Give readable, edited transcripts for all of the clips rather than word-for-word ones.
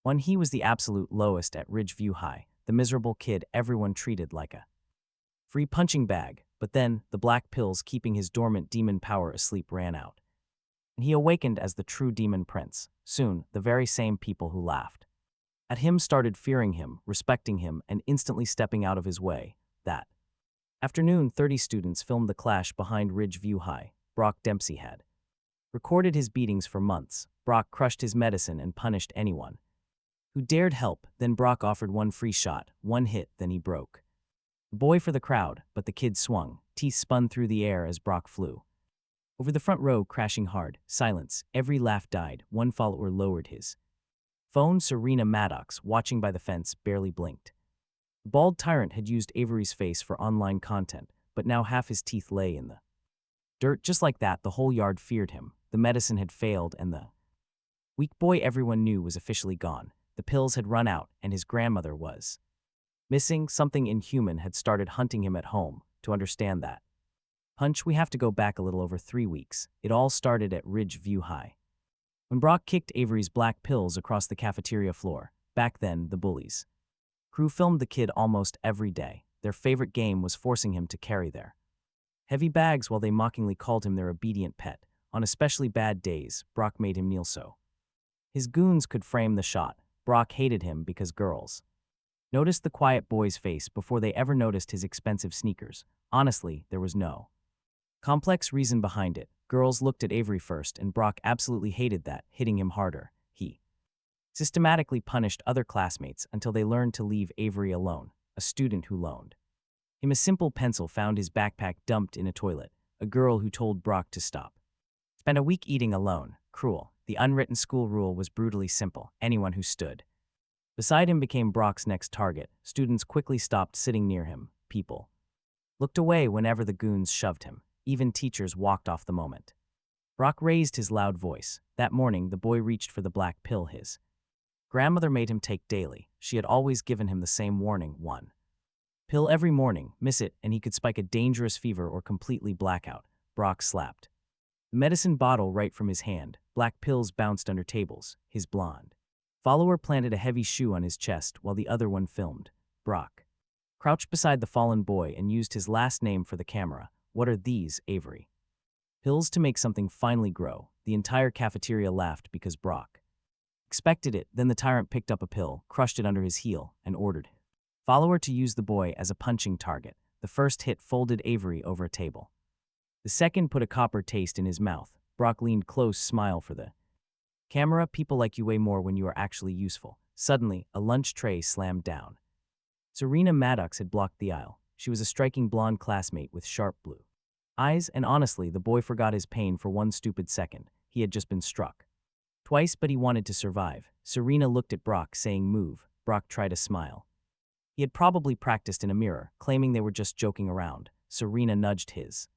When he was the absolute lowest at Ridgeview High, the miserable kid everyone treated like a free punching bag, but then the black pills keeping his dormant demon power asleep ran out. And he awakened as the true demon prince. Soon, the very same people who laughed at him started fearing him, respecting him, and instantly stepping out of his way. That afternoon, 30 students filmed the clash behind Ridgeview High. Brock Dempsey had recorded his beatings for months. Brock crushed his medicine and punished anyone who dared help. Then Brock offered one free shot, one hit, then he broke. Boy for the crowd, but the kid swung. Teeth spun through the air as Brock flew over the front row, crashing hard. Silence. Every laugh died. One follower lowered his phone. Serena Maddox, watching by the fence, barely blinked. The bald tyrant had used Avery's face for online content, but now half his teeth lay in the dirt. Just like that, the whole yard feared him. The medicine had failed, and the weak boy everyone knew was officially gone. The pills had run out, and his grandmother was missing. Something inhuman had started hunting him at home. To understand that hunch, we have to go back a little over 3 weeks. It all started at Ridgeview High, when Brock kicked Avery's black pills across the cafeteria floor. Back then, the Bullies crew filmed the kid almost every day. Their favorite game was forcing him to carry their heavy bags while they mockingly called him their obedient pet. On especially bad days, Brock made him kneel so his goons could frame the shot. Brock hated him because girls noticed the quiet boy's face before they ever noticed his expensive sneakers. Honestly, there was no complex reason behind it. Girls looked at Avery first, and Brock absolutely hated that, hitting him harder. He systematically punished other classmates until they learned to leave Avery alone. A student who loaned him a simple pencil found his backpack dumped in a toilet. A girl who told Brock to stop spent a week eating alone. Cruel. The unwritten school rule was brutally simple. Anyone who stood beside him became Brock's next target. Students quickly stopped sitting near him. People looked away whenever the goons shoved him. Even teachers walked off the moment Brock raised his loud voice. That morning, the boy reached for the black pill his grandmother made him take daily. She had always given him the same warning: one pill every morning. Miss it, and he could spike a dangerous fever or completely blackout. Brock slapped the medicine bottle right from his hand. Black pills bounced under tables. His blonde follower planted a heavy shoe on his chest while the other one filmed. Brock crouched beside the fallen boy and used his last name for the camera. What are these, Avery? Pills to make something finally grow. The entire cafeteria laughed because Brock expected it. Then the tyrant picked up a pill, crushed it under his heel, and ordered follower to use the boy as a punching target. The first hit folded Avery over a table. The second put a copper taste in his mouth. Brock leaned close, smile for the camera. People like you way more when you are actually useful. Suddenly, a lunch tray slammed down. Serena Maddox had blocked the aisle. She was a striking blonde classmate with sharp blue eyes, and honestly, the boy forgot his pain for one stupid second. He had just been struck twice, but he wanted to survive. Serena looked at Brock, saying, "Move." Brock tried a smile. He had probably practiced in a mirror, claiming they were just joking around. Serena nudged his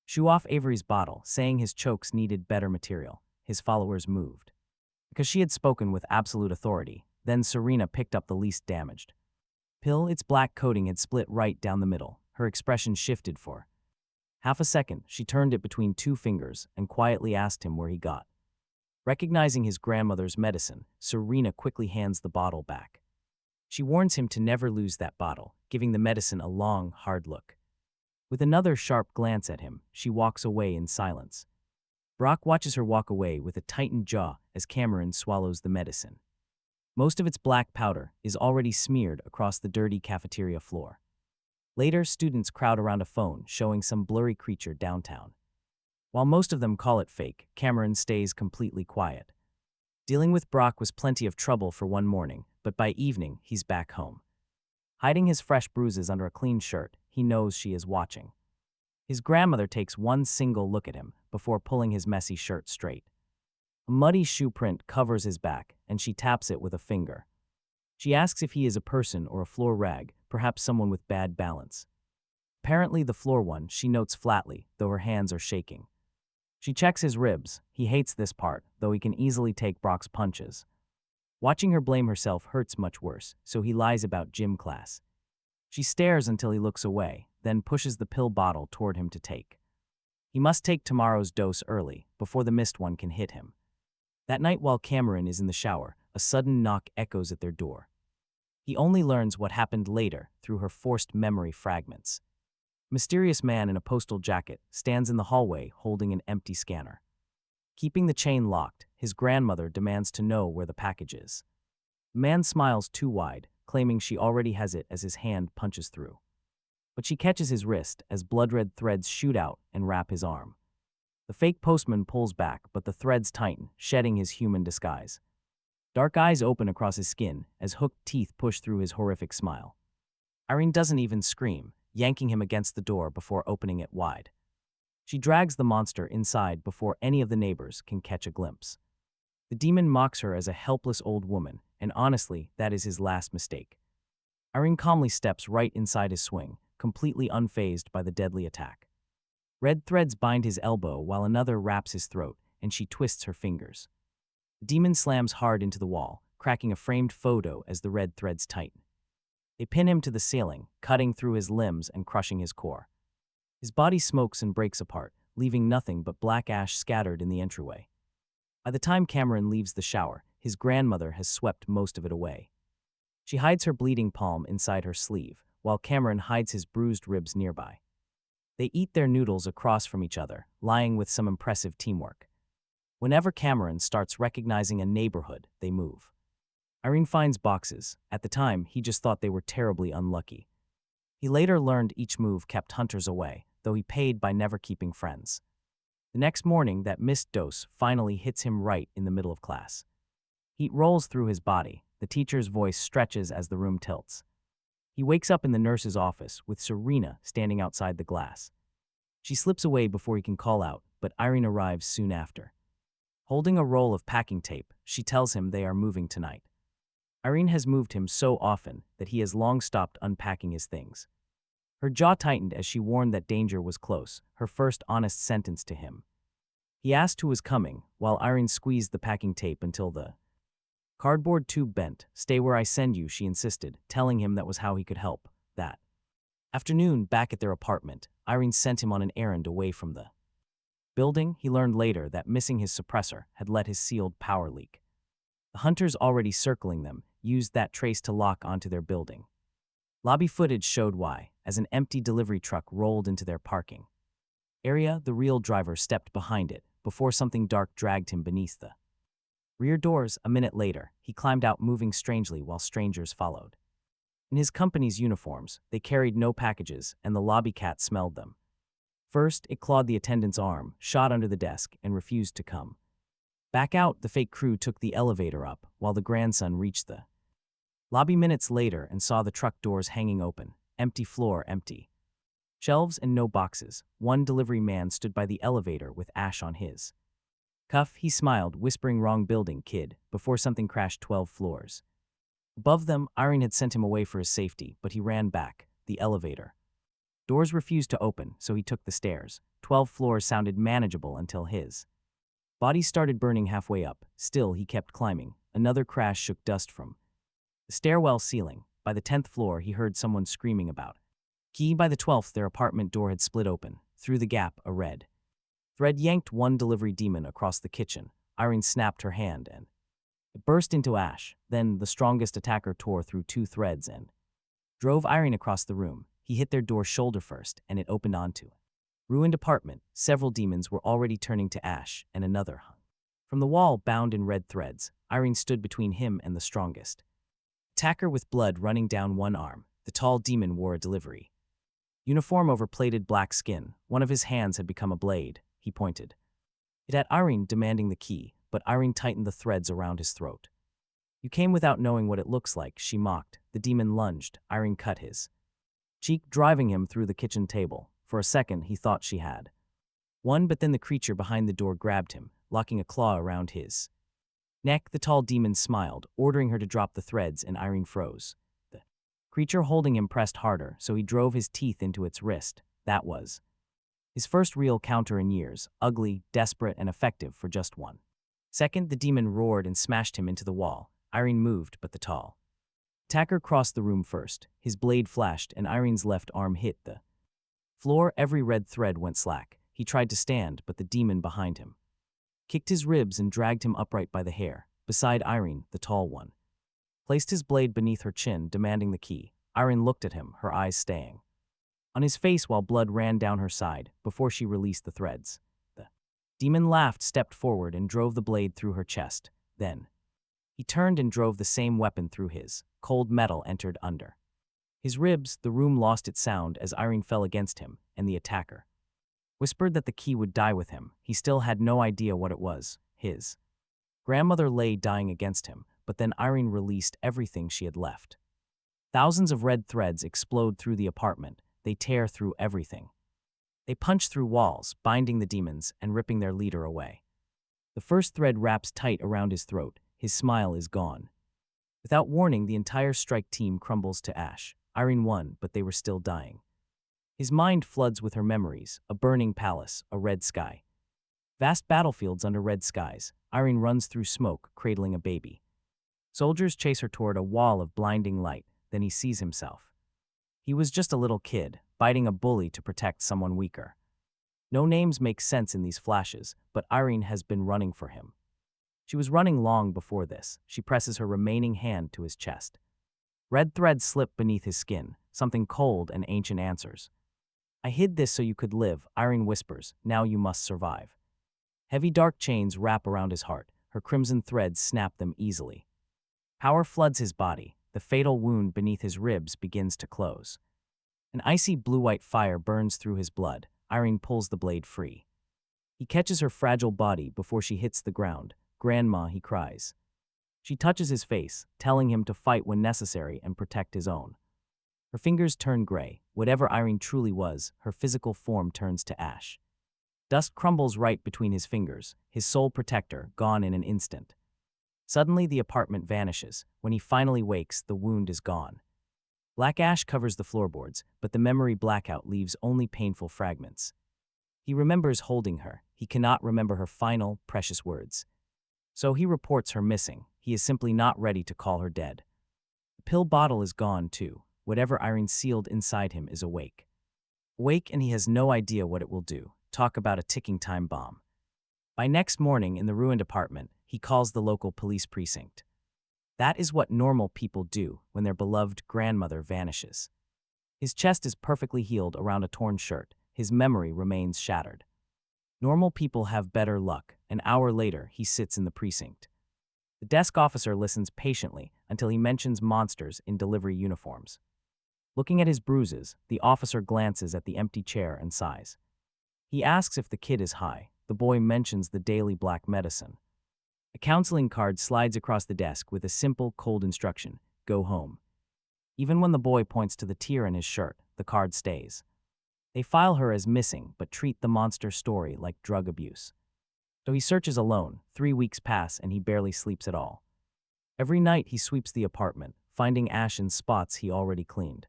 shoe off Avery's bottle, saying his chokes needed better material. His followers moved because she had spoken with absolute authority. Then Serena picked up the least damaged pill. Its black coating had split right down the middle. Her expression shifted for half a second. She turned it between two fingers and quietly asked him where he got. Recognizing his grandmother's medicine, Serena quickly hands the bottle back. She warns him to never lose that bottle, giving the medicine a long, hard look. With another sharp glance at him, she walks away in silence. Brock watches her walk away with a tightened jaw as Cameron swallows the medicine. Most of its black powder is already smeared across the dirty cafeteria floor. Later, students crowd around a phone showing some blurry creature downtown. While most of them call it fake, Cameron stays completely quiet. Dealing with Brock was plenty of trouble for one morning, but by evening, he's back home. Hiding his fresh bruises under a clean shirt, he knows she is watching. His grandmother takes one single look at him before pulling his messy shirt straight. A muddy shoe print covers his back, and she taps it with a finger. She asks if he is a person or a floor rag, perhaps someone with bad balance. Apparently the floor one, she notes flatly, though her hands are shaking. She checks his ribs. He hates this part, though he can easily take Brock's punches. Watching her blame herself hurts much worse, so he lies about gym class. She stares until he looks away, then pushes the pill bottle toward him to take. He must take tomorrow's dose early, before the missed one can hit him. That night while Cameron is in the shower, a sudden knock echoes at their door. He only learns what happened later through her forced memory fragments. A mysterious man in a postal jacket stands in the hallway holding an empty scanner. Keeping the chain locked, his grandmother demands to know where the package is. The man smiles too wide, claiming she already has it as his hand punches through. But she catches his wrist as blood-red threads shoot out and wrap his arm. The fake postman pulls back, but the threads tighten, shedding his human disguise. Dark eyes open across his skin as hooked teeth push through his horrific smile. Irene doesn't even scream, yanking him against the door before opening it wide. She drags the monster inside before any of the neighbors can catch a glimpse. The demon mocks her as a helpless old woman, and honestly, that is his last mistake. Irene calmly steps right inside his swing, completely unfazed by the deadly attack. Red threads bind his elbow while another wraps his throat, and she twists her fingers. The demon slams hard into the wall, cracking a framed photo as the red threads tighten. They pin him to the ceiling, cutting through his limbs and crushing his core. His body smokes and breaks apart, leaving nothing but black ash scattered in the entryway. By the time Cameron leaves the shower, his grandmother has swept most of it away. She hides her bleeding palm inside her sleeve, while Cameron hides his bruised ribs nearby. They eat their noodles across from each other, lying with some impressive teamwork. Whenever Cameron starts recognizing a neighborhood, they move. Irene finds boxes. At the time, he just thought they were terribly unlucky. He later learned each move kept hunters away, though he paid by never keeping friends. The next morning, that missed dose finally hits him right in the middle of class. Heat rolls through his body. The teacher's voice stretches as the room tilts. He wakes up in the nurse's office with Serena standing outside the glass. She slips away before he can call out, but Irene arrives soon after. Holding a roll of packing tape, she tells him they are moving tonight. Irene has moved him so often that he has long stopped unpacking his things. Her jaw tightened as she warned that danger was close, her first honest sentence to him. He asked who was coming, while Irene squeezed the packing tape until the cardboard tube bent. "Stay where I send you," she insisted, telling him that was how he could help. That afternoon, back at their apartment, Irene sent him on an errand away from the building. He learned later that missing his suppressor had let his sealed power leak. The hunters already circling them used that trace to lock onto their building. Lobby footage showed why, as an empty delivery truck rolled into their parking area. The real driver stepped behind it before something dark dragged him beneath the rear doors. A minute later, he climbed out, moving strangely while strangers followed. In his company's uniforms, they carried no packages, and the lobby cat smelled them. First, it clawed the attendant's arm, shot under the desk, and refused to come back out. The fake crew took the elevator up, while the grandson reached the lobby minutes later and saw the truck doors hanging open, empty floor, empty shelves, and no boxes. One delivery man stood by the elevator with ash on his cuff. He smiled, whispering, "Wrong building, kid," before something crashed 12 floors. Above them, Irene had sent him away for his safety, but he ran back. The elevator doors refused to open, so he took the stairs. 12 floors sounded manageable until his body started burning halfway up. Still, he kept climbing. Another crash shook dust from the stairwell ceiling. By the 10th floor, he heard someone screaming about key. By the 12th, their apartment door had split open. Through the gap, a red thread yanked one delivery demon across the kitchen. Irene snapped her hand and it burst into ash. Then the strongest attacker tore through 2 threads and drove Irene across the room. He hit their door shoulder first, and it opened onto a ruined apartment. Several demons were already turning to ash, and another hung from the wall, bound in red threads. Irene stood between him and the strongest attacker with blood running down one arm. The tall demon wore a delivery uniform over plated black skin. One of his hands had become a blade. He pointed it at Irene, demanding the key, but Irene tightened the threads around his throat. "You came without knowing what it looks like," she mocked. The demon lunged. Irene cut his cheek, driving him through the kitchen table. For a second, he thought she had won, but then the creature behind the door grabbed him, locking a claw around his neck. The tall demon smiled, ordering her to drop the threads, and Irene froze. The creature holding him pressed harder, so he drove his teeth into its wrist. That was his first real counter in years, ugly, desperate, and effective for just 1 second. The demon roared and smashed him into the wall. Irene moved, but the tall attacker crossed the room first. His blade flashed, and Irene's left arm hit the floor. Every red thread went slack. He tried to stand, but the demon behind him kicked his ribs and dragged him upright by the hair. beside Irene, the tall one. Placed his blade beneath her chin, demanding the key. Irene looked at him, her eyes staying on his face while blood ran down her side before she released the threads. The demon laughed, stepped forward, and drove the blade through her chest. Then he turned and drove the same weapon through his. Cold metal entered under his ribs. The room lost its sound as Irene fell against him, and the attacker whispered that the key would die with him. He still had no idea what it was. His grandmother lay dying against him, but then Irene released everything she had left. Thousands of red threads explode through the apartment. They tear through everything. They punch through walls, binding the demons and ripping their leader away. The first thread wraps tight around his throat. His smile is gone. Without warning, the entire strike team crumbles to ash. Irene won, but they were still dying. His mind floods with her memories: a burning palace, a red sky, vast battlefields under red skies. Irene runs through smoke, cradling a baby. Soldiers chase her toward a wall of blinding light. Then he sees himself. He was just a little kid, biting a bully to protect someone weaker. No names make sense in these flashes, but Irene has been running for him. She was running long before this. She presses her remaining hand to his chest. Red threads slip beneath his skin. Something cold and ancient answers. "I hid this so you could live," Irene whispers. "Now you must survive." Heavy dark chains wrap around his heart. Her crimson threads snap them easily. Power floods his body. The fatal wound beneath his ribs begins to close. An icy blue-white fire burns through his blood. Irene pulls the blade free. He catches her fragile body before she hits the ground. "Grandma," he cries. She touches his face, telling him to fight when necessary and protect his own. Her fingers turn gray. Whatever Irene truly was, her physical form turns to ash. Dust crumbles right between his fingers, his sole protector gone in an instant. Suddenly, the apartment vanishes. When he finally wakes, the wound is gone. Black ash covers the floorboards, but the memory blackout leaves only painful fragments. He remembers holding her. He cannot remember her final, precious words. So he reports her missing. He is simply not ready to call her dead. The pill bottle is gone, too. Whatever Irene sealed inside him is awake. Awake, and he has no idea what it will do. Talk about a ticking time bomb. By next morning, in the ruined apartment, he calls the local police precinct. That is what normal people do when their beloved grandmother vanishes. His chest is perfectly healed around a torn shirt. His memory remains shattered. Normal people have better luck. An hour later, he sits in the precinct. The desk officer listens patiently until he mentions monsters in delivery uniforms. Looking at his bruises, the officer glances at the empty chair and sighs. He asks if the kid is high. The boy mentions the daily black medicine. A counseling card slides across the desk with a simple, cold instruction: go home. Even when the boy points to the tear in his shirt, the card stays. They file her as missing, but treat the monster story like drug abuse. So he searches alone. 3 weeks pass and he barely sleeps at all. Every night he sweeps the apartment, finding ash in spots he already cleaned.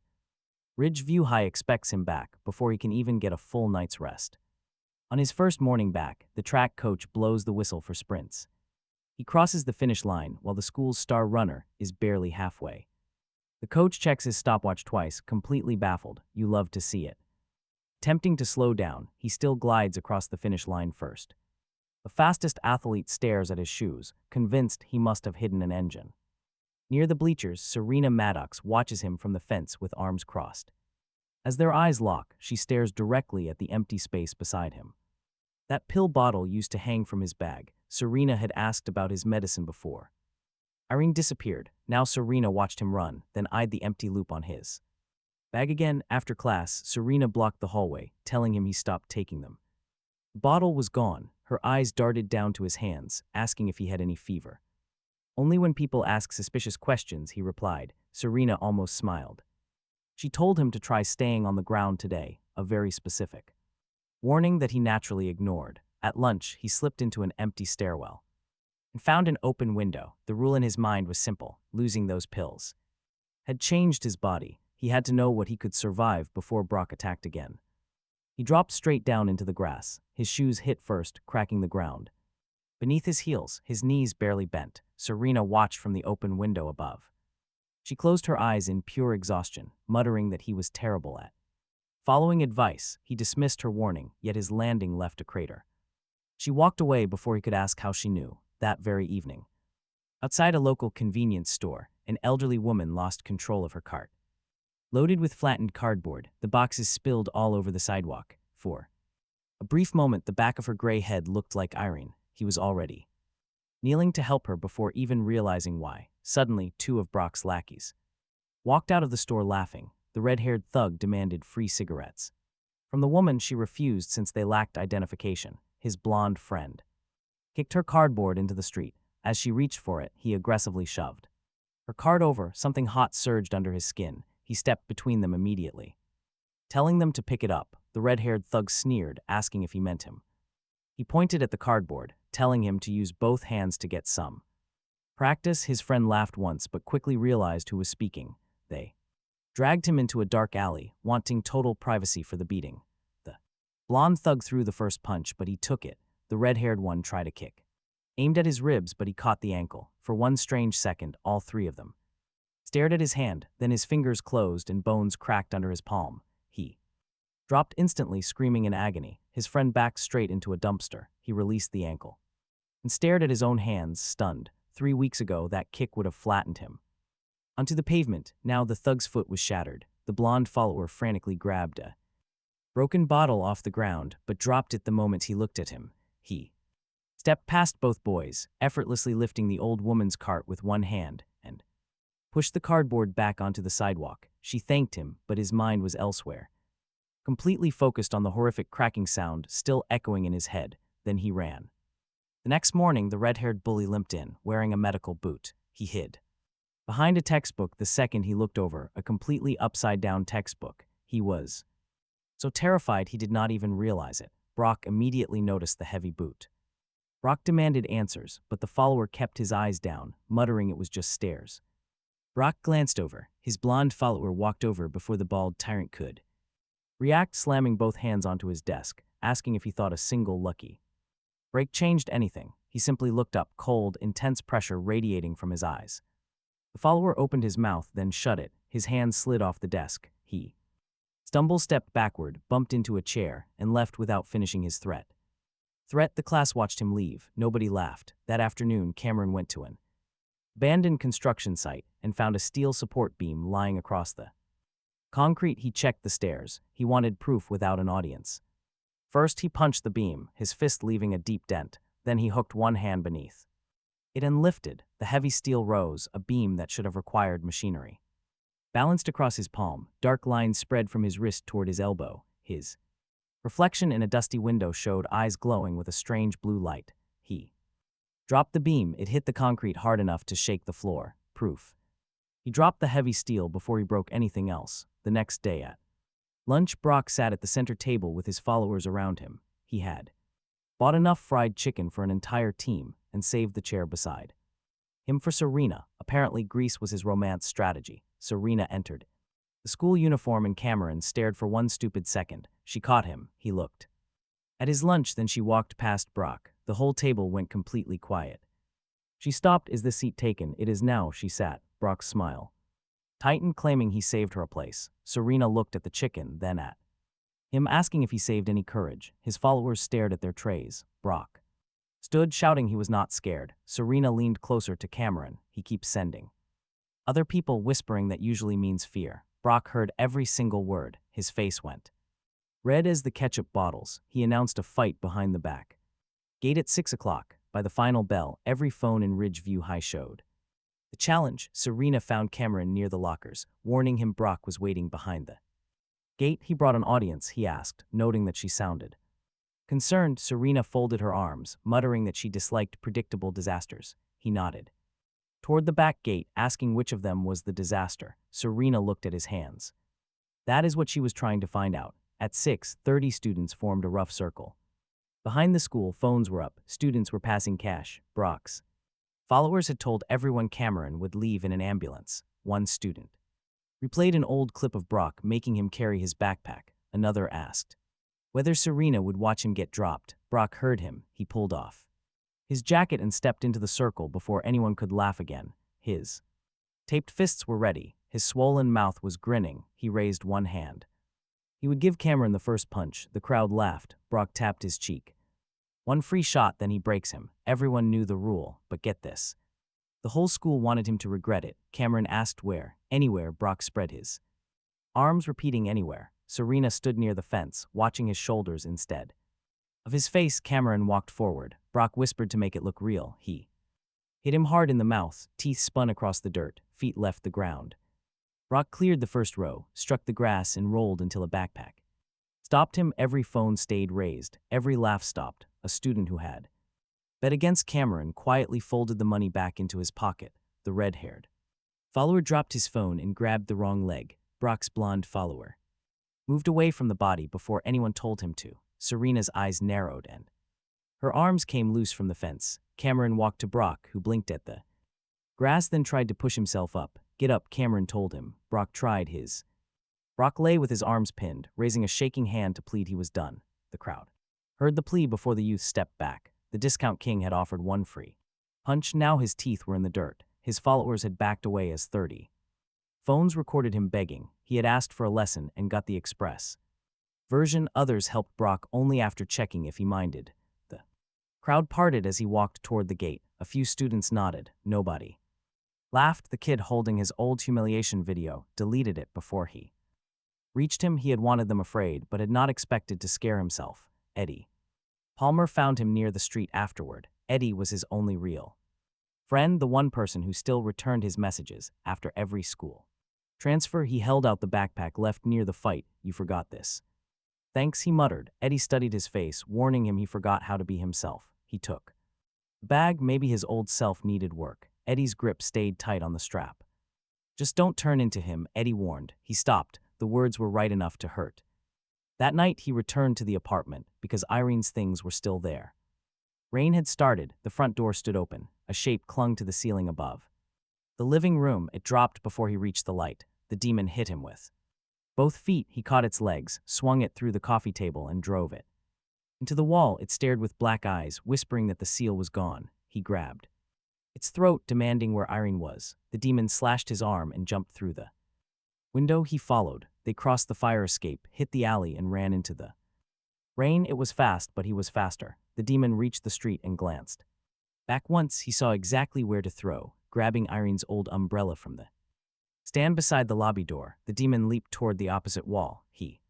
Ridgeview High expects him back before he can even get a full night's rest. On his first morning back, the track coach blows the whistle for sprints. He crosses the finish line while the school's star runner is barely halfway. The coach checks his stopwatch twice, completely baffled. You love to see it. Attempting to slow down, he still glides across the finish line first. The fastest athlete stares at his shoes, convinced he must have hidden an engine. Near the bleachers, Serena Maddox watches him from the fence with arms crossed. As their eyes lock, she stares directly at the empty space beside him. That pill bottle used to hang from his bag. Serena had asked about his medicine before. Irene disappeared. Now Serena watched him run, then eyed the empty loop on his bag again. After class, Serena blocked the hallway, telling him he stopped taking them. The bottle was gone. Her eyes darted down to his hands, asking if he had any fever. Only when people ask suspicious questions, he replied. Serena almost smiled. She told him to try staying on the ground today, a very specific warning that he naturally ignored. At lunch, he slipped into an empty stairwell and found an open window. The rule in his mind was simple: losing those pills had changed his body. He had to know what he could survive before Brock attacked again. He dropped straight down into the grass. His shoes hit first, cracking the ground. Beneath his heels, his knees barely bent. Serena watched from the open window above. She closed her eyes in pure exhaustion, muttering that he was terrible at following advice. He dismissed her warning, yet his landing left a crater. She walked away before he could ask how she knew. That very evening, Outside a local convenience store, an elderly woman lost control of her cart. Loaded with flattened cardboard, the boxes spilled all over the sidewalk. For a brief moment, the back of her gray head looked like Irene. He was already kneeling to help her before even realizing why. Suddenly, two of Brock's lackeys walked out of the store laughing. The red-haired thug demanded free cigarettes. From the woman, she refused since they lacked identification. His blonde friend kicked her cardboard into the street. As she reached for it, he aggressively shoved her card over. Something hot surged under his skin. He stepped between them immediately, telling them to pick it up. The red-haired thug sneered, asking if he meant him. He pointed at the cardboard, telling him to use both hands to get some practice. His friend laughed once but quickly realized who was speaking. They dragged him into a dark alley, wanting total privacy for the beating. The blonde thug threw the first punch, but he took it. The red-haired one tried a kick, aimed at his ribs, but he caught the ankle. For one strange second, all three of them stared at his hand, then his fingers closed and bones cracked under his palm. He dropped instantly, screaming in agony. His friend backed straight into a dumpster. He released the ankle and stared at his own hands, stunned. 3 weeks ago, that kick would have flattened him onto the pavement. Now the thug's foot was shattered. The blonde follower frantically grabbed a broken bottle off the ground, but dropped it the moment he looked at him. He stepped past both boys, effortlessly lifting the old woman's cart with one hand, and pushed the cardboard back onto the sidewalk. She thanked him, but his mind was elsewhere, completely focused on the horrific cracking sound still echoing in his head. Then he ran. The next morning, the red-haired bully limped in, wearing a medical boot. He hid behind a textbook the second he looked over, a completely upside-down textbook. He was so terrified he did not even realize it. Brock immediately noticed the heavy boot. Brock demanded answers, but the follower kept his eyes down, muttering it was just stairs. Brock glanced over. His blonde follower walked over before the bald tyrant could react, slamming both hands onto his desk, asking if he thought a single lucky break changed anything. He simply looked up, cold, intense pressure radiating from his eyes. The follower opened his mouth, then shut it. His hands slid off the desk. He stumbled, stepped backward, bumped into a chair, and left without finishing his threat. The class watched him leave. Nobody laughed. That afternoon, Cameron went to an abandoned construction site and found a steel support beam lying across the concrete. He checked the stairs. He wanted proof without an audience. First, he punched the beam, his fist leaving a deep dent. Then he hooked one hand beneath it and lifted. The heavy steel rose, a beam that should have required machinery balanced across his palm. Dark lines spread from his wrist toward his elbow. His reflection in a dusty window showed eyes glowing with a strange blue light. He dropped the beam. It hit the concrete hard enough to shake the floor. Proof. He dropped the heavy steel before he broke anything else. The next day at lunch, Brock sat at the center table with his followers around him. He had bought enough fried chicken for an entire team and saved the chair beside him for Serena. Apparently, Greece was his romance strategy. Serena entered the school uniform and Cameron stared for one stupid second. She caught him. He looked at his lunch, then she walked past Brock. The whole table went completely quiet. She stopped. Is the seat taken? It is now, she sat. Brock's smile tightened, claiming he saved her a place. Serena looked at the chicken, then at him, asking if he saved any courage. His followers stared at their trays. Brock stood, shouting he was not scared. Serena leaned closer to Cameron. He keeps sending other people, whispering that usually means fear. Brock heard every single word. His face went red as the ketchup bottles. He announced a fight behind the back gate at 6 o'clock. By the final bell, every phone in Ridgeview High showed the challenge. Serena found Cameron near the lockers, warning him Brock was waiting behind the gate. He brought an audience, he asked, noting that she sounded concerned. Serena folded her arms, muttering that she disliked predictable disasters. He nodded toward the back gate, asking which of them was the disaster. Serena looked at his hands. That is what she was trying to find out. At 6:30, students formed a rough circle behind the school. Phones were up. Students were passing cash. Brock's followers had told everyone Cameron would leave in an ambulance. One student replayed an old clip of Brock making him carry his backpack. Another asked whether Serena would watch him get dropped. Brock heard him. He pulled off his jacket and stepped into the circle before anyone could laugh again. His taped fists were ready. His swollen mouth was grinning. He raised one hand. He would give Cameron the first punch. The crowd laughed. Brock tapped his cheek. One free shot, then he breaks him. Everyone knew the rule, but get this. The whole school wanted him to regret it. Cameron asked where. Anywhere, Brock spread his arms, repeating anywhere. Serena stood near the fence, watching his shoulders instead of his face. Cameron walked forward. Brock whispered to make it look real. He hit him hard in the mouth. Teeth spun across the dirt. Feet left the ground. Brock cleared the first row, struck the grass, and rolled until a backpack stopped him. Every phone stayed raised. Every laugh stopped. A student who had bet against Cameron quietly folded the money back into his pocket. The red-haired follower dropped his phone and grabbed the wrong leg. Brock's blonde follower moved away from the body before anyone told him to. Serena's eyes narrowed and her arms came loose from the fence. Cameron walked to Brock, who blinked at the grass, then tried to push himself up. Get up, Cameron told him. Brock tried his. Brock lay with his arms pinned, raising a shaking hand to plead he was done. The crowd heard the plea before the youth stepped back. The discount king had offered one free punch. Now his teeth were in the dirt. His followers had backed away as 30 phones recorded him begging. He had asked for a lesson and got the express version. Others helped Brock only after checking if he minded. The crowd parted as he walked toward the gate. A few students nodded. Nobody laughed. The kid holding his old humiliation video deleted it before he reached him. He had wanted them afraid, but had not expected to scare himself. Eddie Palmer found him near the street afterward. Eddie was his only real friend, the one person who still returned his messages after every school transfer. He held out the backpack left near the fight. You forgot this. Thanks, he muttered. Eddie studied his face, warning him he forgot how to be himself. He took the bag. Maybe his old self needed work. Eddie's grip stayed tight on the strap. Just don't turn into him, Eddie warned. He stopped. The words were right enough to hurt. That night he returned to the apartment because Irene's things were still there. Rain had started. The front door stood open. A shape clung to the ceiling above the living room. It dropped before he reached the light. The demon hit him with both feet. He caught its legs, swung it through the coffee table, and drove it into the wall. It stared with black eyes, whispering that the seal was gone. He grabbed its throat, demanding where Irene was. The demon slashed his arm and jumped through the window. He followed. They crossed the fire escape, hit the alley, and ran into the rain. It was fast, but he was faster. The demon reached the street and glanced back once. He saw exactly where to throw, grabbing Irene's old umbrella from the stand beside the lobby door. The demon leaped toward the opposite wall. He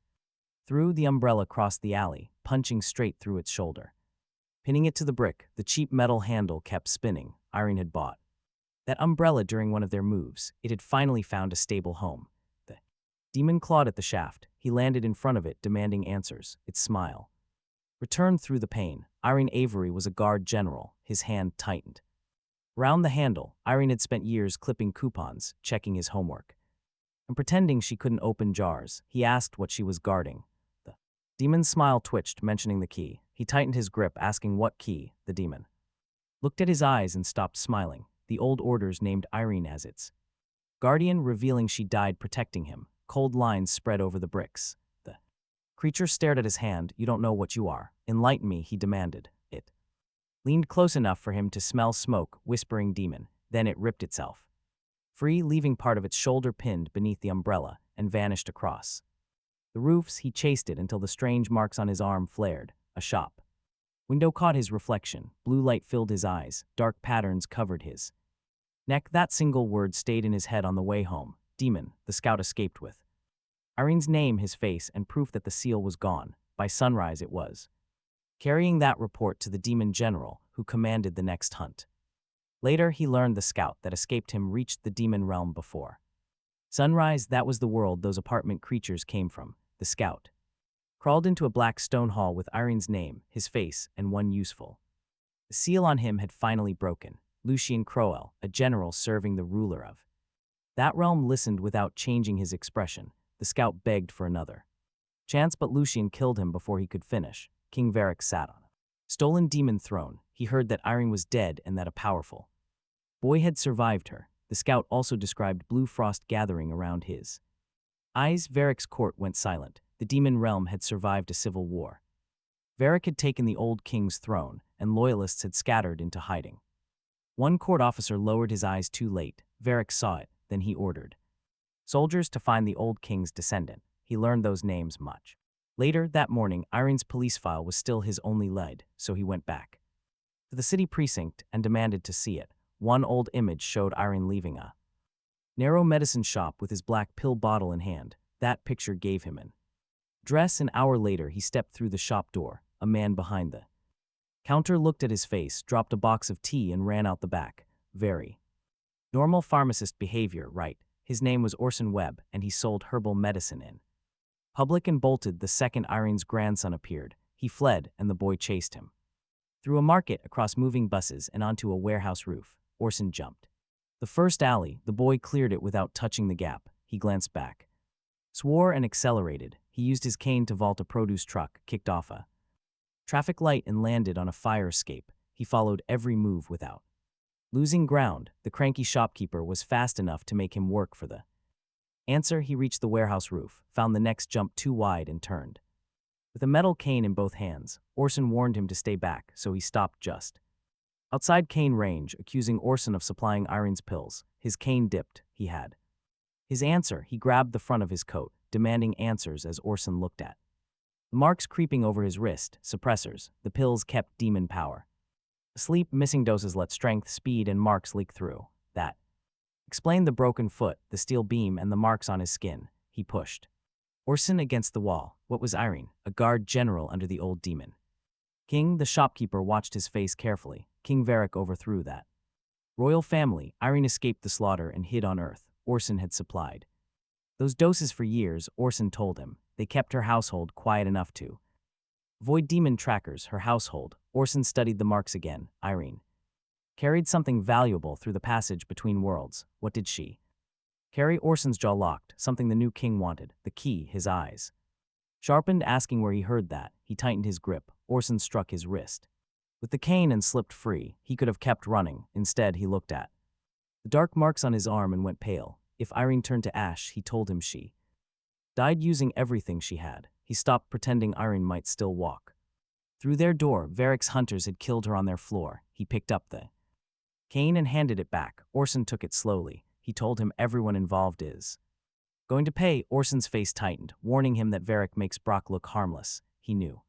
threw the umbrella across the alley, punching straight through its shoulder, pinning it to the brick. The cheap metal handle kept spinning. Irene had bought that umbrella during one of their moves. It had finally found a stable home. The demon clawed at the shaft. He landed in front of it, demanding answers. Its smile returned through the pain. Irene Avery was a guard general. His hand tightened around the handle. Irene had spent years clipping coupons, checking his homework, and pretending she couldn't open jars. He asked what she was guarding. The demon's smile twitched, mentioning the key. He tightened his grip, asking what key. The demon looked at his eyes and stopped smiling. The old orders named Irene as its guardian, revealing she died protecting him. Cold lines spread over the bricks. The creature stared at his hand. You don't know what you are. Enlighten me, he demanded. It leaned close enough for him to smell smoke, whispering demon. Then it ripped itself free, leaving part of its shoulder pinned beneath the umbrella, and vanished across the roofs. He chased it until the strange marks on his arm flared. A shop window caught his reflection. Blue light filled his eyes. Dark patterns covered his neck. That single word stayed in his head on the way home. Demon, the scout escaped with Irene's name, his face, and proof that the seal was gone. By sunrise it was carrying that report to the demon general, who commanded the next hunt. Later he learned the scout that escaped him reached the demon realm before sunrise. That was the world those apartment creatures came from. The scout crawled into a black stone hall with Irene's name, his face, and one useful the seal on him had finally broken. Lucien Crowell, a general serving the ruler of that realm, listened without changing his expression. The scout begged for another chance, but Lucien killed him before he could finish. King Varric sat on a stolen demon throne. He heard that Irene was dead and that a powerful boy had survived her. The scout also described blue frost gathering around his eyes. Varric's court went silent. The demon realm had survived a civil war. Varric had taken the old king's throne, and loyalists had scattered into hiding. One court officer lowered his eyes too late. Varric saw it. Then he ordered soldiers to find the old king's descendant. He learned those names much later that morning. Irene's police file was still his only lead, so he went back to the city precinct and demanded to see it. one old image showed Irene leaving a narrow medicine shop with his black pill bottle in hand. That picture gave him an dress. An hour later, he stepped through the shop door. A man behind the counter looked at his face, dropped a box of tea, and ran out the back. Very normal pharmacist behavior, right? His name was Orson Webb, and he sold herbal medicine in public and bolted the second Irene's grandson appeared. He fled, and the boy chased him. Through a market, across moving buses, and onto a warehouse roof. Orson jumped the first alley. The boy cleared it without touching the gap. He glanced back, swore, and accelerated. He used his cane to vault a produce truck, kicked off a traffic light, and landed on a fire escape. He followed every move without losing ground. The cranky shopkeeper was fast enough to make him work for the answer. He reached the warehouse roof, found the next jump too wide, and turned. With a metal cane in both hands, Orson warned him to stay back, so he stopped just outside cane range, accusing Orson of supplying Irene's pills. His cane dipped. He had his answer. He grabbed the front of his coat, demanding answers as Orson looked at the marks creeping over his wrist. Suppressors. The pills kept demon power. Sleep, missing doses let strength, speed, and marks leak through. That explained the broken foot, the steel beam, and the marks on his skin. He pushed Orson against the wall. What was Irene? A guard general under the old demon king. The shopkeeper watched his face carefully. King Varric overthrew that royal family. Irene escaped the slaughter and hid on Earth. Orson had supplied those doses for years. Orson told him they kept her household quiet enough to avoid demon trackers. Her household. Orson studied the marks again. Irene carried something valuable through the passage between worlds. What did she carry? Orson's jaw locked. Something the new king wanted. The key. His eyes sharpened, asking where he heard that. He tightened his grip. Orson struck his wrist with the cane and slipped free. He could have kept running. Instead, he looked at the dark marks on his arm and went pale. If Irene turned to ash, he told him she died using everything she had. He stopped pretending Irene might still walk through their door. Varric's hunters had killed her on their floor. He picked up the cane and handed it back. Orson took it slowly. He told him everyone involved is going to pay. Orson's face tightened, warning him that Varric makes Brock look harmless. He knew.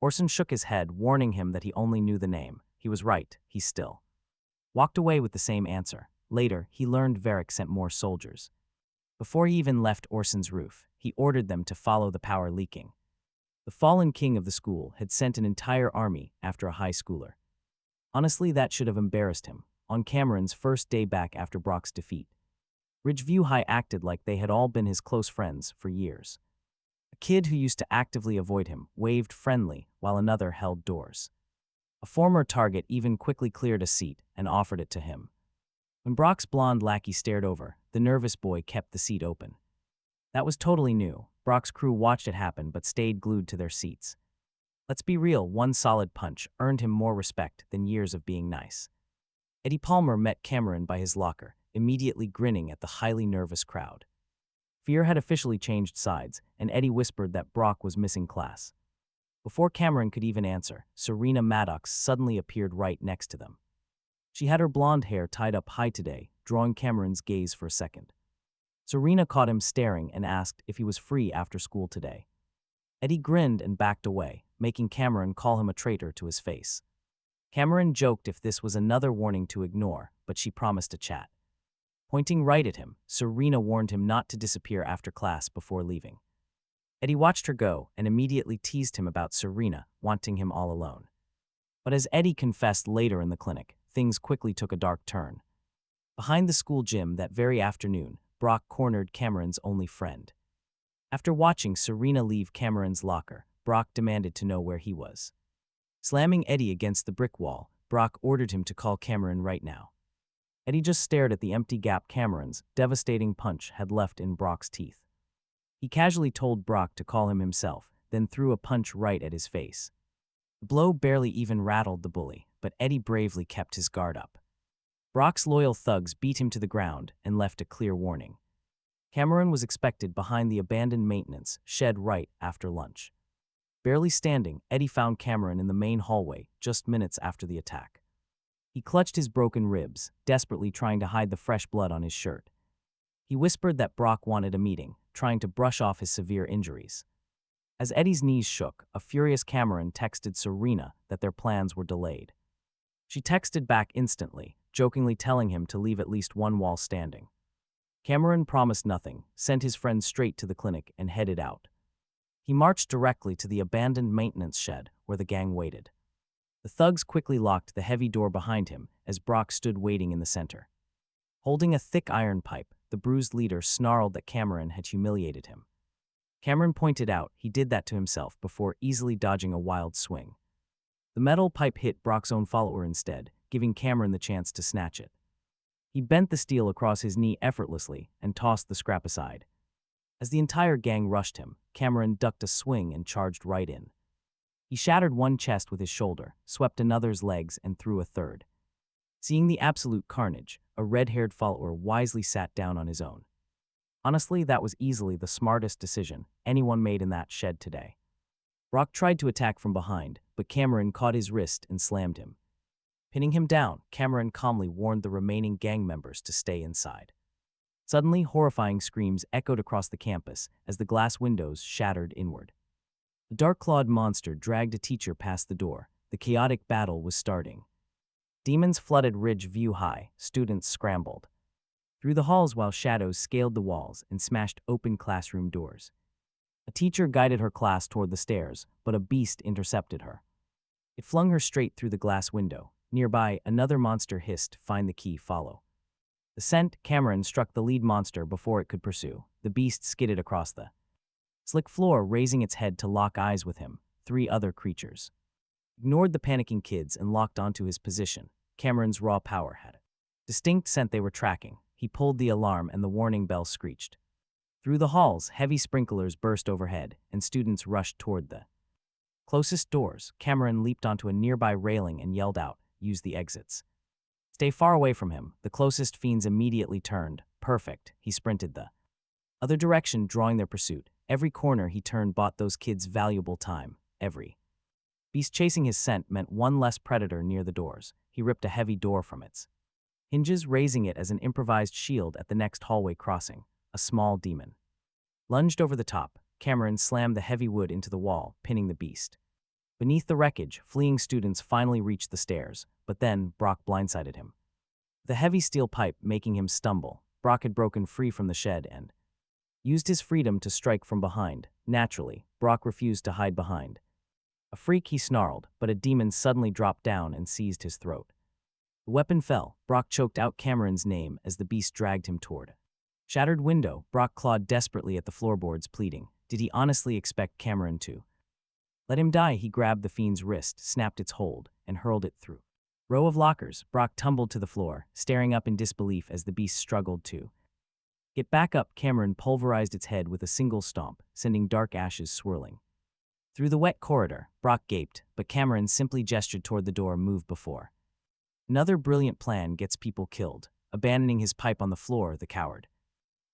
Orson shook his head, warning him that he only knew the name. He was right. He still walked away with the same answer. Later, he learned Varric sent more soldiers. Before he even left Orson's roof, he ordered them to follow the power leaking. The fallen king of the school had sent an entire army after a high schooler. Honestly, that should have embarrassed him. On Cameron's first day back after Brock's defeat, Ridgeview High acted like they had all been his close friends for years. A kid who used to actively avoid him waved friendly while another held doors. A former target even quickly cleared a seat and offered it to him. When Brock's blonde lackey stared over, the nervous boy kept the seat open. That was totally new. Brock's crew watched it happen but stayed glued to their seats. Let's be real, one solid punch earned him more respect than years of being nice. Eddie Palmer met Cameron by his locker, immediately grinning at the highly nervous crowd. Fear had officially changed sides, and Eddie whispered that Brock was missing class. Before Cameron could even answer, Serena Maddox suddenly appeared right next to them. She had her blonde hair tied up high today, drawing Cameron's gaze for a second. Serena caught him staring and asked if he was free after school today. Eddie grinned and backed away, making Cameron call him a traitor to his face. Cameron joked if this was another warning to ignore, but she promised to chat. Pointing right at him, Serena warned him not to disappear after class before leaving. Eddie watched her go and immediately teased him about Serena wanting him all alone. But as Eddie confessed later in the clinic, things quickly took a dark turn. Behind the school gym that very afternoon, Brock cornered Cameron's only friend. After watching Serena leave Cameron's locker, Brock demanded to know where he was. Slamming Eddie against the brick wall, Brock ordered him to call Cameron right now. Eddie just stared at the empty gap Cameron's devastating punch had left in Brock's teeth. He casually told Brock to call him himself, then threw a punch right at his face. The blow barely even rattled the bully, but Eddie bravely kept his guard up. Brock's loyal thugs beat him to the ground and left a clear warning. Cameron was expected behind the abandoned maintenance shed right after lunch. Barely standing, Eddie found Cameron in the main hallway just minutes after the attack. He clutched his broken ribs, desperately trying to hide the fresh blood on his shirt. He whispered that Brock wanted a meeting, trying to brush off his severe injuries. As Eddie's knees shook, a furious Cameron texted Serena that their plans were delayed. She texted back instantly, jokingly telling him to leave at least one wall standing. Cameron promised nothing, sent his friend straight to the clinic, and headed out. He marched directly to the abandoned maintenance shed where the gang waited. The thugs quickly locked the heavy door behind him as Brock stood waiting in the center. Holding a thick iron pipe, the bruised leader snarled that Cameron had humiliated him. Cameron pointed out he did that to himself before easily dodging a wild swing. The metal pipe hit Brock's own follower instead, giving Cameron the chance to snatch it. He bent the steel across his knee effortlessly and tossed the scrap aside. As the entire gang rushed him, Cameron ducked a swing and charged right in. He shattered one chest with his shoulder, swept another's legs, and threw a third. Seeing the absolute carnage, a red-haired follower wisely sat down on his own. Honestly, that was easily the smartest decision anyone made in that shed today. Brock tried to attack from behind, but Cameron caught his wrist and slammed him. Pinning him down, Cameron calmly warned the remaining gang members to stay inside. Suddenly, horrifying screams echoed across the campus as the glass windows shattered inward. A dark-clawed monster dragged a teacher past the door. The chaotic battle was starting. Demons flooded Ridge View High. Students scrambled through the halls while shadows scaled the walls and smashed open classroom doors. A teacher guided her class toward the stairs, but a beast intercepted her. It flung her straight through the glass window. Nearby, another monster hissed, "Find the key, follow." The scent, Cameron struck the lead monster before it could pursue. The beast skidded across the slick floor, raising its head to lock eyes with him. Three other creatures ignored the panicking kids and locked onto his position. Cameron's raw power had a distinct scent they were tracking. He pulled the alarm and the warning bell screeched. Through the halls, heavy sprinklers burst overhead, and students rushed toward the closest doors. Cameron leaped onto a nearby railing and yelled out, "Use the exits." "Stay far away from him." The closest fiends immediately turned. Perfect. He sprinted the other direction, drawing their pursuit. Every corner he turned bought those kids valuable time. Every beast chasing his scent meant one less predator near the doors. He ripped a heavy door from its hinges, raising it as an improvised shield at the next hallway crossing. A small demon lunged over the top. Cameron slammed the heavy wood into the wall, pinning the beast. Beneath the wreckage, fleeing students finally reached the stairs, but then Brock blindsided him. The heavy steel pipe making him stumble, Brock had broken free from the shed and used his freedom to strike from behind. Naturally, Brock refused to hide behind. A freak, he snarled, but a demon suddenly dropped down and seized his throat. The weapon fell. Brock choked out Cameron's name as the beast dragged him toward shattered window. Brock clawed desperately at the floorboards, pleading. Did he honestly expect Cameron to let him die? He grabbed the fiend's wrist, snapped its hold, and hurled it through row of lockers. Brock tumbled to the floor, staring up in disbelief as the beast struggled to get back up. Cameron pulverized its head with a single stomp, sending dark ashes swirling through the wet corridor. Brock gaped, but Cameron simply gestured toward the door. Move before another brilliant plan gets people killed. Abandoning his pipe on the floor, the coward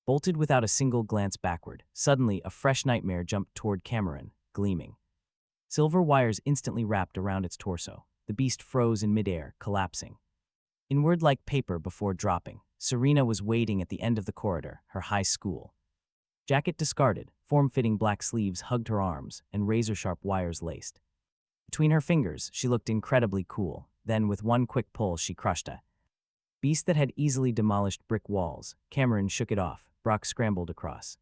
bolted without a single glance backward. Suddenly, a fresh nightmare jumped toward Cameron, gleaming silver wires instantly wrapped around its torso. The beast froze in midair, collapsing inward like paper before dropping. Serena was waiting at the end of the corridor, her high school jacket discarded, form-fitting black sleeves hugged her arms, and razor-sharp wires laced between her fingers. She looked incredibly cool. Then, with one quick pull, she crushed a beast that had easily demolished brick walls. Cameron shook it off. Brock scrambled across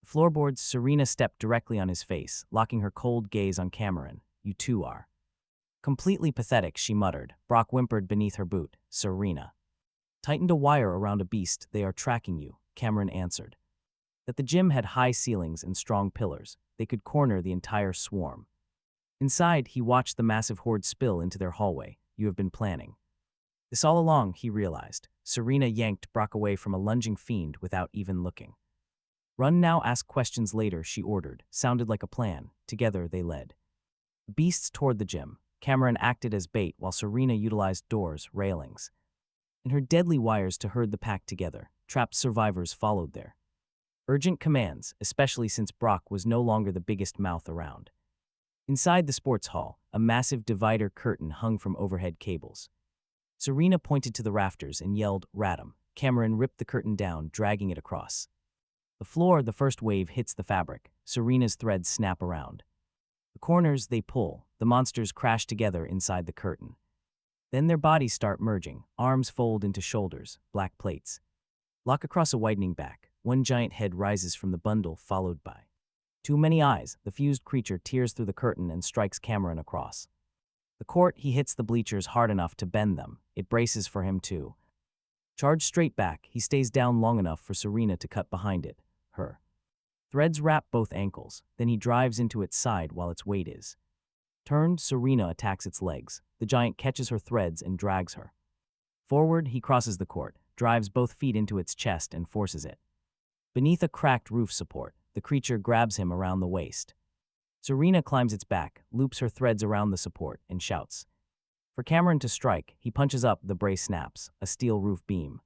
the floorboards. Serena stepped directly on his face, locking her cold gaze on Cameron. "You two are completely pathetic," she muttered. Brock whimpered beneath her boot. "Serena tightened a wire around a beast. They are tracking you," Cameron answered. That the gym had high ceilings and strong pillars. They could corner the entire swarm. Inside, he watched the massive horde spill into their hallway. "You have been planning this all along," he realized. Serena yanked Brock away from a lunging fiend without even looking. "Run now, ask questions later," she ordered. Sounded like a plan. Together, they led the beasts toward the gym. Cameron acted as bait while Serena utilized doors, railings, and her deadly wires to herd the pack together. Trapped survivors followed their urgent commands, especially since Brock was no longer the biggest mouth around. Inside the sports hall, a massive divider curtain hung from overhead cables. Serena pointed to the rafters and yelled, "Rat 'em." Cameron ripped the curtain down, dragging it across the floor. The first wave hits the fabric. Serena's threads snap around the corners. They pull. The monsters crash together inside the curtain. Then their bodies start merging, arms fold into shoulders, black plates. Lock across a widening back, one giant head rises from the bundle followed by too many eyes. The fused creature tears through the curtain and strikes Cameron across the court. He hits the bleachers hard enough to bend them. It braces for him to charge straight back. He stays down long enough for Serena to cut behind it. Her threads wrap both ankles, then he drives into its side while its weight is turned. Serena attacks its legs. The giant catches her threads and drags her forward. He crosses the court, drives both feet into its chest and forces it beneath a cracked roof support. The creature grabs him around the waist. Serena climbs its back, loops her threads around the support, and shouts for Cameron to strike. He punches up. The brace snaps. A steel roof beam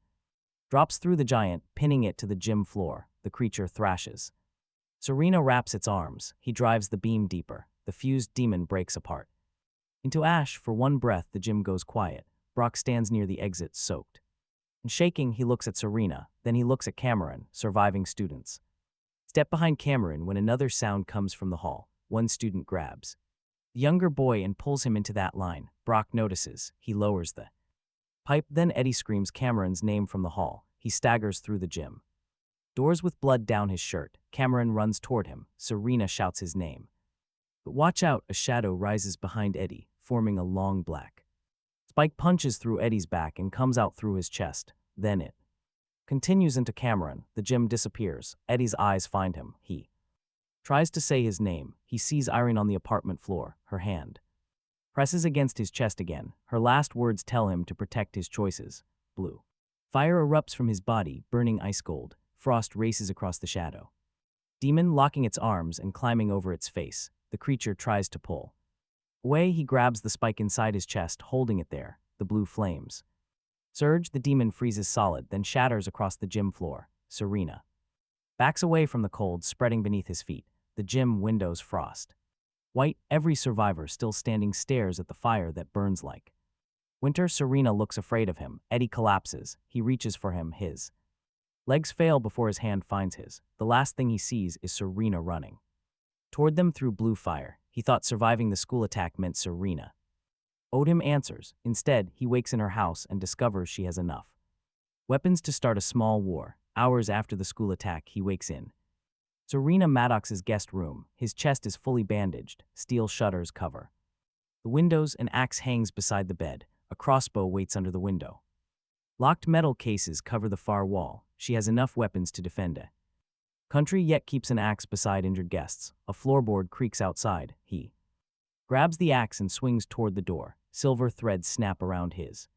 drops through the giant, pinning it to the gym floor. The creature thrashes. Serena wraps its arms. He drives the beam deeper. The fused demon breaks apart into ash. For one breath, the gym goes quiet. Brock stands near the exit, soaked and shaking. He looks at Serena, then he looks at Cameron. Surviving students step behind Cameron when another sound comes from the hall. One student grabs the younger boy and pulls him into that line. Brock notices. He lowers the pipe. Then Eddie screams Cameron's name from the hall. He staggers through the gym doors with blood down his shirt. Cameron runs toward him. Serena shouts his name. But watch out, a shadow rises behind Eddie, forming a long black spike. Punches through Eddie's back and comes out through his chest. Then it continues into Cameron. The gym disappears. Eddie's eyes find him. He tries to say his name. He sees Irene on the apartment floor. Her hand presses against his chest again. Her last words tell him to protect his choices. Blue fire erupts from his body, burning ice cold. Frost races across the shadow demon, locking its arms and climbing over its face. The creature tries to pull away. He grabs the spike inside his chest, holding it there. The blue flames surge. The demon freezes solid, then shatters across the gym floor. Serena backs away from the cold spreading beneath his feet. The gym windows frost white. Every survivor still standing stares at the fire that burns like winter. Serena looks afraid of him. Eddie collapses. He reaches for him. His legs fail before his hand finds his. The last thing he sees is Serena running toward them through blue fire. He thought surviving the school attack meant Serena owed him answers. Instead, he wakes in her house and discovers she has enough weapons to start a small war. Hours after the school attack, he wakes in Serena Maddox's guest room. His chest is fully bandaged. Steel shutters cover the windows. An axe hangs beside the bed. A crossbow waits under the window. Locked metal cases cover the far wall. She has enough weapons to defend a country, yet keeps an axe beside injured guests. A floorboard creaks outside. He grabs the axe and swings toward the door. Silver threads snap around his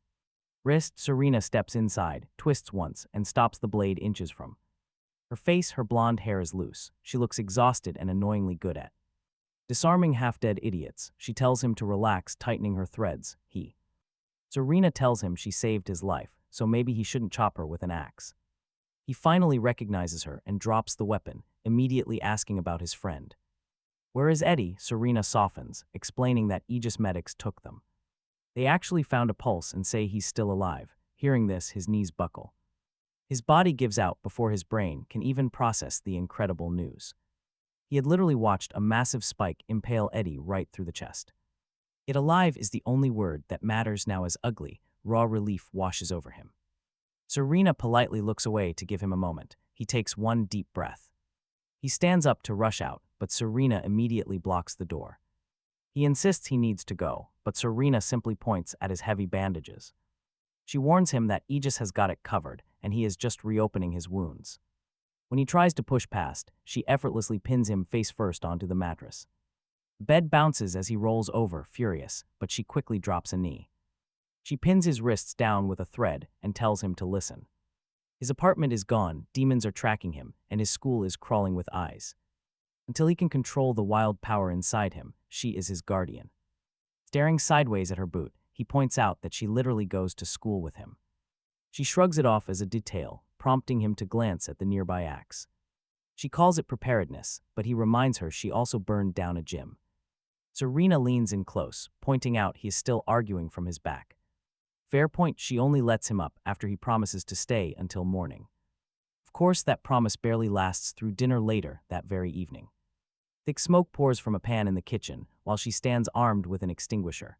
wrist. Serena steps inside, twists once, and stops the blade inches from her face. Her blonde hair is loose. She looks exhausted and annoyingly good at disarming half-dead idiots. She tells him to relax, tightening her threads. Serena tells him she saved his life, so maybe he shouldn't chop her with an axe. He finally recognizes her and drops the weapon, immediately asking about his friend. Where is Eddie? Serena softens, explaining that Aegis medics took them. They actually found a pulse and say he's still alive. Hearing this, his knees buckle. His body gives out before his brain can even process the incredible news. He had literally watched a massive spike impale Eddie right through the chest. Yet alive is the only word that matters now. As ugly, raw relief washes over him. Serena politely looks away to give him a moment. He takes one deep breath. He stands up to rush out, but Serena immediately blocks the door. He insists he needs to go, but Serena simply points at his heavy bandages. She warns him that Aegis has got it covered, and he is just reopening his wounds. When he tries to push past, she effortlessly pins him face first onto the mattress. The bed bounces as he rolls over, furious, but she quickly drops a knee. She pins his wrists down with a thread and tells him to listen. His apartment is gone, demons are tracking him, and his school is crawling with eyes. Until he can control the wild power inside him, she is his guardian. Staring sideways at her boot, he points out that she literally goes to school with him. She shrugs it off as a detail, prompting him to glance at the nearby axe. She calls it preparedness, but he reminds her she also burned down a gym. Serena leans in close, pointing out he is still arguing from his back. Fair point, she only lets him up after he promises to stay until morning. Of course, that promise barely lasts through dinner later that very evening. Thick smoke pours from a pan in the kitchen, while she stands armed with an extinguisher.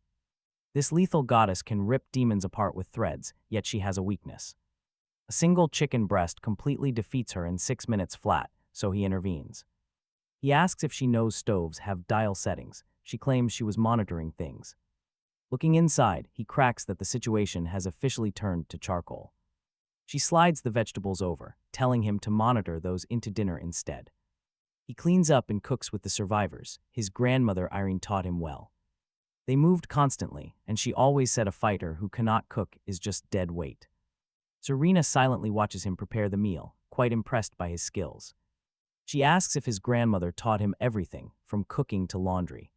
This lethal goddess can rip demons apart with threads, yet she has a weakness. A single chicken breast completely defeats her in 6 minutes flat, so he intervenes. He asks if she knows stoves have dial settings. She claims she was monitoring things. Looking inside, he cracks that the situation has officially turned to charcoal. She slides the vegetables over, telling him to monitor those into dinner instead. He cleans up and cooks with the survivors. His grandmother Irene taught him well. They moved constantly, and she always said a fighter who cannot cook is just dead weight. Serena silently watches him prepare the meal, quite impressed by his skills. She asks if his grandmother taught him everything, from cooking to laundry.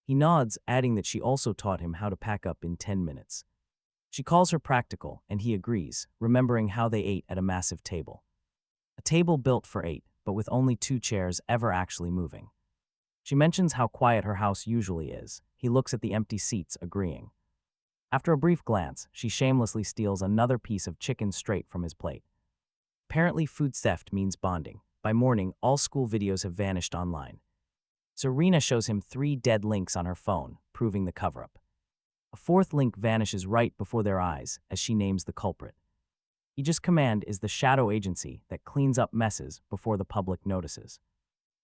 He nods, adding that she also taught him how to pack up in 10 minutes. She calls her practical, and he agrees, remembering how they ate at a massive table. A table built for 8, but with only 2 chairs ever actually moving. She mentions how quiet her house usually is. He looks at the empty seats, agreeing. After a brief glance, she shamelessly steals another piece of chicken straight from his plate. Apparently, food theft means bonding. By morning, all school videos have vanished online. Serena shows him 3 dead links on her phone, proving the cover-up. A 4th link vanishes right before their eyes as she names the culprit. Aegis Command is the shadow agency that cleans up messes before the public notices.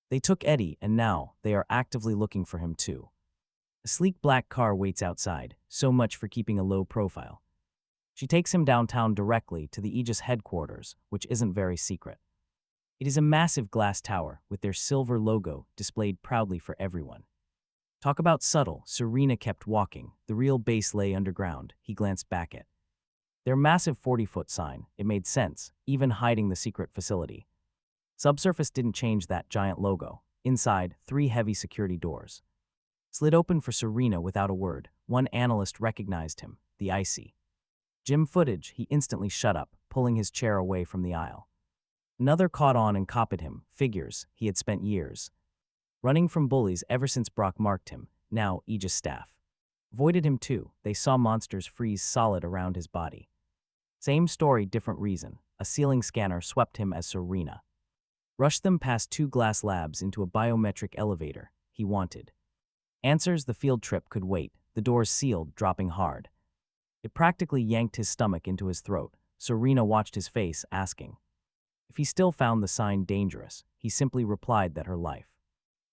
They took Eddie, and now they are actively looking for him too. A sleek black car waits outside, so much for keeping a low profile. She takes him downtown directly to the Aegis headquarters, which isn't very secret. It is a massive glass tower with their silver logo displayed proudly for everyone. Talk about subtle, Serena kept walking. The real base lay underground, he glanced back at. Their massive 40-foot sign, it made sense, even hiding the secret facility. Subsurface didn't change that giant logo. Inside, 3 heavy security doors slid open for Serena without a word. One analyst recognized him, the icy Jim footage. He instantly shut up, pulling his chair away from the aisle. Another caught on and copied him. Figures, he had spent years running from bullies ever since Brock marked him. Now Aegis staff avoided him too. They saw monsters freeze solid around his body. Same story, different reason. A ceiling scanner swept him as Serena rushed them past 2 glass labs into a biometric elevator. He wanted answers. The field trip could wait. The doors sealed, dropping hard. It practically yanked his stomach into his throat. Serena watched his face, asking if he still found the sign dangerous. He simply replied that her life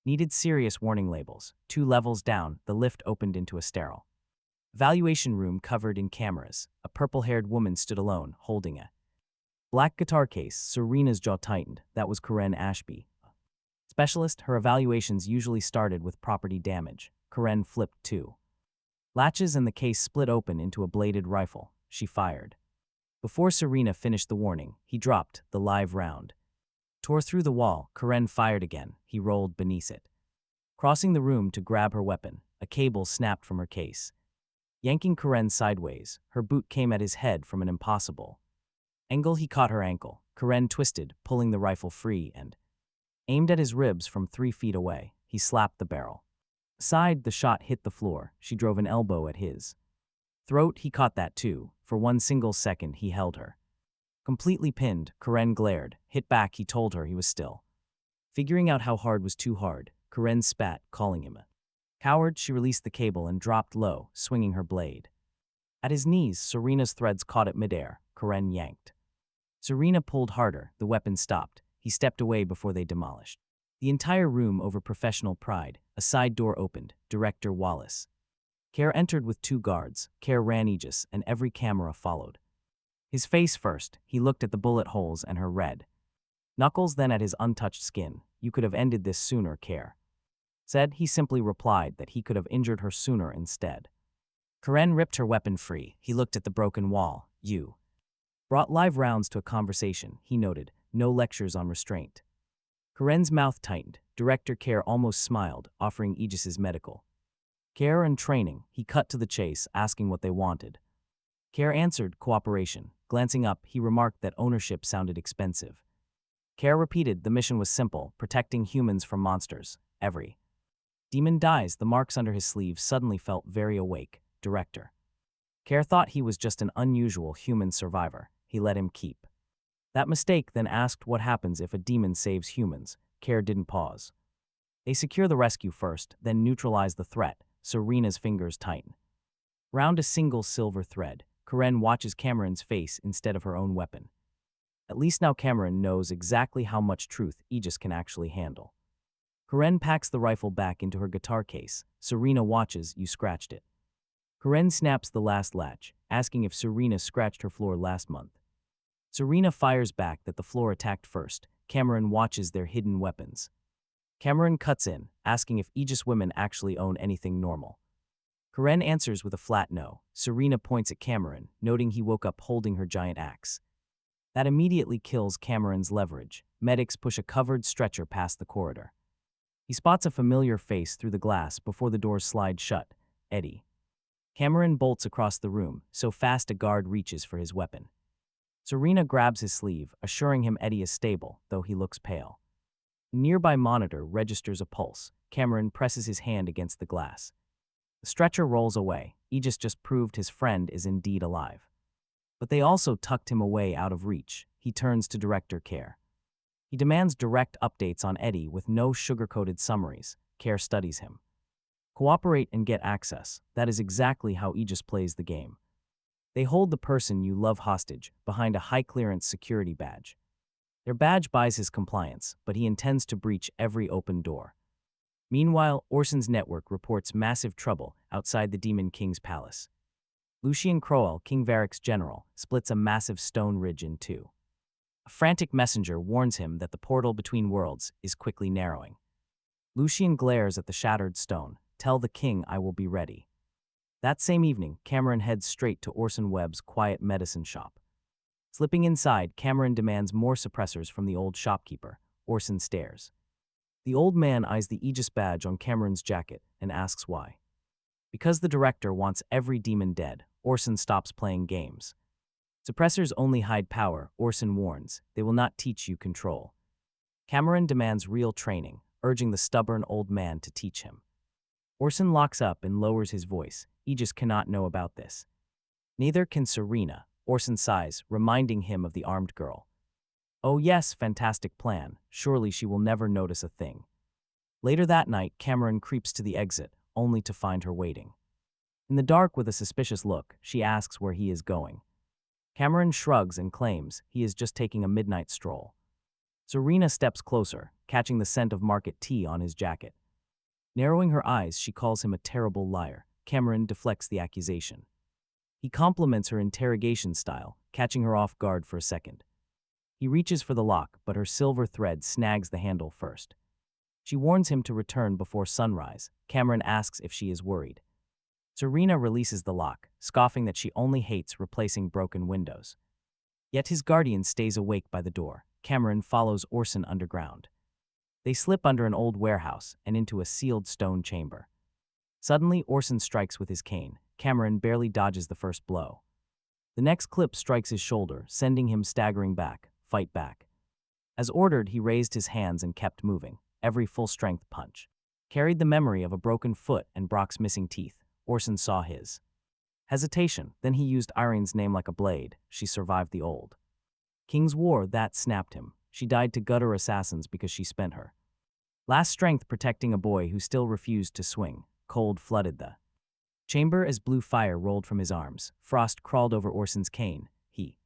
needed serious warning labels. 2 levels down, the lift opened into a sterile evaluation room covered in cameras. A purple-haired woman stood alone, holding a black guitar case. Serena's jaw tightened. That was Karen Ashby. Specialist, her evaluations usually started with property damage. Karen flipped 2 latches and the case split open into a bladed rifle. She fired. Before Serena finished the warning, he dropped the live round. Tore through the wall. Karen fired again. He rolled beneath it, crossing the room to grab her weapon. A cable snapped from her case, yanking Karen sideways. Her boot came at his head from an impossible angle. He caught her ankle. Karen twisted, pulling the rifle free and aimed at his ribs from 3 feet away. He slapped the barrel aside. The shot hit the floor. She drove an elbow at his throat. He caught that too. For 1 single second, he held her completely pinned. Karen glared. Hit back, he told her he was still figuring out how hard was too hard. Karen spat, calling him a coward. She released the cable and dropped low, swinging her blade at his knees. Serena's threads caught at midair. Karen yanked. Serena pulled harder. The weapon stopped. He stepped away before they demolished the entire room over professional pride. A side door opened. Director Wallace Care entered with 2 guards. Care ran Aegis, and every camera followed his face first. He looked at the bullet holes and her red knuckles, then at his untouched skin. You could have ended this sooner, Care said. He simply replied that he could have injured her sooner instead. Karen ripped her weapon free. He looked at the broken wall. You brought live rounds to a conversation, he noted. No lectures on restraint. Karen's mouth tightened. Director Care almost smiled, offering Aegis's medical care and training. He cut to the chase, asking what they wanted. Care answered, cooperation. Glancing up, he remarked that ownership sounded expensive. Care repeated the mission was simple, protecting humans from monsters. Every demon dies. The marks under his sleeves suddenly felt very awake. Director Care thought he was just an unusual human survivor. He let him keep that mistake, then asked what happens if a demon saves humans. Care didn't pause. They secure the rescue first, then neutralize the threat. Serena's fingers tighten. Round a single silver thread, Karen watches Cameron's face instead of her own weapon. At least now Cameron knows exactly how much truth Aegis can actually handle. Karen packs the rifle back into her guitar case. Serena watches, you scratched it. Karen snaps the last latch, asking if Serena scratched her floor last month. Serena fires back that the floor attacked first. Cameron watches their hidden weapons. Cameron cuts in, asking if Aegis women actually own anything normal. Karen answers with a flat no. Serena points at Cameron, noting he woke up holding her giant axe. That immediately kills Cameron's leverage. Medics push a covered stretcher past the corridor. He spots a familiar face through the glass before the doors slide shut. Eddie. Cameron bolts across the room, so fast a guard reaches for his weapon. Serena grabs his sleeve, assuring him Eddie is stable, though he looks pale. A nearby monitor registers a pulse. Cameron presses his hand against the glass. The stretcher rolls away. Aegis just proved his friend is indeed alive. But they also tucked him away out of reach. He turns to Director Care. He demands direct updates on Eddie with no sugar-coated summaries. Care studies him. Cooperate and get access. That is exactly how Aegis plays the game. They hold the person you love hostage behind a high-clearance security badge. Their badge buys his compliance, but he intends to breach every open door. Meanwhile, Orson's network reports massive trouble outside the Demon King's palace. Lucien Crowell, King Varric's general, splits a massive stone ridge in two. A frantic messenger warns him that the portal between worlds is quickly narrowing. Lucien glares at the shattered stone. Tell the king I will be ready. That same evening, Cameron heads straight to Orson Webb's quiet medicine shop. Slipping inside, Cameron demands more suppressors from the old shopkeeper. Orson stares. The old man eyes the Aegis badge on Cameron's jacket and asks why. Because the director wants every demon dead, Orson stops playing games. Suppressors only hide power, Orson warns. They will not teach you control. Cameron demands real training, urging the stubborn old man to teach him. Orson locks up and lowers his voice. Aegis cannot know about this. Neither can Serena. Orson sighs, reminding him of the armed girl. Oh yes, fantastic plan. Surely she will never notice a thing. Later that night, Cameron creeps to the exit, only to find her waiting. In the dark with a suspicious look, she asks where he is going. Cameron shrugs and claims he is just taking a midnight stroll. Serena steps closer, catching the scent of market tea on his jacket. Narrowing her eyes, she calls him a terrible liar. Cameron deflects the accusation. He compliments her interrogation style, catching her off guard for a second. He reaches for the lock, but her silver thread snags the handle first. She warns him to return before sunrise. Cameron asks if she is worried. Serena releases the lock, scoffing that she only hates replacing broken windows. Yet his guardian stays awake by the door. Cameron follows Orson underground. They slip under an old warehouse and into a sealed stone chamber. Suddenly, Orson strikes with his cane. Cameron barely dodges the first blow. The next clip strikes his shoulder, sending him staggering back. Fight back. As ordered, he raised his hands and kept moving. Every full-strength punch carried the memory of a broken foot and Brock's missing teeth. Orson saw his hesitation. Then he used Irene's name like a blade. She survived the old King's War. That snapped him. She died to gutter assassins because she spent her last strength protecting a boy who still refused to swing. Cold flooded the chamber as blue fire rolled from his arms. Frost crawled over Orson's cane. He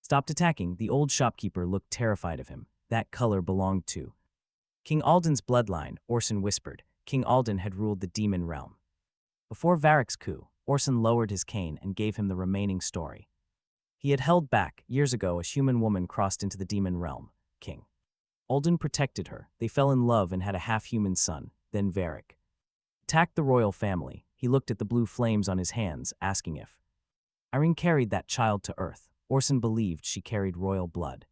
stopped attacking. The old shopkeeper looked terrified of him. That color belonged to King Alden's bloodline, Orson whispered. King Alden had ruled the demon realm. Before Varric's coup, Orson lowered his cane and gave him the remaining story. He had held back. Years ago, a human woman crossed into the demon realm. King Alden protected her. They fell in love and had a half-human son. Then Varric attacked the royal family. He looked at the blue flames on his hands, asking if Irene carried that child to Earth. Orson believed she carried royal blood.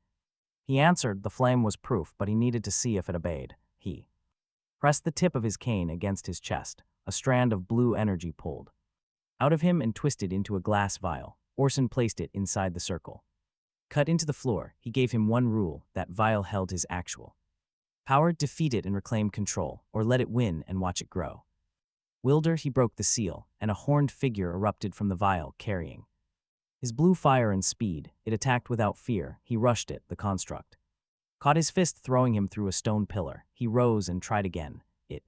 He answered the flame was proof, but he needed to see if it obeyed. He pressed the tip of his cane against his chest. A strand of blue energy pulled out of him and twisted into a glass vial. Orson placed it inside the circle. Cut into the floor, he gave him one rule: that vial held his actual power. Defeat it and reclaim control, or let it win and watch it grow. Wilder, he broke the seal, and a horned figure erupted from the vial, carrying his blue fire and speed. It attacked without fear. He rushed it. The construct caught his fist, throwing him through a stone pillar. He rose and tried again. It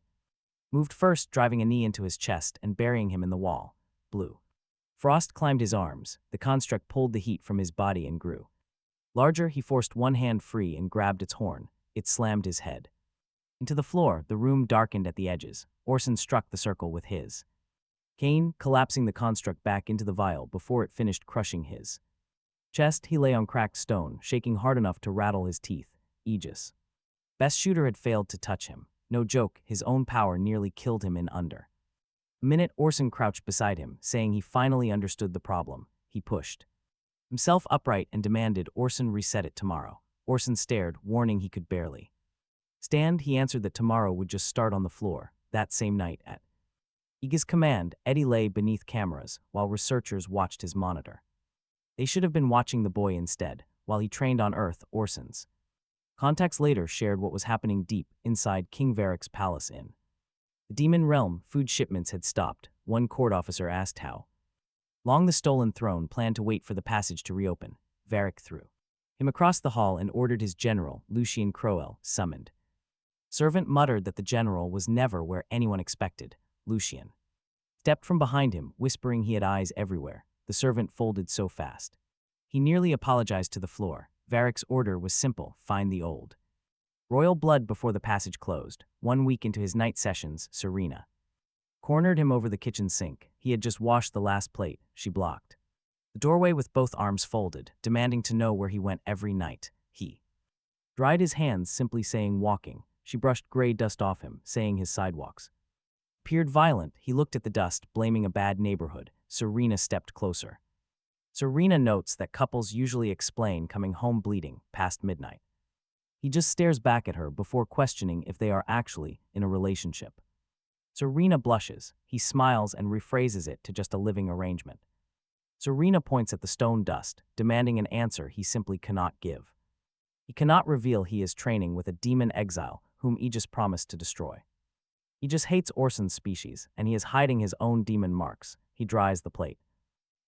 moved first, driving a knee into his chest and burying him in the wall. Blue Frost climbed his arms. The construct pulled the heat from his body and grew. Larger, he forced one hand free and grabbed its horn. It slammed his head into the floor. The room darkened at the edges. Orson struck the circle with his cane, collapsing the construct back into the vial before it finished crushing his chest. He lay on cracked stone, shaking hard enough to rattle his teeth. Aegis. Best shooter had failed to touch him. No joke, his own power nearly killed him in under a minute. Orson crouched beside him, saying he finally understood the problem. He pushed himself upright and demanded Orson reset it tomorrow. Orson stared, warning he could barely stand. He answered that tomorrow would just start on the floor. That same night, at Iga's command, Eddie lay beneath cameras while researchers watched his monitor. They should have been watching the boy instead. While he trained on Earth, Orson's contacts later shared what was happening deep inside King Varric's palace in the Demon Realm. Food shipments had stopped. One court officer asked how long the stolen throne planned to wait for the passage to reopen. Varric threw him across the hall and ordered his general, Lucian Crowell, summoned. Servant muttered that the general was never where anyone expected. Lucian stepped from behind him, whispering he had eyes everywhere. The servant folded so fast he nearly apologized to the floor. Varric's order was simple: find the old royal blood before the passage closed. 1 week into his night sessions, Serena cornered him over the kitchen sink. He had just washed the last plate. She blocked the doorway with both arms folded, demanding to know where he went every night. He dried his hands, simply saying walking. She brushed gray dust off him, saying his sidewalks appeared violent. He looked at the dust, blaming a bad neighborhood. Serena stepped closer. Serena notes that couples usually explain coming home bleeding past midnight. He just stares back at her before questioning if they are actually in a relationship. Serena blushes. He smiles and rephrases it to just a living arrangement. Serena points at the stone dust, demanding an answer he simply cannot give. He cannot reveal he is training with a demon exile whom Aegis promised to destroy. Aegis hates Orson's species, and he is hiding his own demon marks. He dries the plate.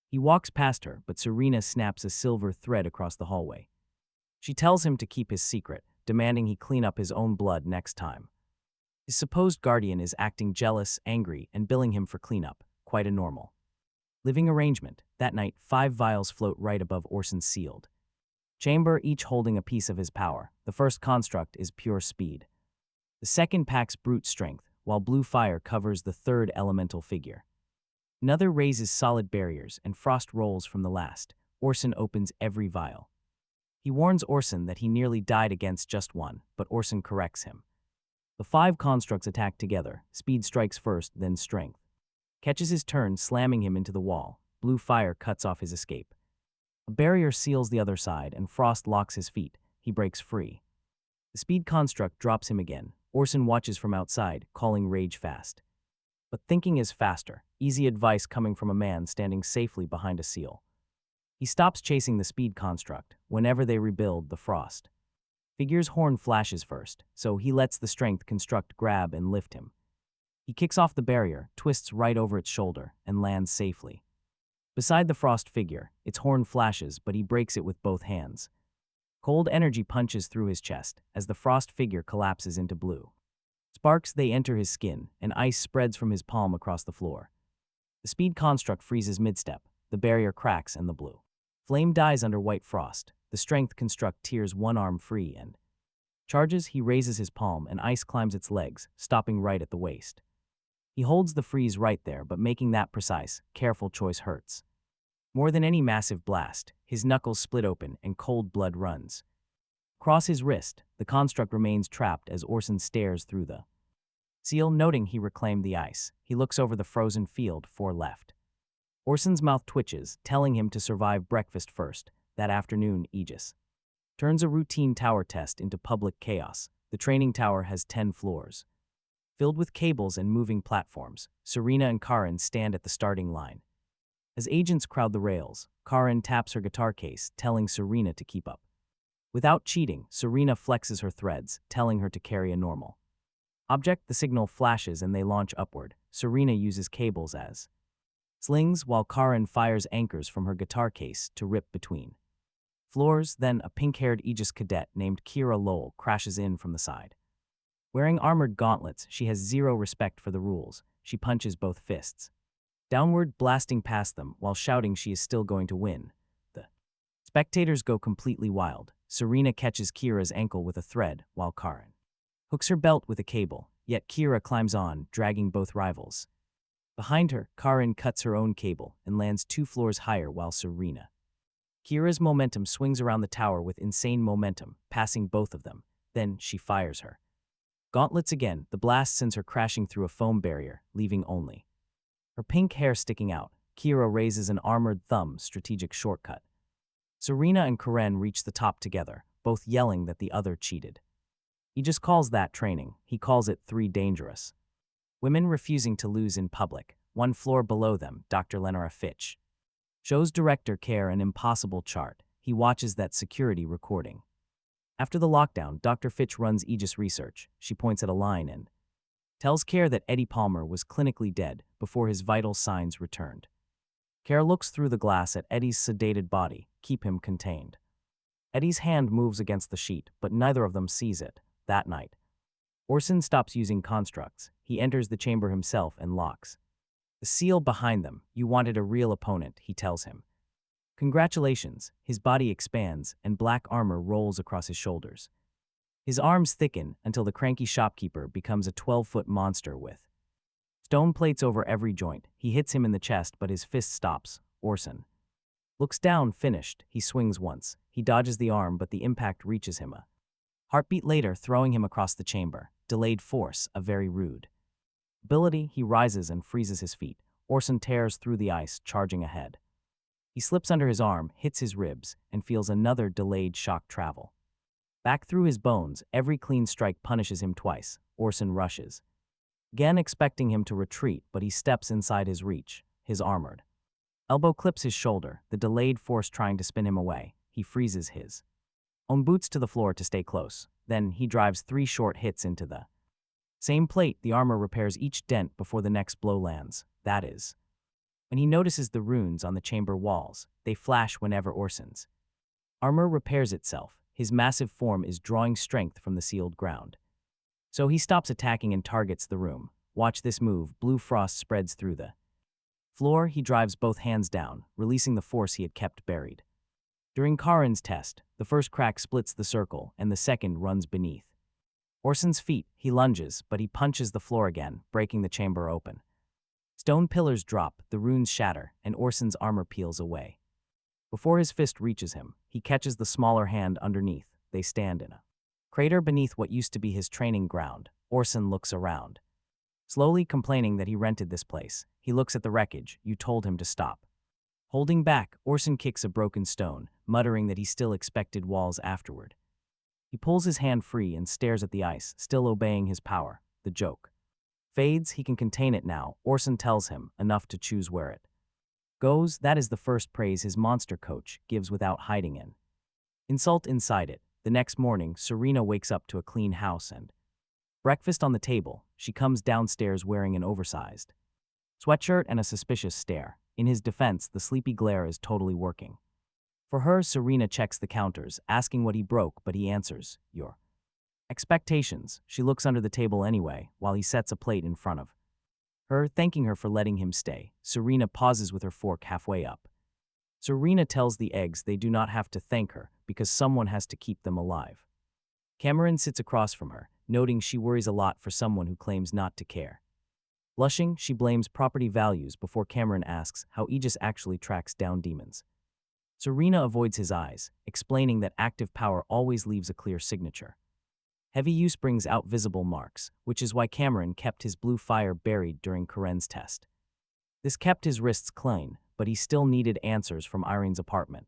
He walks past her, but Serena snaps a silver thread across the hallway. She tells him to keep his secret, demanding he clean up his own blood next time. His supposed guardian is acting jealous, angry, and billing him for cleanup. Quite a normal living arrangement. That night, 5 vials float right above Orson's sealed chamber, each holding a piece of his power. The first construct is pure speed. The second packs brute strength, while blue fire covers the third elemental figure. Another raises solid barriers, and frost rolls from the last. Orson opens every vial. He warns Orson that he nearly died against just one, but Orson corrects him. The 5 constructs attack together. Speed strikes first, then strength catches his turn, slamming him into the wall. Blue fire cuts off his escape. A barrier seals the other side, and Frost locks his feet. He breaks free. The speed construct drops him again. Orson watches from outside, calling rage fast. But thinking is faster. Easy advice coming from a man standing safely behind a seal. He stops chasing the speed construct. Whenever they rebuild, the Frost figure's horn flashes first, so he lets the strength construct grab and lift him. He kicks off the barrier, twists right over its shoulder, and lands safely. Beside the Frost figure, its horn flashes, but he breaks it with both hands. Cold energy punches through his chest as the Frost figure collapses into blue sparks. They enter his skin, and ice spreads from his palm across the floor. The speed construct freezes mid-step. The barrier cracks, and the blue flame dies under white frost. The strength construct tears one arm free and charges. He raises his palm, and ice climbs its legs, stopping right at the waist. He holds the freeze right there, but making that precise, careful choice hurts more than any massive blast. His knuckles split open, and cold blood runs across his wrist. The construct remains trapped as Orson stares through the seal, noting he reclaimed the ice. He looks over the frozen field, 4 left. Orson's mouth twitches, telling him to survive breakfast first. That afternoon, Aegis turns a routine tower test into public chaos. The training tower has 10 floors, filled with cables and moving platforms. Serena and Karin stand at the starting line. As agents crowd the rails, Karin taps her guitar case, telling Serena to keep up. Without cheating, Serena flexes her threads, telling her to carry a normal object. The signal flashes and they launch upward. Serena uses cables as slings, while Karin fires anchors from her guitar case to rip between floors. Then a pink-haired Aegis cadet named Kira Lowell crashes in from the side. Wearing armored gauntlets, she has zero respect for the rules. She punches both fists downward blasting past them while shouting she is still going to win. The spectators go completely wild. Serena catches Kira's ankle with a thread while Karen hooks her belt with a cable, yet Kira climbs on, dragging both rivals. Behind her, Karen cuts her own cable and lands 2 floors higher while Serena. Kira's momentum swings around the tower with insane momentum, passing both of them. Then she fires her gauntlets again. The blast sends her crashing through a foam barrier, leaving only her pink hair sticking out. Kira raises an armored thumb strategic shortcut. Serena and Karen reach the top together, both yelling that the other cheated. He just calls that training. He calls it 3 dangerous women refusing to lose in public. 1 floor below them, Dr. Lenora Fitch shows director Care an impossible chart. He watches that security recording. After the lockdown, Dr. Fitch runs Aegis research. She points at a line and tells Care that Eddie Palmer was clinically dead before his vital signs returned. Care looks through the glass at Eddie's sedated body. Keep him contained. Eddie's hand moves against the sheet, but neither of them sees it. That night, Orson stops using constructs. He enters the chamber himself and locks the seal behind them. You wanted a real opponent, he tells him. Congratulations. His body expands, and black armor rolls across his shoulders. His arms thicken until the cranky shopkeeper becomes a 12-foot monster with stone plates over every joint. He hits him in the chest, but his fist stops. Orson looks down, finished. He swings once. He dodges the arm, but the impact reaches him a heartbeat later, throwing him across the chamber. Delayed force, a very rude ability. He rises and freezes his feet. Orson tears through the ice, charging ahead. He slips under his arm, hits his ribs, and feels another delayed shock travel back through his bones. Every clean strike punishes him twice. Orson rushes again, expecting him to retreat, but he steps inside his reach. His armored elbow clips his shoulder, the delayed force trying to spin him away. He freezes his own boots to the floor to stay close. Then he drives 3 short hits into the same plate. The armor repairs each dent before the next blow lands. That is when he notices the runes on the chamber walls. They flash whenever Orson's armor repairs itself. His massive form is drawing strength from the sealed ground. So he stops attacking and targets the room. Watch this move. Blue frost spreads through the floor. He drives both hands down, releasing the force he had kept buried. During Karin's test, the first crack splits the circle, and the second runs beneath Orson's feet. He lunges, but he punches the floor again, breaking the chamber open. Stone pillars drop, the runes shatter, and Orson's armor peels away. Before his fist reaches him, he catches the smaller hand underneath. They stand in a crater beneath what used to be his training ground. Orson looks around, slowly complaining that he rented this place. He looks at the wreckage. You told him to stop. Holding back, Orson kicks a broken stone, muttering that he still expected walls afterward. He pulls his hand free and stares at the ice, still obeying his power. The joke fades. He can contain it now. Orson tells him enough to choose where it goes. That is the first praise his monster coach gives without hiding in insult inside it. The next morning, Serena wakes up to a clean house and breakfast on the table. She comes downstairs wearing an oversized sweatshirt and a suspicious stare. In his defense, the sleepy glare is totally working. For her, Serena checks the counters, asking what he broke, but he answers, "Your expectations." She looks under the table anyway, while he sets a plate in front of her, thanking her for letting him stay. Serena pauses with her fork halfway up. Serena tells the eggs they do not have to thank her because someone has to keep them alive. Cameron sits across from her, noting she worries a lot for someone who claims not to care. Blushing, she blames property values before Cameron asks how Aegis actually tracks down demons. Serena avoids his eyes, explaining that active power always leaves a clear signature. Heavy use brings out visible marks, which is why Cameron kept his blue fire buried during Karen's test. This kept his wrists clean, but he still needed answers from Irene's apartment.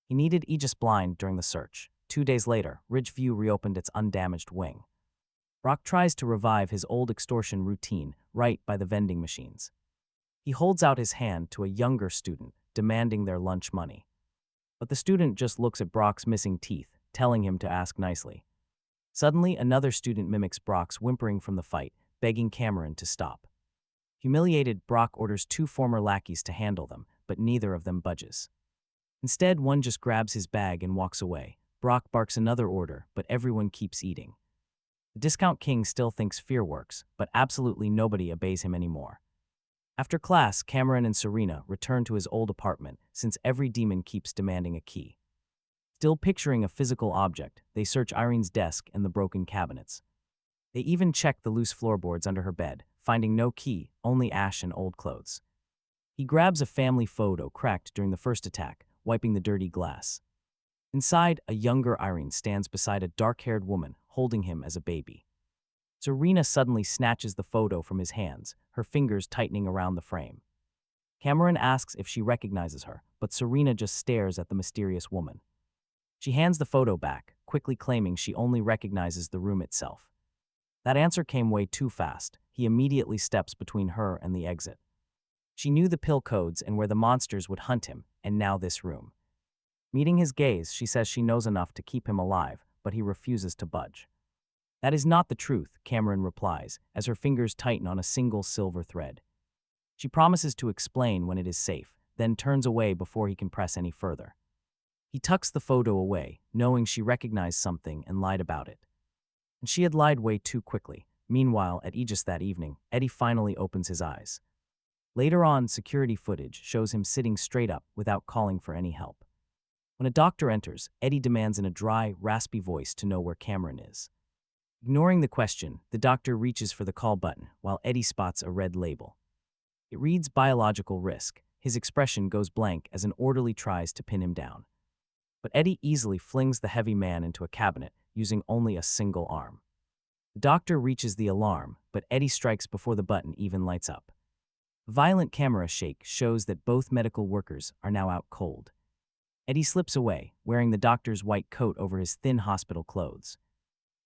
He needed Aegis blind during the search. 2 days later, Ridgeview reopened its undamaged wing. Brock tries to revive his old extortion routine right by the vending machines. He holds out his hand to a younger student, demanding their lunch money. But the student just looks at Brock's missing teeth, telling him to ask nicely. Suddenly, another student mimics Brock's whimpering from the fight, begging Cameron to stop. Humiliated, Brock orders 2 former lackeys to handle them, but neither of them budges. Instead, one just grabs his bag and walks away. Brock barks another order, but everyone keeps eating. The discount king still thinks fear works, but absolutely nobody obeys him anymore. After class, Cameron and Serena return to his old apartment since every demon keeps demanding a key. Still picturing a physical object, they search Irene's desk and the broken cabinets. They even check the loose floorboards under her bed, finding no key, only ash and old clothes. He grabs a family photo cracked during the first attack, wiping the dirty glass. Inside, a younger Irene stands beside a dark-haired woman, holding him as a baby. Serena suddenly snatches the photo from his hands, her fingers tightening around the frame. Cameron asks if she recognizes her, but Serena just stares at the mysterious woman. She hands the photo back, quickly claiming she only recognizes the room itself. That answer came way too fast. He immediately steps between her and the exit. She knew the pill codes and where the monsters would hunt him, and now this room. Meeting his gaze, she says she knows enough to keep him alive, but he refuses to budge. That is not the truth, Cameron replies, as her fingers tighten on a single silver thread. She promises to explain when it is safe, then turns away before he can press any further. He tucks the photo away, knowing she recognized something and lied about it. And she had lied way too quickly. Meanwhile, at Aegis that evening, Eddie finally opens his eyes. Later on, security footage shows him sitting straight up without calling for any help. When a doctor enters, Eddie demands in a dry, raspy voice to know where Cameron is. Ignoring the question, the doctor reaches for the call button while Eddie spots a red label. It reads biological risk. His expression goes blank as an orderly tries to pin him down. But Eddie easily flings the heavy man into a cabinet using only a single arm. The doctor reaches the alarm, but Eddie strikes before the button even lights up. A violent camera shake shows that both medical workers are now out cold. Eddie slips away, wearing the doctor's white coat over his thin hospital clothes.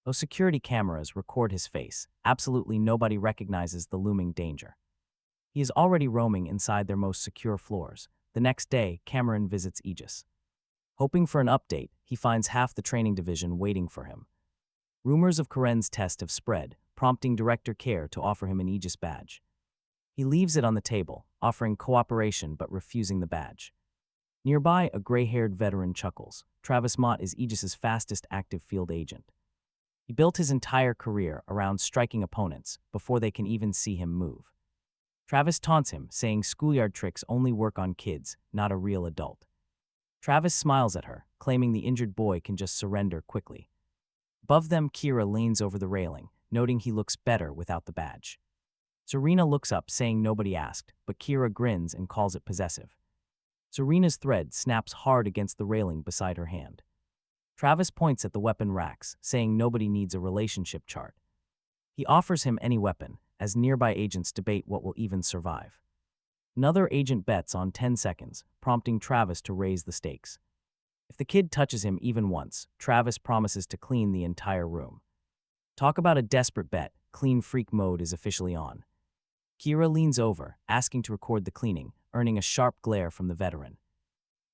Though security cameras record his face, absolutely nobody recognizes the looming danger. He is already roaming inside their most secure floors. The next day, Cameron visits Aegis. Hoping for an update, he finds half the training division waiting for him. Rumors of Karen's test have spread, prompting Director Care to offer him an Aegis badge. He leaves it on the table, offering cooperation but refusing the badge. Nearby, a gray-haired veteran chuckles. Travis Mott is Aegis's fastest active field agent. He built his entire career around striking opponents before they can even see him move. Travis taunts him, saying schoolyard tricks only work on kids, not a real adult. Travis smiles at her, claiming the injured boy can just surrender quickly. Above them, Kira leans over the railing, noting he looks better without the badge. Serena looks up, saying nobody asked, but Kira grins and calls it possessive. Serena's thread snaps hard against the railing beside her hand. Travis points at the weapon racks, saying nobody needs a relationship chart. He offers him any weapon, as nearby agents debate what will even survive. Another agent bets on 10 seconds, prompting Travis to raise the stakes. If the kid touches him even once, Travis promises to clean the entire room. Talk about a desperate bet, clean freak mode is officially on. Kira leans over, asking to record the cleaning, earning a sharp glare from the veteran.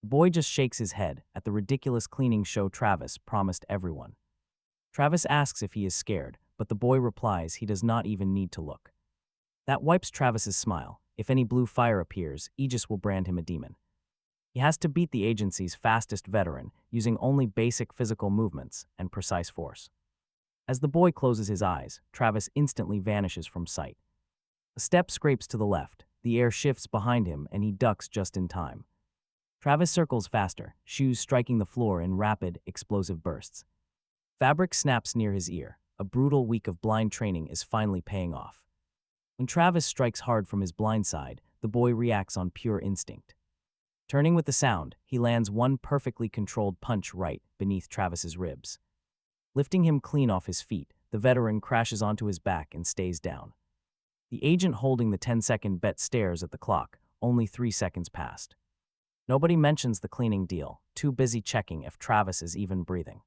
The boy just shakes his head at the ridiculous cleaning show Travis promised everyone. Travis asks if he is scared, but the boy replies he does not even need to look. That wipes Travis's smile. If any blue fire appears, Aegis will brand him a demon. He has to beat the agency's fastest veteran, using only basic physical movements and precise force. As the boy closes his eyes, Travis instantly vanishes from sight. A step scrapes to the left, the air shifts behind him, and he ducks just in time. Travis circles faster, shoes striking the floor in rapid, explosive bursts. Fabric snaps near his ear. A brutal week of blind training is finally paying off. When Travis strikes hard from his blind side, the boy reacts on pure instinct. Turning with the sound, he lands one perfectly controlled punch right beneath Travis's ribs. Lifting him clean off his feet, the veteran crashes onto his back and stays down. The agent holding the 10-second bet stares at the clock. Only 3 seconds passed. Nobody mentions the cleaning deal, too busy checking if Travis is even breathing.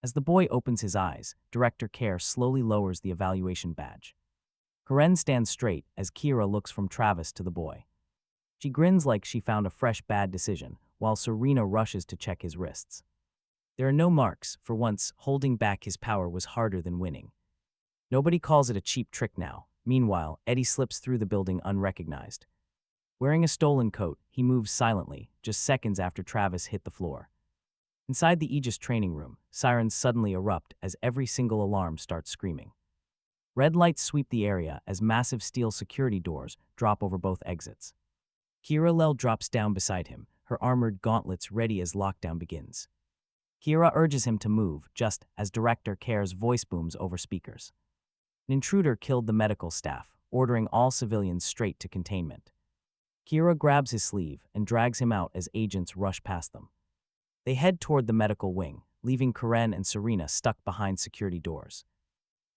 As the boy opens his eyes, Director Care slowly lowers the evaluation badge. Karen stands straight as Kira looks from Travis to the boy. She grins like she found a fresh bad decision, while Serena rushes to check his wrists. There are no marks. For once, holding back his power was harder than winning. Nobody calls it a cheap trick now. Meanwhile, Eddie slips through the building unrecognized. Wearing a stolen coat, he moves silently, just seconds after Travis hit the floor. Inside the Aegis training room, sirens suddenly erupt as every single alarm starts screaming. Red lights sweep the area as massive steel security doors drop over both exits. Kira Lel drops down beside him, her armored gauntlets ready as lockdown begins. Kira urges him to move, just as Director Care's voice booms over speakers. An intruder killed the medical staff, ordering all civilians straight to containment. Kira grabs his sleeve and drags him out as agents rush past them. They head toward the medical wing, leaving Karen and Serena stuck behind security doors.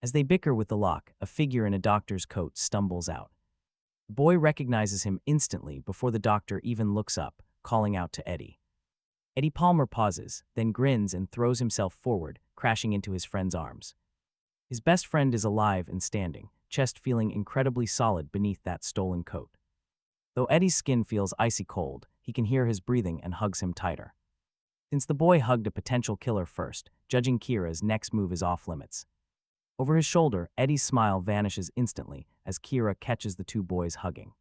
As they bicker with the lock, a figure in a doctor's coat stumbles out. The boy recognizes him instantly before the doctor even looks up, calling out to Eddie. Eddie Palmer pauses, then grins and throws himself forward, crashing into his friend's arms. His best friend is alive and standing, chest feeling incredibly solid beneath that stolen coat. Though Eddie's skin feels icy cold, he can hear his breathing and hugs him tighter. Since the boy hugged a potential killer first, judging Kira's next move is off limits. Over his shoulder, Eddie's smile vanishes instantly as Kira catches the two boys hugging.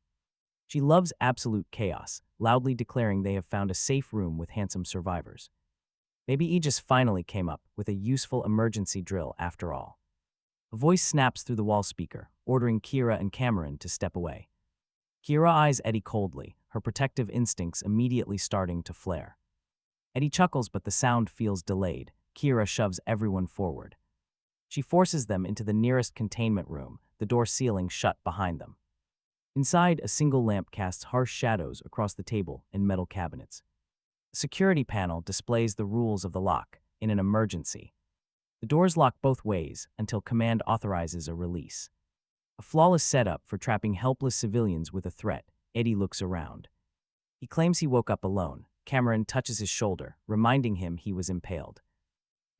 She loves absolute chaos, loudly declaring they have found a safe room with handsome survivors. Maybe Aegis finally came up with a useful emergency drill after all. A voice snaps through the wall speaker, ordering Kira and Cameron to step away. Kira eyes Eddie coldly, her protective instincts immediately starting to flare. Eddie chuckles, but the sound feels delayed. Kira shoves everyone forward. She forces them into the nearest containment room, the door sealing shut behind them. Inside, a single lamp casts harsh shadows across the table and metal cabinets. A security panel displays the rules of the lock in an emergency. The doors lock both ways until command authorizes a release. A flawless setup for trapping helpless civilians with a threat. Eddie looks around. He claims he woke up alone. Cameron touches his shoulder, reminding him he was impaled.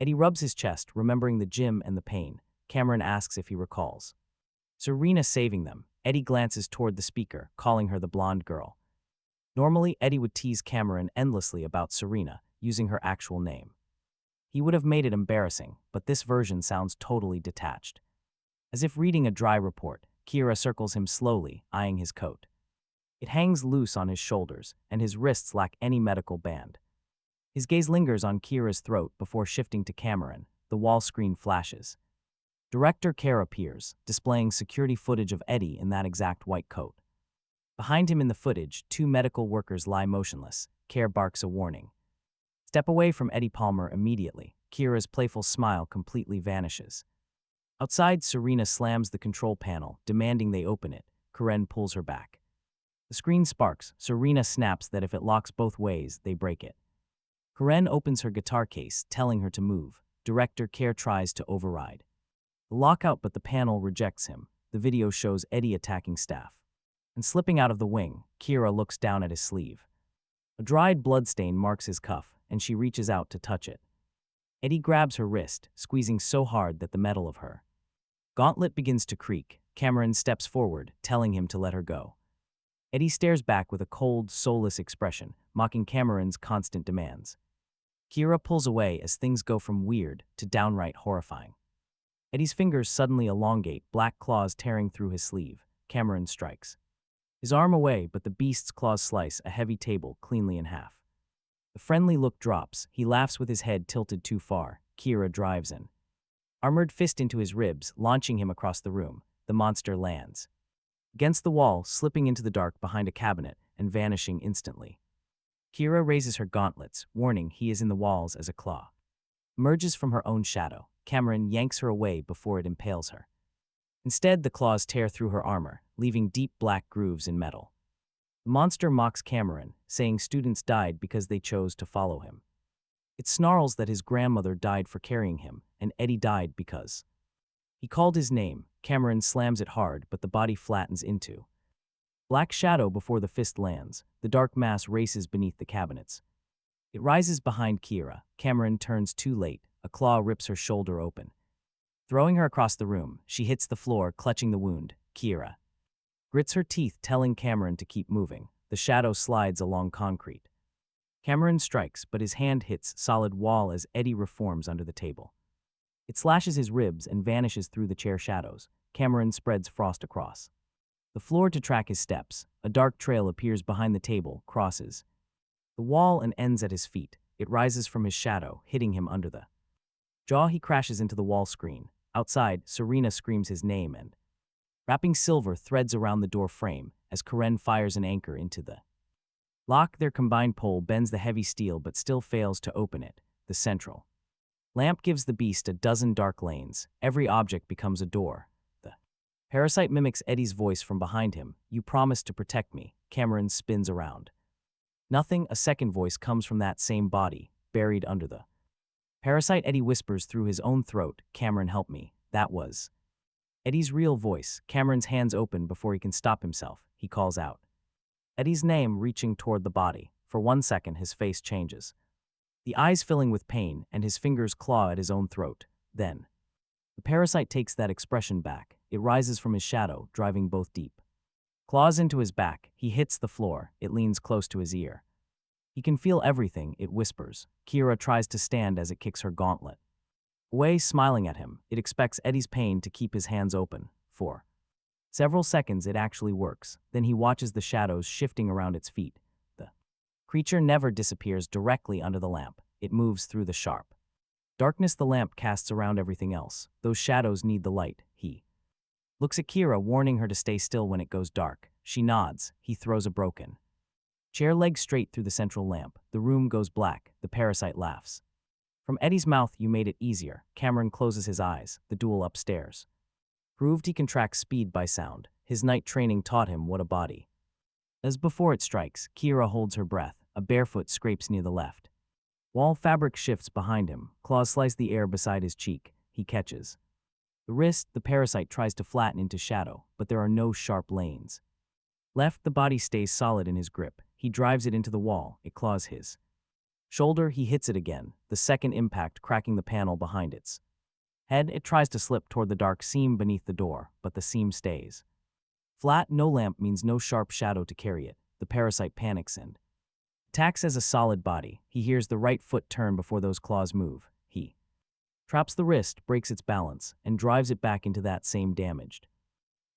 Eddie rubs his chest, remembering the gym and the pain. Cameron asks if he recalls. Serena saving them. Eddie glances toward the speaker, calling her the blonde girl. Normally, Eddie would tease Cameron endlessly about Serena, using her actual name. He would have made it embarrassing, but this version sounds totally detached. As if reading a dry report, Kira circles him slowly, eyeing his coat. It hangs loose on his shoulders, and his wrists lack any medical band. His gaze lingers on Kira's throat before shifting to Cameron. The wall screen flashes. Director Care appears, displaying security footage of Eddie in that exact white coat. Behind him in the footage, two medical workers lie motionless. Care barks a warning. Step away from Eddie Palmer immediately. Kira's playful smile completely vanishes. Outside, Serena slams the control panel, demanding they open it. Karen pulls her back. The screen sparks. Serena snaps that if it locks both ways, they break it. Karen opens her guitar case, telling her to move. Director Care tries to override the lockout, but the panel rejects him. The video shows Eddie attacking staff. And slipping out of the wing, Kira looks down at his sleeve. A dried bloodstain marks his cuff, and she reaches out to touch it. Eddie grabs her wrist, squeezing so hard that the metal of her gauntlet begins to creak. Cameron steps forward, telling him to let her go. Eddie stares back with a cold, soulless expression, mocking Cameron's constant demands. Kira pulls away as things go from weird to downright horrifying. Eddie's fingers suddenly elongate, black claws tearing through his sleeve. Cameron strikes his arm away, but the beast's claws slice a heavy table cleanly in half. The friendly look drops. He laughs with his head tilted too far. Kira drives in. Armored fist into his ribs, launching him across the room. The monster lands against the wall, slipping into the dark behind a cabinet and vanishing instantly. Kira raises her gauntlets, warning he is in the walls as a claw emerges from her own shadow. Cameron yanks her away before it impales her. Instead, the claws tear through her armor, leaving deep black grooves in metal. The monster mocks Cameron, saying students died because they chose to follow him. It snarls that his grandmother died for carrying him, and Eddie died because he called his name. Cameron slams it hard, but the body flattens into black shadow before the fist lands. The dark mass races beneath the cabinets. It rises behind Kira. Cameron turns too late. A claw rips her shoulder open. Throwing her across the room, she hits the floor, clutching the wound. Kira grits her teeth, telling Cameron to keep moving. The shadow slides along concrete. Cameron strikes, but his hand hits solid wall as Eddie reforms under the table. It slashes his ribs and vanishes through the chair shadows. Cameron spreads frost across the floor to track his steps. A dark trail appears behind the table, crosses the wall and ends at his feet. It rises from his shadow, hitting him under the jaw. He crashes into the wall screen. Outside, Serena screams his name and, wrapping silver threads around the door frame as Karen fires an anchor into the lock. Their combined pole bends the heavy steel but still fails to open it. The central lamp gives the beast a dozen dark lanes. Every object becomes a door. The parasite mimics Eddie's voice from behind him. "You promised to protect me." Cameron spins around. Nothing. A second voice comes from that same body, buried under the parasite. Eddie whispers through his own throat, "Cameron, help me." That was Eddie's real voice. Cameron's hands open before he can stop himself. He calls out Eddie's name, reaching toward the body. For 1 second, his face changes, the eyes filling with pain, and his fingers claw at his own throat. Then, the parasite takes that expression back. It rises from his shadow, driving both deep claws into his back. He hits the floor. It leans close to his ear. He can feel everything, it whispers. Kira tries to stand as it kicks her gauntlet away, smiling at him. It expects Eddie's pain to keep his hands open. For several seconds, it actually works. Then he watches the shadows shifting around its feet. The creature never disappears directly under the lamp. It moves through the sharp darkness the lamp casts around everything else. Those shadows need the light. He looks at Kira, warning her to stay still when it goes dark. She nods. He throws a broken chair leg straight through the central lamp. The room goes black. The parasite laughs. From Eddie's mouth, "You made it easier." Cameron closes his eyes. The duel upstairs proved he can track speed by sound. His night training taught him what a body. As before it strikes, Kira holds her breath. A barefoot scrapes near the left wall. Fabric shifts behind him. Claws slice the air beside his cheek. He catches the wrist. The parasite tries to flatten into shadow, but there are no sharp lanes left. The body stays solid in his grip. He drives it into the wall. It claws his shoulder. He hits it again, the second impact cracking the panel behind its head. It tries to slip toward the dark seam beneath the door, but the seam stays flat. No lamp means no sharp shadow to carry it. The parasite panics and attacks as a solid body. He hears the right foot turn before those claws move. He traps the wrist, breaks its balance, and drives it back into that same damaged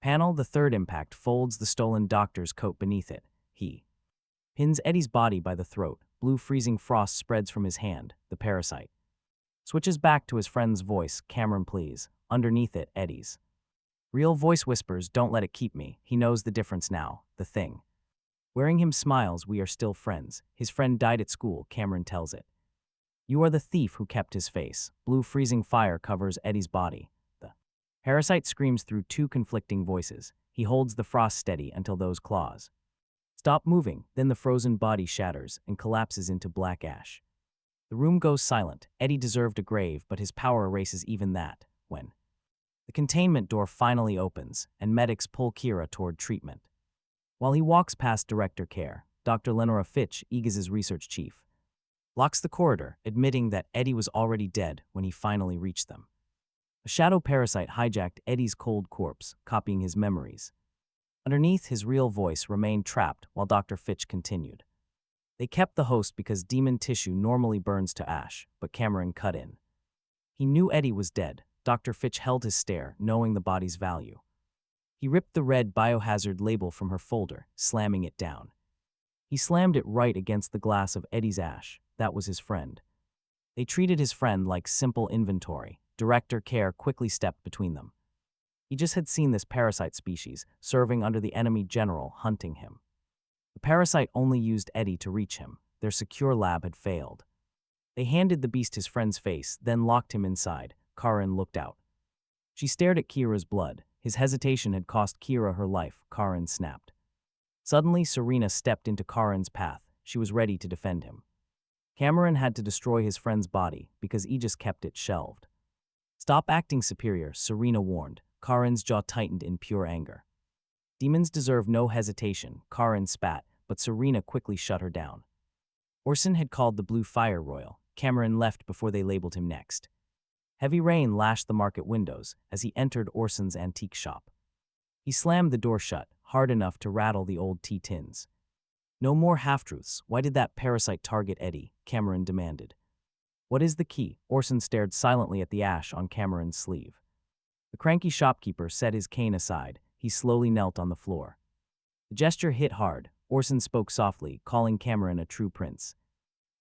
panel. The third impact folds the stolen doctor's coat beneath it. He pins Eddie's body by the throat. Blue freezing frost spreads from his hand. The parasite switches back to his friend's voice, "Cameron, please." Underneath it, Eddie's real voice whispers, "Don't let it keep me." He knows the difference now. The thing wearing him smiles. "We are still friends." His friend died at school, Cameron tells it. "You are the thief who kept his face." Blue freezing fire covers Eddie's body. The parasite screams through two conflicting voices. He holds the frost steady until those claws stop moving. Then the frozen body shatters and collapses into black ash. The room goes silent. Eddie deserved a grave, but his power erases even that. When the containment door finally opens and medics pull Kira toward treatment. While he walks past Director Care, Dr. Lenora Fitch, Aegis's research chief, locks the corridor, admitting that Eddie was already dead when he finally reached them. A shadow parasite hijacked Eddie's cold corpse, copying his memories. Underneath, his real voice remained trapped while Dr. Fitch continued. They kept the host because demon tissue normally burns to ash, but Cameron cut in. He knew Eddie was dead. Dr. Fitch held his stare, knowing the body's value. He ripped the red biohazard label from her folder, slamming it down. He slammed it right against the glass of Eddie's ash. That was his friend. They treated his friend like simple inventory. Director Care quickly stepped between them. He just had seen this parasite species, serving under the enemy general, hunting him. The parasite only used Eddie to reach him. Their secure lab had failed. They handed the beast his friend's face, then locked him inside. Karen looked out. She stared at Kira's blood. His hesitation had cost Kira her life. Karen snapped. Suddenly, Serena stepped into Karen's path. She was ready to defend him. Cameron had to destroy his friend's body because Aegis kept it shelved. "Stop acting superior," Serena warned. Karen's jaw tightened in pure anger. "Demons deserve no hesitation," Karen spat, but Serena quickly shut her down. Orson had called the Blue Fire Royal. Cameron left before they labeled him next. Heavy rain lashed the market windows as he entered Orson's antique shop. He slammed the door shut, hard enough to rattle the old tea tins. "No more half-truths. Why did that parasite target Eddie?" Cameron demanded. "What is the key?" Orson stared silently at the ash on Cameron's sleeve. The cranky shopkeeper set his cane aside. He slowly knelt on the floor. The gesture hit hard. Orson spoke softly, calling Cameron a true prince.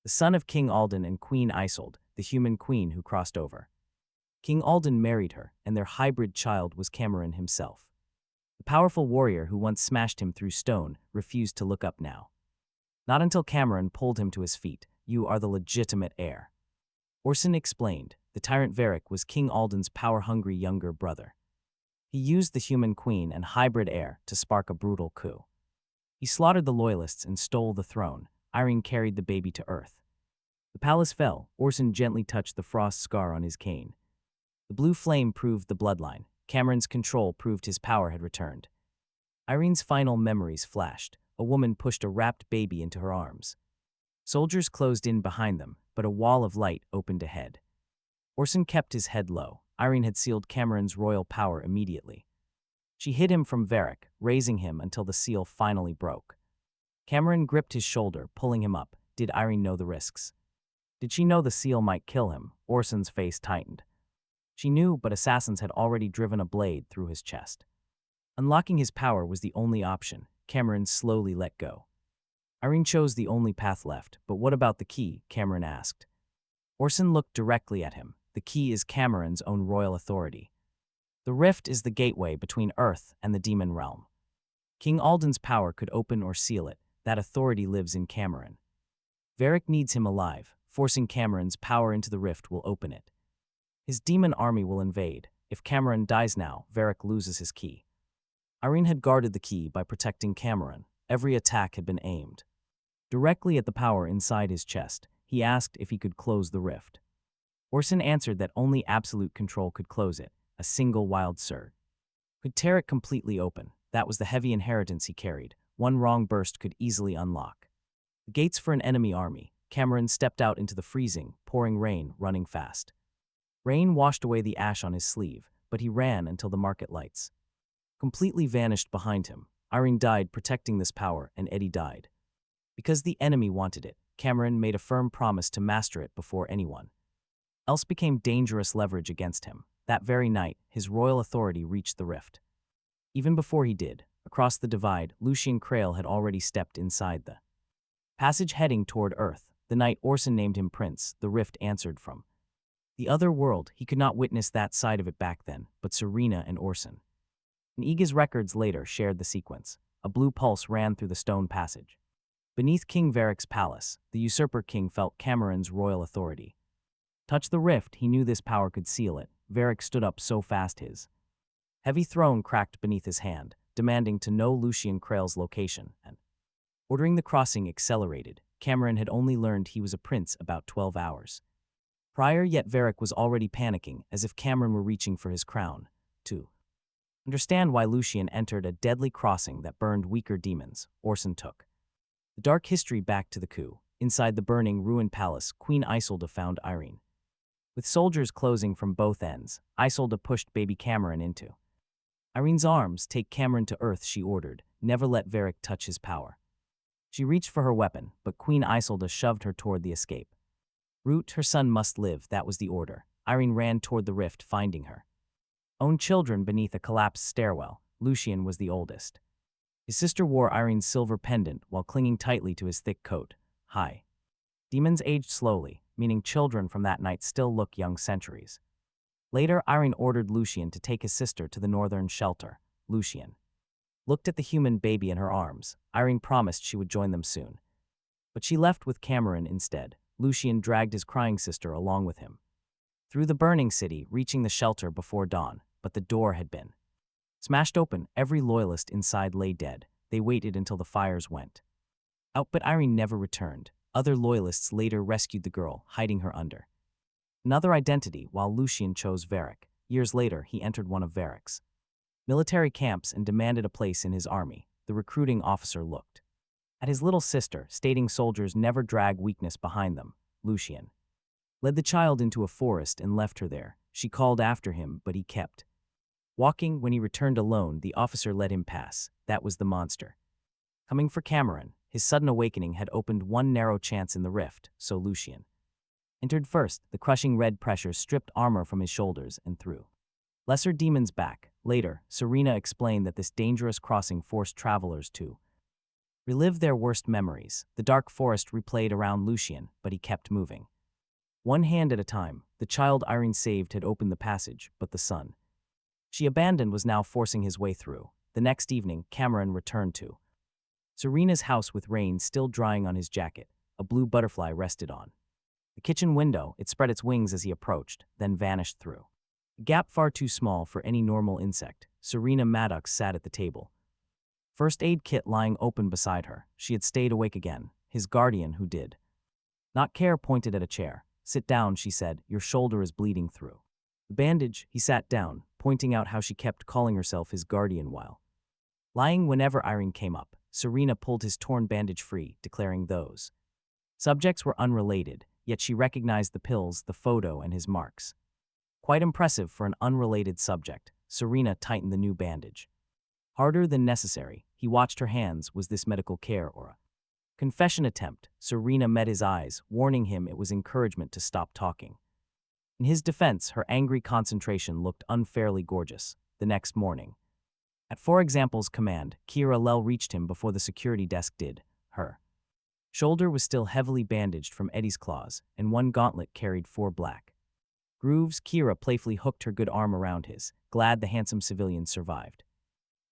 The son of King Alden and Queen Isolde, the human queen who crossed over. King Alden married her, and their hybrid child was Cameron himself. The powerful warrior who once smashed him through stone refused to look up now. Not until Cameron pulled him to his feet. "You are the legitimate heir," Orson explained. The tyrant Varric was King Alden's power-hungry younger brother. He used the human queen and hybrid heir to spark a brutal coup. He slaughtered the loyalists and stole the throne. Irene carried the baby to Earth. The palace fell. Orson gently touched the frost scar on his cane. The blue flame proved the bloodline. Cameron's control proved his power had returned. Irene's final memories flashed. A woman pushed a wrapped baby into her arms. Soldiers closed in behind them, but a wall of light opened ahead. Orson kept his head low. Irene had sealed Cameron's royal power immediately. She hid him from Varric, raising him until the seal finally broke. Cameron gripped his shoulder, pulling him up. Did Irene know the risks? Did she know the seal might kill him? Orson's face tightened. She knew, but assassins had already driven a blade through his chest. Unlocking his power was the only option. Cameron slowly let go. Irene chose the only path left. But what about the key? Cameron asked. Orson looked directly at him. The key is Cameron's own royal authority. The rift is the gateway between Earth and the demon realm. King Alden's power could open or seal it. That authority lives in Cameron. Varric needs him alive. Forcing Cameron's power into the rift will open it. His demon army will invade. If Cameron dies now, Varric loses his key. Irene had guarded the key by protecting Cameron. Every attack had been aimed directly at the power inside his chest. He asked if he could close the rift. Orson answered that only absolute control could close it. A single wild surge could tear it completely open. That was the heavy inheritance he carried. One wrong burst could easily unlock the gates for an enemy army. Cameron stepped out into the freezing, pouring rain, running fast. Rain washed away the ash on his sleeve, but he ran until the market lights completely vanished behind him. Irene died protecting this power, and Eddie died because the enemy wanted it. Cameron made a firm promise to master it before anyone else became dangerous leverage against him. That very night, his royal authority reached the rift. Even before he did, across the divide, Lucian Crail had already stepped inside the passage heading toward Earth. The night Orson named him Prince, the rift answered from the other world. He could not witness that side of it back then, but Serena and Orson and Iga's records later shared the sequence. A blue pulse ran through the stone passage. Beneath King Varric's palace, the usurper king felt Cameron's royal authority. Touch the rift, he knew this power could seal it. Varric stood up so fast his heavy throne cracked beneath his hand, demanding to know Lucian Crail's location, and ordering the crossing accelerated. Cameron had only learned he was a prince about 12 hours prior, yet Varric was already panicking, as if Cameron were reaching for his crown. To understand why Lucian entered a deadly crossing that burned weaker demons, Orson took the dark history back to the coup. Inside the burning, ruined palace, Queen Isolde found Irene. With soldiers closing from both ends, Isolde pushed baby Cameron into Irene's arms. Take Cameron to Earth, she ordered. Never let Varric touch his power. She reached for her weapon, but Queen Isolde shoved her toward the escape. Root, her son must live, that was the order. Irene ran toward the rift, finding her own children beneath a collapsed stairwell. Lucian was the oldest. His sister wore Irene's silver pendant while clinging tightly to his thick coat. Hi. Demons aged slowly, meaning children from that night still look young centuries. Later, Irene ordered Lucian to take his sister to the northern shelter. Lucian looked at the human baby in her arms. Irene promised she would join them soon. But she left with Cameron instead. Lucian dragged his crying sister along with him through the burning city, reaching the shelter before dawn. But the door had been smashed open. Every loyalist inside lay dead. They waited until the fires went out, but Irene never returned. Other loyalists later rescued the girl, hiding her under another identity, while Lucian chose Varric. Years later, he entered one of Varric's military camps and demanded a place in his army. The recruiting officer looked at his little sister, stating soldiers never drag weakness behind them. Lucian led the child into a forest and left her there. She called after him, but he kept walking. When he returned alone, the officer let him pass. That was the monster coming for Cameron. His sudden awakening had opened one narrow chance in the rift, so Lucian entered first. The crushing red pressure stripped armor from his shoulders and threw lesser demons back. Later, Serena explained that this dangerous crossing forced travelers to relive their worst memories. The dark forest replayed around Lucian, but he kept moving. One hand at a time, the child Irene saved had opened the passage, but the son she abandoned was now forcing his way through. The next evening, Cameron returned to Serena's house with rain still drying on his jacket. A blue butterfly rested on the kitchen window. It spread its wings as he approached, then vanished through a gap far too small for any normal insect. Serena Maddox sat at the table, first aid kit lying open beside her. She had stayed awake again. His guardian, who did not care, pointed at a chair. "Sit down," she said. "Your shoulder is bleeding through the bandage." He sat down, pointing out how she kept calling herself his guardian while lying whenever Irene came up. Serena pulled his torn bandage free, declaring those subjects were unrelated, yet she recognized the pills, the photo, and his marks. Quite impressive for an unrelated subject. Serena tightened the new bandage harder than necessary. He watched her hands. Was this medical care or a confession attempt? Serena met his eyes, warning him it was encouragement to stop talking. In his defense, her angry concentration looked unfairly gorgeous. The next morning, at for example's command, Kira Lell reached him before the security desk did. Her shoulder was still heavily bandaged from Eddie's claws, and one gauntlet carried 4 black grooves. Kira playfully hooked her good arm around his, glad the handsome civilian survived.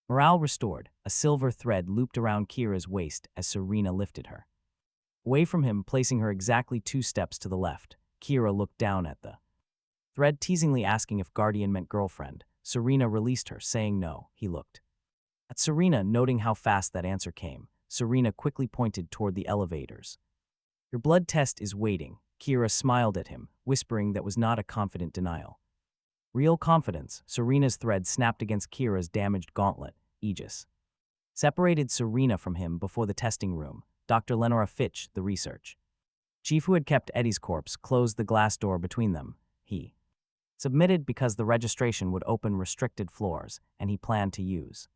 Morale restored, a silver thread looped around Kira's waist as Serena lifted her away from him, placing her exactly 2 steps to the left. Kira looked down at the thread, teasingly asking if guardian meant girlfriend. Serena released her, saying no. He looked at Serena, noting how fast that answer came. Serena quickly pointed toward the elevators. "Your blood test is waiting." Kira smiled at him, whispering that was not a confident denial. Real confidence. Serena's thread snapped against Kira's damaged gauntlet. Aegis separated Serena from him before the testing room. Dr. Lenora Fitch, the research chief who had kept Eddie's corpse, closed the glass door between them. He submitted because the registration would open restricted floors, and he planned to use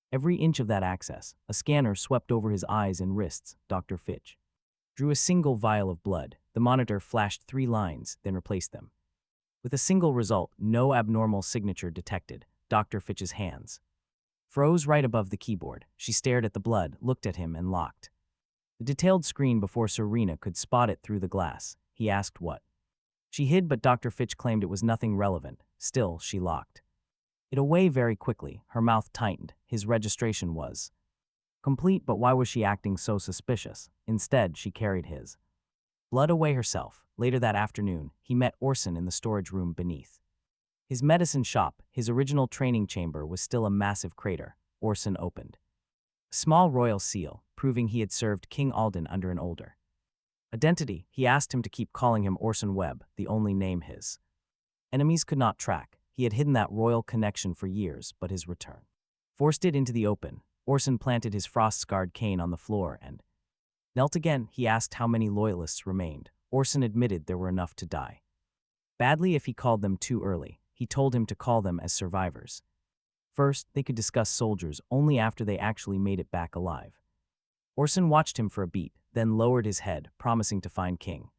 every inch of that access. A scanner swept over his eyes and wrists. Dr. Fitch drew a single vial of blood. The monitor flashed 3 lines, then replaced them with a single result: no abnormal signature detected. Dr. Fitch's hands froze right above the keyboard. She stared at the blood, looked at him, and locked the detailed screen before Serena could spot it through the glass. He asked what she hid, but Dr. Fitch claimed it was nothing relevant. Still, she locked it away very quickly. Her mouth tightened. His registration was complete, but why was she acting so suspicious? Instead, she carried his blood away herself. Later that afternoon, he met Orson in the storage room beneath his medicine shop. His original training chamber was still a massive crater. Orson opened a small royal seal, proving he had served King Alden under an older identity. He asked him to keep calling him Orson Webb, the only name his enemies could not track. He had hidden that royal connection for years, but his return forced it into the open. Orson planted his frost-scarred cane on the floor and knelt again. He asked how many loyalists remained. Orson admitted there were enough to die badly if he called them too early. He told him to call them as survivors. First, they could discuss soldiers only after they actually made it back alive. Orson watched him for a beat, then lowered his head, promising to find King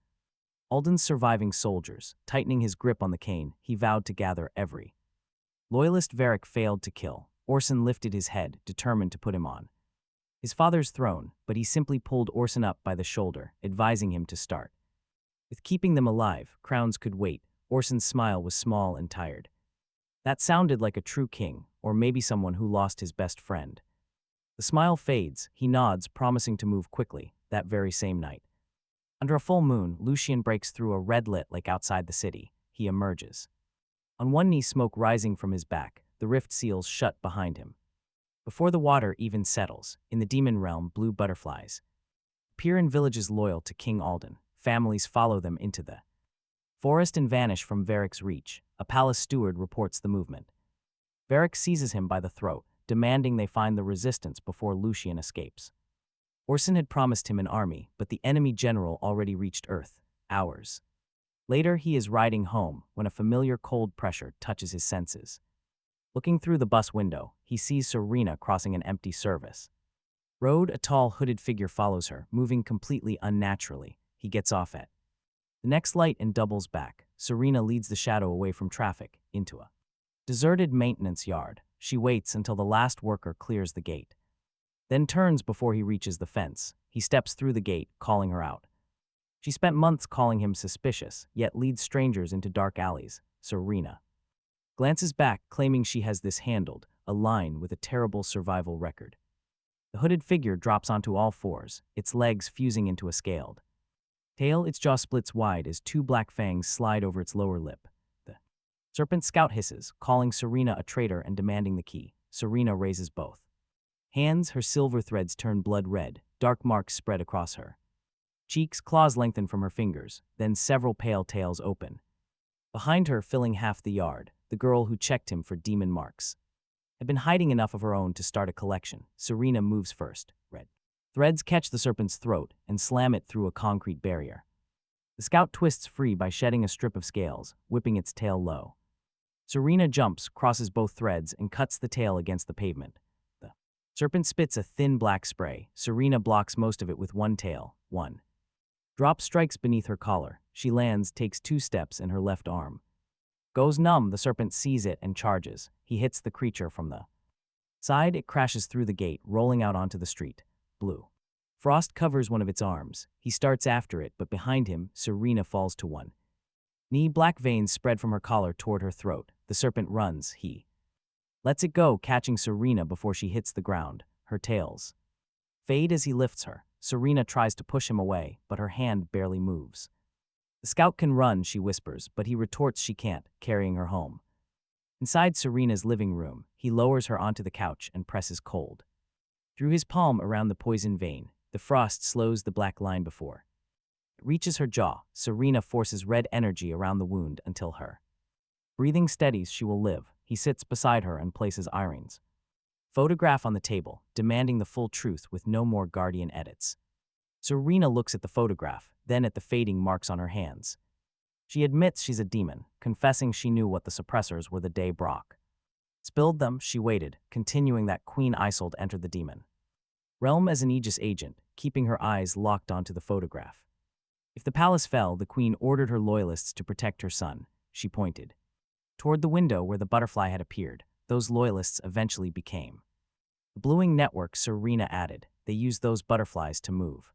Alden's surviving soldiers. Tightening his grip on the cane, he vowed to gather every loyalist Varric failed to kill. Orson lifted his head, determined to put him on his father's throne, but he simply pulled Orson up by the shoulder, advising him to start with keeping them alive. Crowns could wait. Orson's smile was small and tired. That sounded like a true king, or maybe someone who lost his best friend. The smile fades. He nods, promising to move quickly. That very same night, under a full moon, Lucian breaks through a red-lit lake outside the city. He emerges. On one knee, smoke rising from his back, the rift seals shut behind him. Before the water even settles, in the demon realm, blue butterflies appear in villages loyal to King Alden. Families follow them into the forest and vanish from Varric's reach. A palace steward reports the movement. Varric seizes him by the throat, demanding they find the resistance before Lucian escapes. Orson had promised him an army, but the enemy general already reached Earth, hours later. He is riding home when a familiar cold pressure touches his senses. Looking through the bus window, he sees Serena crossing an empty service road. A tall, hooded figure follows her, moving completely unnaturally. He gets off at the next light and doubles back. Serena leads the shadow away from traffic, into a deserted maintenance yard. She waits until the last worker clears the gate, then turns before he reaches the fence. He steps through the gate, calling her out. She spent months calling him suspicious, yet leads strangers into dark alleys. Serena glances back, claiming she has this handled, a line with a terrible survival record. The hooded figure drops onto all fours, its legs fusing into a scaled tail. Its jaw splits wide as two black fangs slide over its lower lip. The serpent scout hisses, calling Serena a traitor and demanding the key. Serena raises both hands, her silver threads turn blood red, dark marks spread across her cheeks, claws lengthen from her fingers, then several pale tails open. Behind her, filling half the yard, the girl who checked him for demon marks had been hiding enough of her own to start a collection. Serena moves first. Red threads catch the serpent's throat and slam it through a concrete barrier. The scout twists free by shedding a strip of scales, whipping its tail low. Serena jumps, crosses both threads, and cuts the tail against the pavement. The serpent spits a thin black spray. Serena blocks most of it with one tail. One drop strikes beneath her collar. She lands, takes 2 steps, and her left arm goes numb. The serpent sees it and charges. He hits the creature from the side. It crashes through the gate, rolling out onto the street. Blue frost covers one of its arms. He starts after it, but behind him, Serena falls to one knee. Black veins spread from her collar toward her throat. The serpent runs. He lets it go, catching Serena before she hits the ground. Her tails fade as he lifts her. Serena tries to push him away, but her hand barely moves. The scout can run, she whispers, but he retorts she can't, carrying her home. Inside Serena's living room, he lowers her onto the couch and presses cold through his palm around the poison vein. The frost slows the black line before it reaches her jaw. Serena forces red energy around the wound until her breathing steadies. She will live. He sits beside her and places Irene's photograph on the table, demanding the full truth with no more guardian edits. Serena looks at the photograph, then at the fading marks on her hands. She admits she's a demon, confessing she knew what the suppressors were the day Brock spilled them. She waited, continuing that Queen Isolde entered the demon realm as an Aegis agent, keeping her eyes locked onto the photograph. If the palace fell, the queen ordered her loyalists to protect her son. She pointed toward the window where the butterfly had appeared. Those loyalists eventually became the bluing network. Serena added, they used those butterflies to move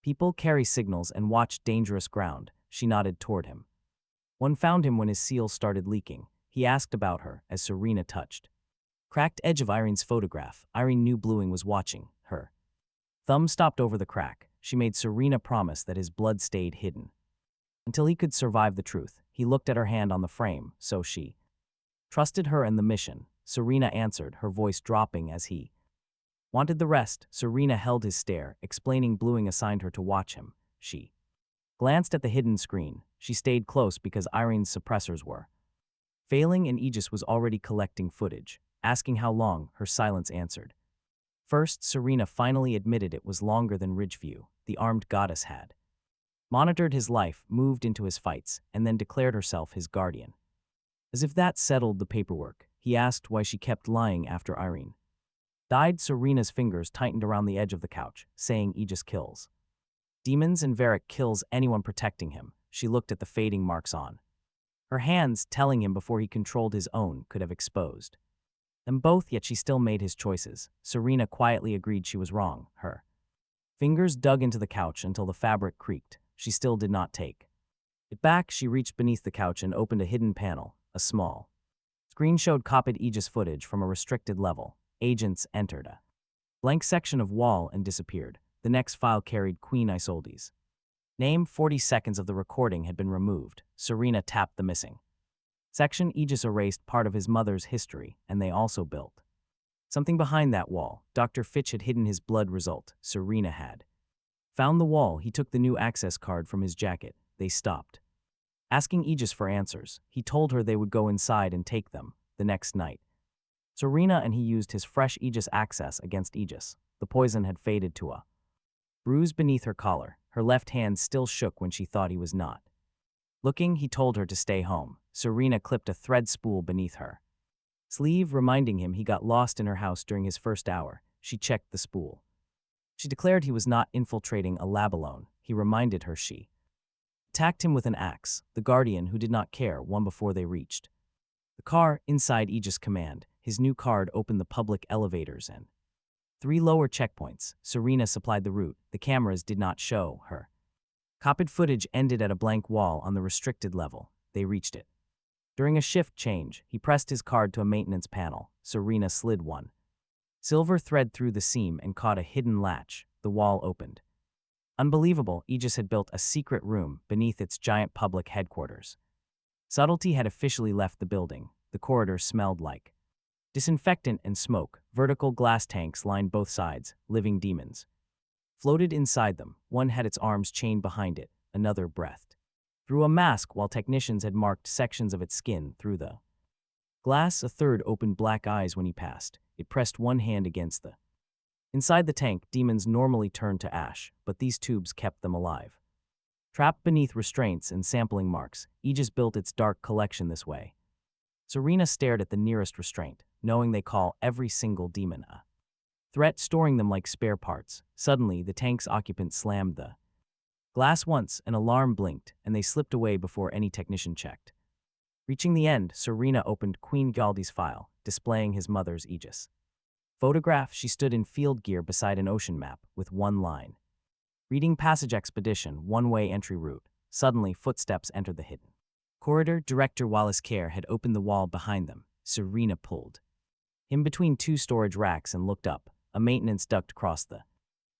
people, carry signals, and watch dangerous ground. She nodded toward him. One found him when his seal started leaking. He asked about her as Serena touched cracked edge of Irene's photograph. Irene knew bluing was watching her thumb stopped over the crack. She made Serena promise that his blood stayed hidden until he could survive the truth. He looked at her hand on the frame, so she trusted her and the mission. Serena answered, her voice dropping as he wanted the rest. Serena held his stare, explaining bluing assigned her to watch him. She glanced at the hidden screen. She stayed close because Irene's suppressors were failing and Aegis was already collecting footage. Asking how long, her silence answered. First, Serena finally admitted it was longer than Ridgeview, the armed goddess had monitored his life, moved into his fights, and then declared herself his guardian. As if that settled the paperwork, he asked why she kept lying after Irene died. Serena's fingers tightened around the edge of the couch, saying Aegis kills demons and Varric kills anyone protecting him. She looked at the fading marks on her hands, telling him before he controlled his own could have exposed them both, yet she still made his choices. Serena quietly agreed she was wrong. Her fingers dug into the couch until the fabric creaked. She still did not take it back. She reached beneath the couch and opened a hidden panel. A small screen showed copied Aegis footage from a restricted level. Agents entered a blank section of wall and disappeared. The next file carried Queen Isolde's name. 40 seconds of the recording had been removed. Serena tapped the missing section. Aegis erased part of his mother's history, and they also built something behind that wall. Dr. Fitch had hidden his blood result. Serena had found the wall. He took the new access card from his jacket. They stopped asking Aegis for answers. He told her they would go inside and take them the next night. Serena and he used his fresh Aegis access against Aegis. The poison had faded to a bruise beneath her collar. Her left hand still shook when she thought he was not looking. He told her to stay home. Serena clipped a thread spool beneath her sleeve, reminding him he got lost in her house during his first hour. She checked the spool. She declared he was not infiltrating a lab alone. He reminded her she attacked him with an axe. The Guardian, who did not care, won before they reached the car. Inside Aegis Command, his new card opened the public elevators and 3 lower checkpoints. Serena supplied the route. The cameras did not show her Copied footage ended at a blank wall on the restricted level. They reached it. During a shift change, he pressed his card to a maintenance panel. Serena slid one silver thread through the seam and caught a hidden latch. The wall opened. Unbelievable, Aegis had built a secret room beneath its giant public headquarters. Subtlety had officially left the building. The corridor smelled like disinfectant and smoke. Vertical glass tanks lined both sides. Living demons floated inside them. One had its arms chained behind it, another breathed through a mask while technicians had marked sections of its skin through the glass. A third opened black eyes when he passed. It pressed one hand against the inside the tank. Demons normally turned to ash, but these tubes kept them alive. Trapped beneath restraints and sampling marks, Aegis built its dark collection this way. Serena stared at the nearest restraint, knowing they call every single demon a threat, storing them like spare parts. Suddenly, the tank's occupant slammed the glass once, an alarm blinked, and they slipped away before any technician checked. Reaching the end, Serena opened Queen Galdi's file, displaying his mother's Aegis photograph. She stood in field gear beside an ocean map, with one line reading passage expedition, one-way entry route. Suddenly, footsteps entered the hidden corridor. Director Wallace Care had opened the wall behind them. Serena pulled him between two storage racks and looked up. A maintenance duct crossed the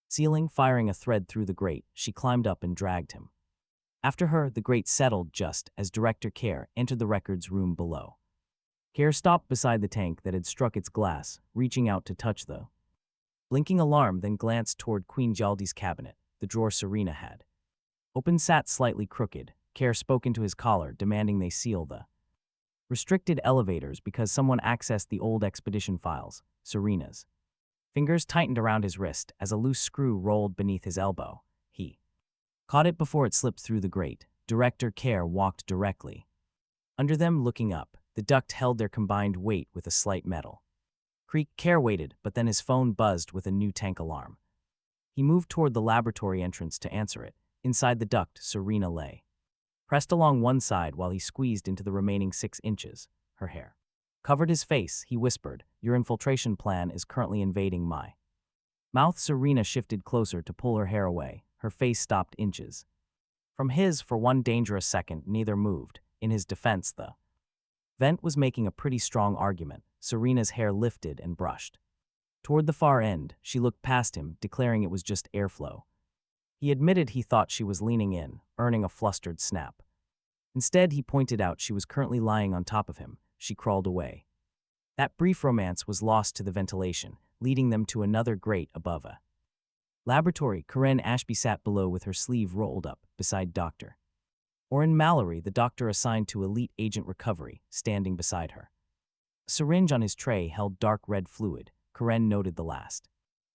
ceiling, firing a thread through the grate. She climbed up and dragged him after her. The grate settled just as Director Care entered the records room below. Care stopped beside the tank that had struck its glass, reaching out to touch the blinking alarm, then glanced toward Queen Jaldi's cabinet. The drawer Serena had open sat slightly crooked. Care spoke into his collar, demanding they seal the restricted elevators because someone accessed the old expedition files. Serena's fingers tightened around his wrist as a loose screw rolled beneath his elbow. He caught it before it slipped through the grate. Director Care walked directly under them, looking up. The duct held their combined weight with a slight metal creak. Care waited, but then his phone buzzed with a new tank alarm. He moved toward the laboratory entrance to answer it. Inside the duct, Serena lay pressed along one side while he squeezed into the remaining 6 inches. Her hair covered his face. He whispered, "Your infiltration plan is currently invading my mouth." Serena shifted closer to pull her hair away. Her face stopped inches from his. For one dangerous second, neither moved. In his defense, the vent was making a pretty strong argument. Serena's hair lifted and brushed toward the far end. She looked past him, declaring it was just airflow. He admitted he thought she was leaning in, earning a flustered snap. Instead, he pointed out she was currently lying on top of him. She crawled away. That brief romance was lost to the ventilation, leading them to another grate above a laboratory. Karen Ashby sat below with her sleeve rolled up, beside Dr. Oren Mallory, the doctor assigned to Elite Agent Recovery, standing beside her. A syringe on his tray held dark red fluid. Karen noted the last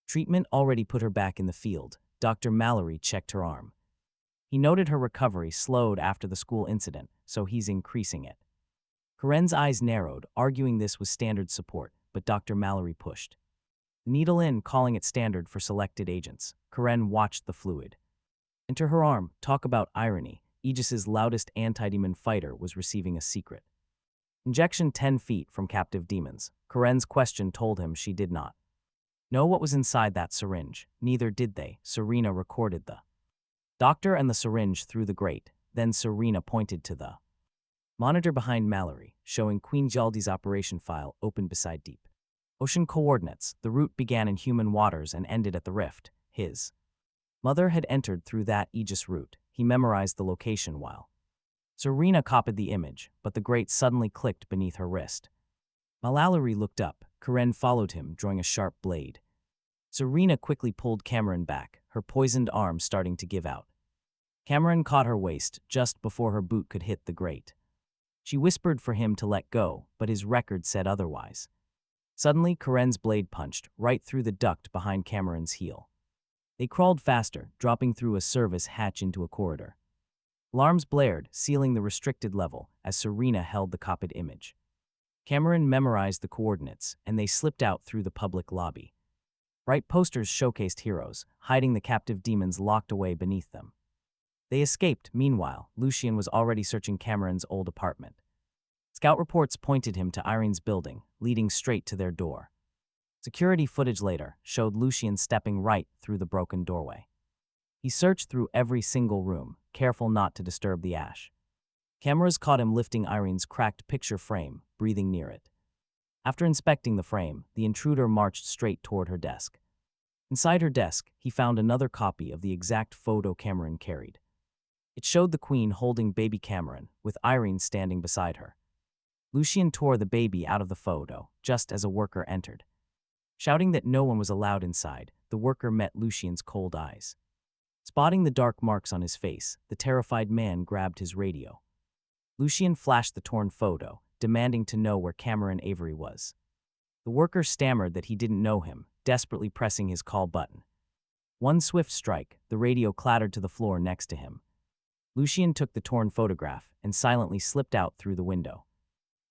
treatment already put her back in the field. Dr. Mallory checked her arm. He noted her recovery slowed after the school incident, so he's increasing it. Karen's eyes narrowed, arguing this was standard support, but Dr. Mallory pushed the needle in, calling it standard for selected agents. Karen watched the fluid enter her arm. Talk about irony. Aegis's loudest anti-demon fighter was receiving a secret injection 10 feet from captive demons. Karen's question told him she did not know what was inside that syringe. Neither did they. Serena recorded the doctor and the syringe through the grate. Then Serena pointed to the monitor behind Mallory, showing Queen Jaldi's operation file open beside deep ocean coordinates. The route began in human waters and ended at the rift. His mother had entered through that Aegis route. He memorized the location while Serena copied the image, but the grate suddenly clicked beneath her wrist. Mallory looked up. Karen followed him, drawing a sharp blade. Serena quickly pulled Cameron back, her poisoned arm starting to give out. Cameron caught her waist just before her boot could hit the grate. She whispered for him to let go, but his record said otherwise. Suddenly, Karen's blade punched right through the duct behind Cameron's heel. They crawled faster, dropping through a service hatch into a corridor. Alarms blared, sealing the restricted level as Serena held the copied image. Cameron memorized the coordinates, and they slipped out through the public lobby. Bright posters showcased heroes, hiding the captive demons locked away beneath them. They escaped. Meanwhile, Lucien was already searching Cameron's old apartment. Scout reports pointed him to Irene's building, leading straight to their door. Security footage later showed Lucien stepping right through the broken doorway. He searched through every single room, careful not to disturb the ash. Cameras caught him lifting Irene's cracked picture frame, breathing near it. After inspecting the frame, the intruder marched straight toward her desk. Inside her desk, he found another copy of the exact photo Cameron carried. It showed the Queen holding baby Cameron, with Irene standing beside her. Lucien tore the baby out of the photo, just as a worker entered. Shouting that no one was allowed inside, the worker met Lucien's cold eyes. Spotting the dark marks on his face, the terrified man grabbed his radio. Lucien flashed the torn photo, demanding to know where Cameron Avery was. The worker stammered that he didn't know him, desperately pressing his call button. One swift strike, the radio clattered to the floor next to him. Lucien took the torn photograph and silently slipped out through the window.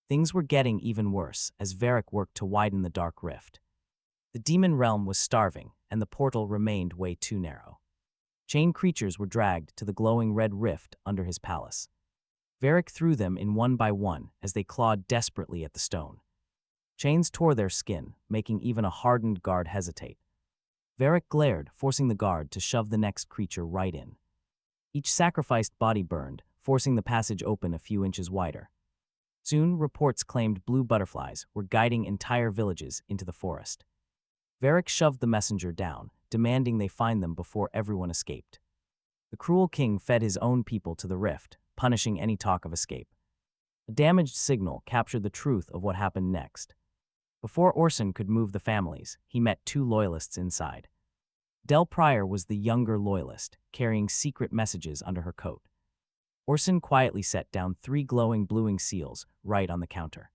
Things were getting even worse as Varric worked to widen the dark rift. The demon realm was starving, and the portal remained way too narrow. Chained creatures were dragged to the glowing red rift under his palace. Varric threw them in one by one as they clawed desperately at the stone. Chains tore their skin, making even a hardened guard hesitate. Varric glared, forcing the guard to shove the next creature right in. Each sacrificed body burned, forcing the passage open a few inches wider. Soon, reports claimed blue butterflies were guiding entire villages into the forest. Varric shoved the messenger down, demanding they find them before everyone escaped. The cruel king fed his own people to the rift, punishing any talk of escape. A damaged signal captured the truth of what happened next. Before Orson could move the families, he met two loyalists inside. Del Pryor was the younger loyalist, carrying secret messages under her coat. Orson quietly set down 3 glowing bluing seals right on the counter.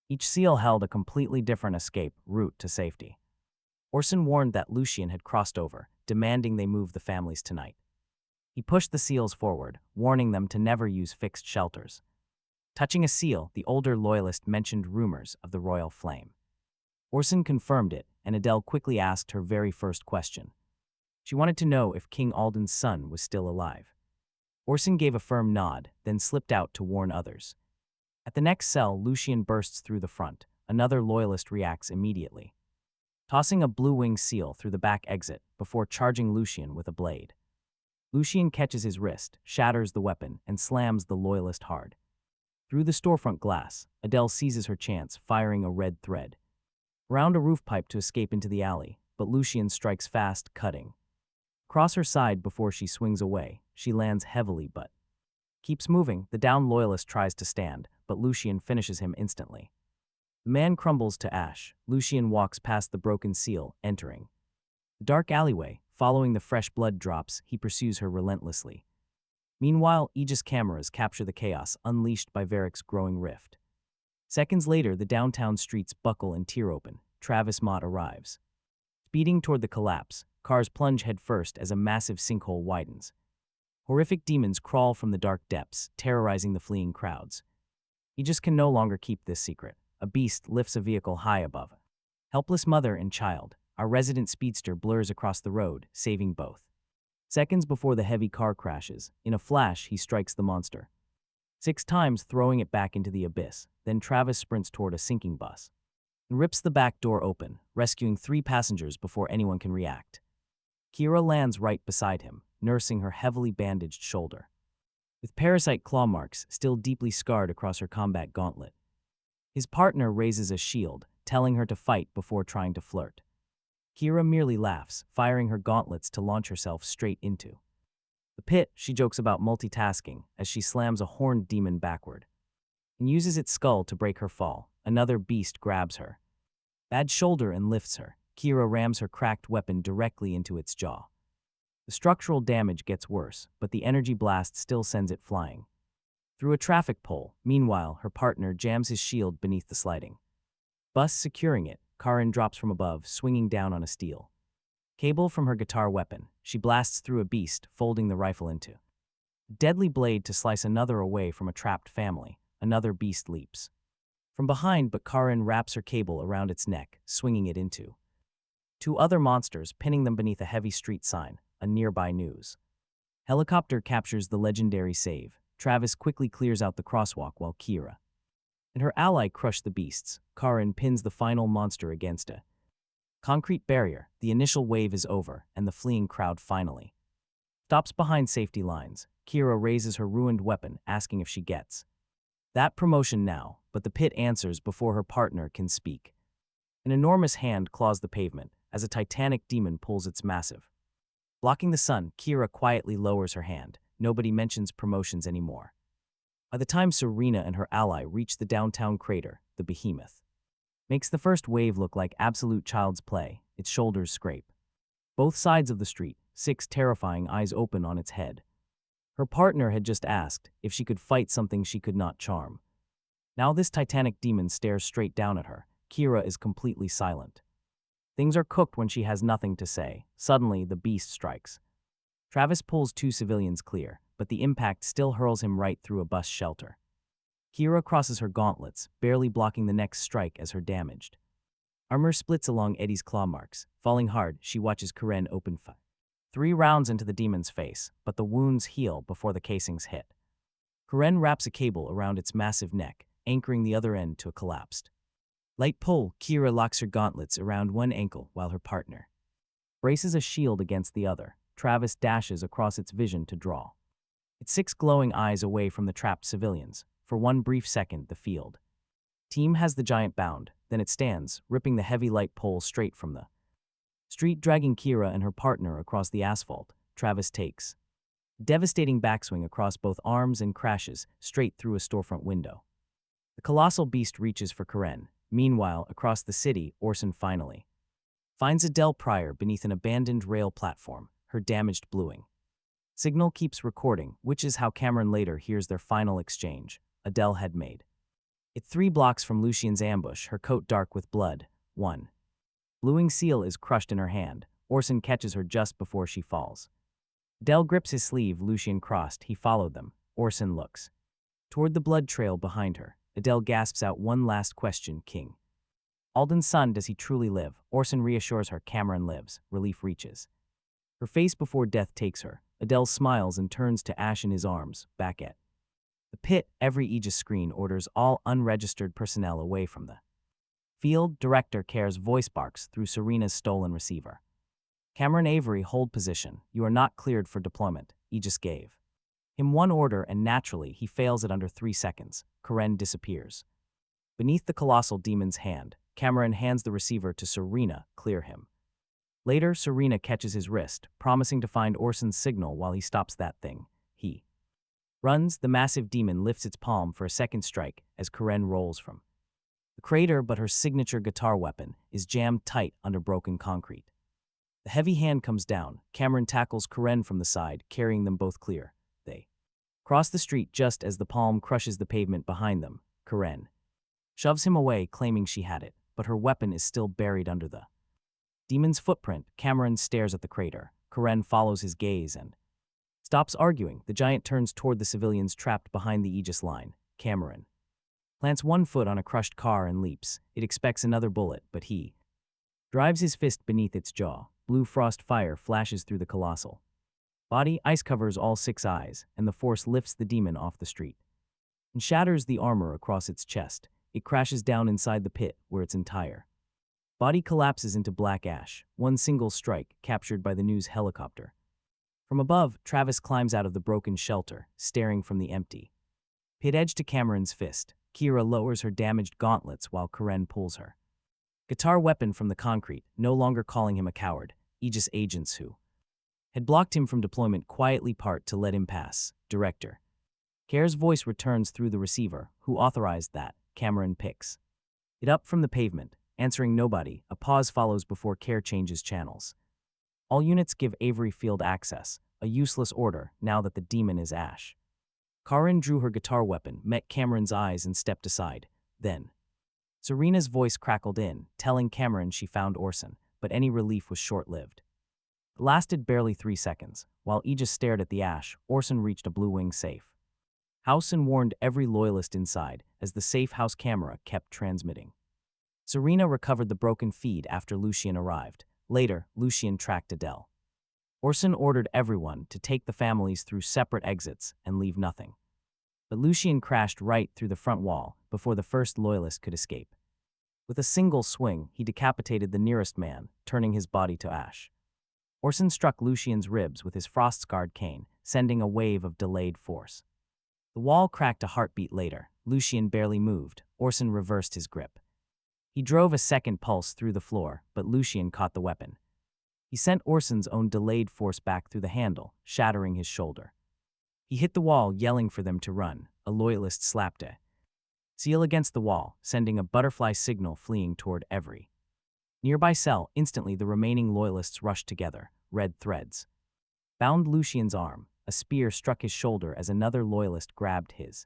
Each seal held a completely different escape route to safety. Orson warned that Lucien had crossed over, demanding they move the families tonight. He pushed the seals forward, warning them to never use fixed shelters. Touching a seal, the older loyalist mentioned rumors of the royal flame. Orson confirmed it, and Adele quickly asked her very first question. She wanted to know if King Alden's son was still alive. Orson gave a firm nod, then slipped out to warn others. At the next cell, Lucien bursts through the front. Another loyalist reacts immediately, tossing a blue-wing seal through the back exit before charging Lucien with a blade. Lucien catches his wrist, shatters the weapon, and slams the loyalist hard. Through the storefront glass, Adele seizes her chance, firing a red thread. Around a roof pipe to escape into the alley, but Lucien strikes fast, cutting. Across her side before she swings away, she lands heavily but keeps moving. The downed loyalist tries to stand, but Lucien finishes him instantly. The man crumbles to ash. Lucien walks past the broken seal, entering the dark alleyway. Following the fresh blood drops, he pursues her relentlessly. Meanwhile, Aegis cameras capture the chaos unleashed by Varric's growing rift. Seconds later, the downtown streets buckle and tear open. Travis Mott arrives. Speeding toward the collapse, cars plunge headfirst as a massive sinkhole widens. Horrific demons crawl from the dark depths, terrorizing the fleeing crowds. Aegis can no longer keep this secret. A beast lifts a vehicle high above. Helpless mother and child, our resident speedster blurs across the road, saving both. Seconds before the heavy car crashes, in a flash he strikes the monster. 6 times, throwing it back into the abyss. Then Travis sprints toward a sinking bus and rips the back door open, rescuing 3 passengers before anyone can react. Kira lands right beside him, nursing her heavily bandaged shoulder, with parasite claw marks still deeply scarred across her combat gauntlet. His partner raises a shield, telling her to fight before trying to flirt. Kira merely laughs, firing her gauntlets to launch herself straight into the pit. She jokes about multitasking as she slams a horned demon backward and uses its skull to break her fall. Another beast grabs her bad shoulder and lifts her. Kira rams her cracked weapon directly into its jaw. The structural damage gets worse, but the energy blast still sends it flying through a traffic pole. Meanwhile, her partner jams his shield beneath the sliding bus, securing it. Karin drops from above, swinging down on a steel cable from her guitar weapon. She blasts through a beast, folding the rifle into a deadly blade to slice another away from a trapped family. Another beast leaps from behind, but Karin wraps her cable around its neck, swinging it into 2 other monsters, pinning them beneath a heavy street sign. A nearby news helicopter captures the legendary save. Travis quickly clears out the crosswalk while Kira and her ally crush the beasts. Karin pins the final monster against a concrete barrier. The initial wave is over, and the fleeing crowd finally Stops behind safety lines. Kira raises her ruined weapon, asking if she gets that promotion now, but the pit answers before her partner can speak. An enormous hand claws the pavement as a titanic demon pulls its massive. Blocking the sun, Kira quietly lowers her hand. Nobody mentions promotions anymore. By the time Serena and her ally reach the downtown crater, the behemoth makes the first wave look like absolute child's play. Its shoulders scrape both sides of the street, 6 terrifying eyes open on its head. Her partner had just asked if she could fight something she could not charm. Now this titanic demon stares straight down at her. Kira is completely silent. Things are cooked when she has nothing to say. Suddenly, the beast strikes. Travis pulls 2 civilians clear, but the impact still hurls him right through a bus shelter. Kira crosses her gauntlets, barely blocking the next strike as her damaged armor splits along Eddie's claw marks. Falling hard, she watches Karen open fire. 3 rounds into the demon's face, but the wounds heal before the casings hit. Karen wraps a cable around its massive neck, anchoring the other end to a collapsed light pull. Kira locks her gauntlets around one ankle while her partner braces a shield against the other. Travis dashes across its vision to draw its 6 glowing eyes away from the trapped civilians. For one brief second, the field team has the giant bound, then it stands, ripping the heavy light pole straight from the street, dragging Kira and her partner across the asphalt. Travis takes a devastating backswing across both arms and crashes straight through a storefront window. The colossal beast reaches for Karen. Meanwhile, across the city, Orson finally finds Adele Pryor beneath an abandoned rail platform, her damaged bluing signal keeps recording, which is how Cameron later hears their final exchange. Adele had made it 3 blocks from Lucian's ambush, her coat dark with blood. 1 bluing seal is crushed in her hand. Orson catches her just before she falls. Adele grips his sleeve. Lucian crossed. He followed them. Orson looks toward the blood trail behind her. Adele gasps out one last question. King Alden's son, does he truly live? Orson reassures her Cameron lives. Relief reaches her face before death takes her. Adele smiles and turns to Ash in his arms, back at the pit. Every Aegis screen orders all unregistered personnel away from the field. Director Care's voice barks through Serena's stolen receiver. Cameron Avery, hold position. You are not cleared for deployment. Aegis gave him one order and naturally he fails it under 3 seconds. Karen disappears beneath the colossal demon's hand. Cameron hands the receiver to Serena. Clear him. Later, Serena catches his wrist, promising to find Orson's signal while he stops that thing. He runs. The massive demon lifts its palm for a second strike as Karen rolls from the crater, but her signature guitar weapon is jammed tight under broken concrete. The heavy hand comes down. Cameron tackles Karen from the side, carrying them both clear. They cross the street just as the palm crushes the pavement behind them. Karen shoves him away, claiming she had it, but her weapon is still buried under the demon's footprint. Cameron stares at the crater. Karen follows his gaze and stops arguing. The giant turns toward the civilians trapped behind the Aegis line. Cameron plants one foot on a crushed car and leaps. It expects another bullet, but he drives his fist beneath its jaw. Blue frost fire flashes through the colossal body. Ice covers all 6 eyes, and the force lifts the demon off the street and shatters the armor across its chest. It crashes down inside the pit, where its entire body collapses into black ash. One single strike, captured by the news helicopter. From above, Travis climbs out of the broken shelter, staring from the empty pit edge to Cameron's fist. Kira lowers her damaged gauntlets while Karen pulls her guitar weapon from the concrete, no longer calling him a coward. Aegis agents who had blocked him from deployment quietly part to let him pass. Director Care's voice returns through the receiver. Who authorized that? Cameron picks it up from the pavement. Answering nobody, a pause follows before Care changes channels. All units give Avery field access, a useless order now that the demon is Ash. Karen drew her guitar weapon, met Cameron's eyes and stepped aside. Then Serena's voice crackled in, telling Cameron she found Orson, but any relief was short-lived. It lasted barely 3 seconds. While Aegis stared at the ash, Orson reached a blue wing safe house and warned every loyalist inside as the safe house camera kept transmitting. Serena recovered the broken feed after Lucian arrived. Later, Lucian tracked Adele. Orson ordered everyone to take the families through separate exits and leave nothing. But Lucian crashed right through the front wall before the first loyalist could escape. With a single swing, he decapitated the nearest man, turning his body to ash. Orson struck Lucian's ribs with his frost-scarred cane, sending a wave of delayed force. The wall cracked a heartbeat later. Lucian barely moved. Orson reversed his grip. He drove a second pulse through the floor, but Lucian caught the weapon. He sent Orson's own delayed force back through the handle, shattering his shoulder. He hit the wall, yelling for them to run. A loyalist slapped a seal against the wall, sending a butterfly signal fleeing toward every nearby cell. Instantly, the remaining loyalists rushed together, red threads bound Lucian's arm. A spear struck his shoulder as another loyalist grabbed his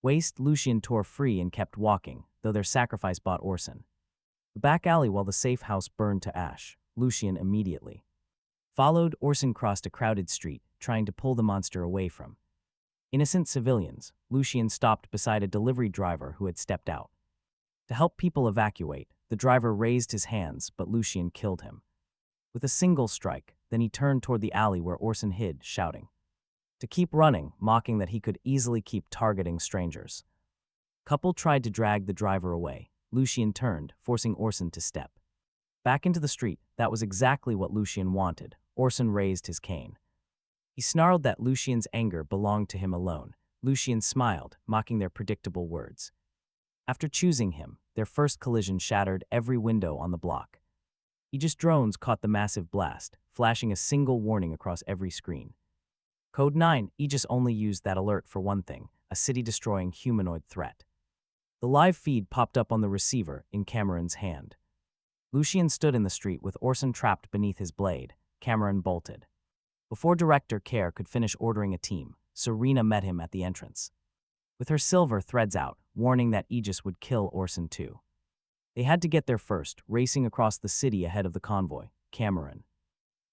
waist. Lucian tore free and kept walking, though their sacrifice bought Orson the back alley while the safe house burned to ash. Lucian immediately followed. Orson crossed a crowded street, trying to pull the monster away from innocent civilians. Lucian stopped beside a delivery driver who had stepped out to help people evacuate. The driver raised his hands, but Lucian killed him with a single strike. Then he turned toward the alley where Orson hid, shouting to keep running, mocking that he could easily keep targeting strangers. Couple tried to drag the driver away. Lucian turned, forcing Orson to step back into the street. That was exactly what Lucian wanted. Orson raised his cane. He snarled that Lucian's anger belonged to him alone. Lucian smiled, mocking their predictable words. After choosing him, their first collision shattered every window on the block. Aegis drones caught the massive blast, flashing a single warning across every screen. Code 9, Aegis only used that alert for one thing: a city-destroying humanoid threat. The live feed popped up on the receiver in Cameron's hand. Lucian stood in the street with Orson trapped beneath his blade. Cameron bolted. Before Director Care could finish ordering a team, Serena met him at the entrance, with her silver threads out, warning that Aegis would kill Orson too. They had to get there first, racing across the city ahead of the convoy. Cameron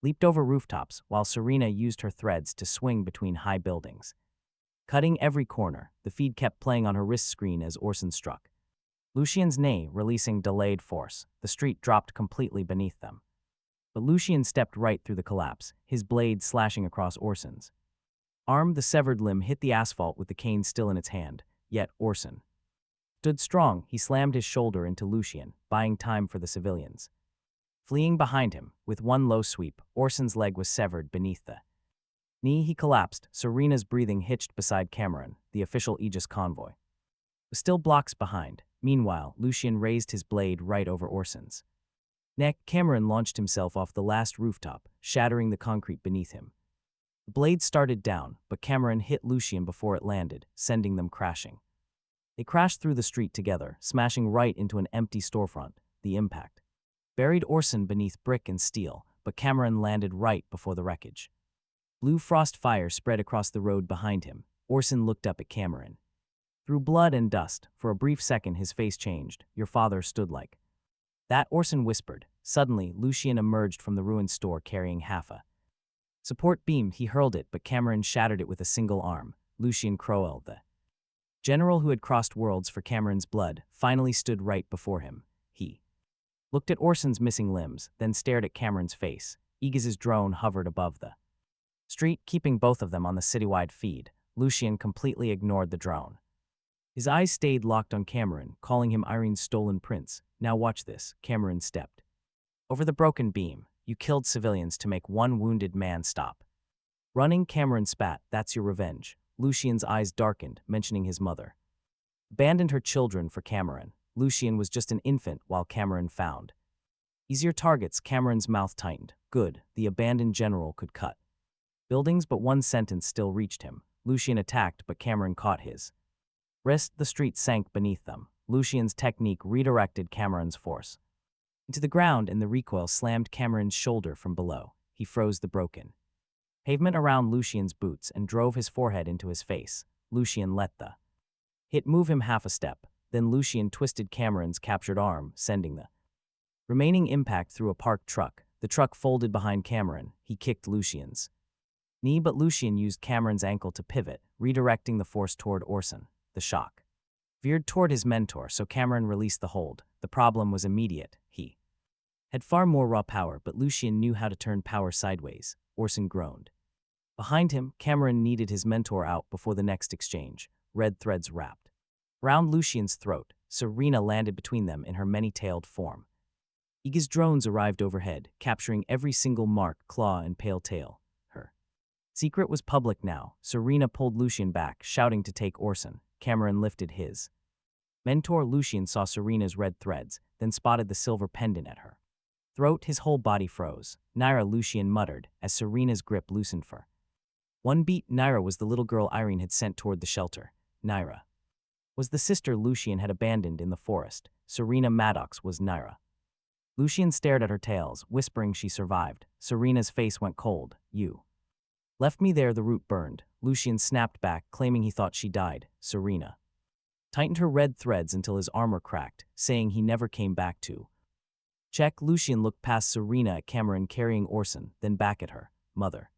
leaped over rooftops, while Serena used her threads to swing between high buildings, cutting every corner. The feed kept playing on her wrist screen as Orson struck Lucian's knee, releasing delayed force. The street dropped completely beneath them. But Lucian stepped right through the collapse, his blade slashing across Orson's arm. The severed limb hit the asphalt with the cane still in its hand, yet Orson stood strong. He slammed his shoulder into Lucian, buying time for the civilians fleeing behind him. With one low sweep, Orson's leg was severed beneath the knee. He collapsed. Serena's breathing hitched beside Cameron. The official Aegis convoy was still blocks behind. Meanwhile, Lucian raised his blade right over Orson's neck. Cameron launched himself off the last rooftop, shattering the concrete beneath him. The blade started down, but Cameron hit Lucian before it landed, sending them crashing. They crashed through the street together, smashing right into an empty storefront. The impact buried Orson beneath brick and steel, but Cameron landed right before the wreckage. Blue frost fire spread across the road behind him. Orson looked up at Cameron. Through blood and dust, for a brief second his face changed. "Your father stood like that," Orson whispered. Suddenly, Lucian emerged from the ruined store carrying half a support beam. He hurled it, but Cameron shattered it with a single arm. Lucian Crowell, the general who had crossed worlds for Cameron's blood, finally stood right before him. He looked at Orson's missing limbs, then stared at Cameron's face. Aegis's drone hovered above the street, keeping both of them on the citywide feed. Lucian completely ignored the drone. His eyes stayed locked on Cameron, calling him Irene's stolen prince. "Now watch this." Cameron stepped over the broken beam. "You killed civilians to make one wounded man stop running." Cameron spat. "That's your revenge." Lucian's eyes darkened, mentioning his mother abandoned her children for Cameron. Lucian was just an infant while Cameron found easier targets. Cameron's mouth tightened. Good, the abandoned general could cut buildings, but one sentence still reached him. Lucian attacked, but Cameron caught his wrist. The street sank beneath them. Lucian's technique redirected Cameron's force into the ground, and the recoil slammed Cameron's shoulder from below. He froze the broken pavement around Lucian's boots and drove his forehead into his face. Lucian let the hit move him half a step. Then Lucian twisted Cameron's captured arm, sending the remaining impact through a parked truck. The truck folded behind Cameron. He kicked Lucian's knee, but Lucian used Cameron's ankle to pivot, redirecting the force toward Orson. The shock veered toward his mentor, so Cameron released the hold. The problem was immediate. He had far more raw power, but Lucian knew how to turn power sideways. Orson groaned. Behind him, Cameron needed his mentor out before the next exchange. Red threads wrapped around Lucian's throat. Serena landed between them in her many-tailed form. Iga's drones arrived overhead, capturing every single mark, claw, and pale tail. Her secret was public now. Serena pulled Lucian back, shouting to take Orson. Cameron lifted his mentor. Lucian saw Serena's red threads, then spotted the silver pendant at her throat. His whole body froze. Naira, Lucian muttered, as Serena's grip loosened for one beat. Naira was the little girl Irene had sent toward the shelter. Naira was the sister Lucian had abandoned in the forest. Serena Maddox was Naira. Lucian stared at her tails, whispering she survived. Serena's face went cold. You left me there. The root burned. Lucian snapped back, claiming he thought she died. Serena tightened her red threads until his armor cracked, saying he never came back to check. Lucian looked past Serena at Cameron carrying Orson, then back at her. Mother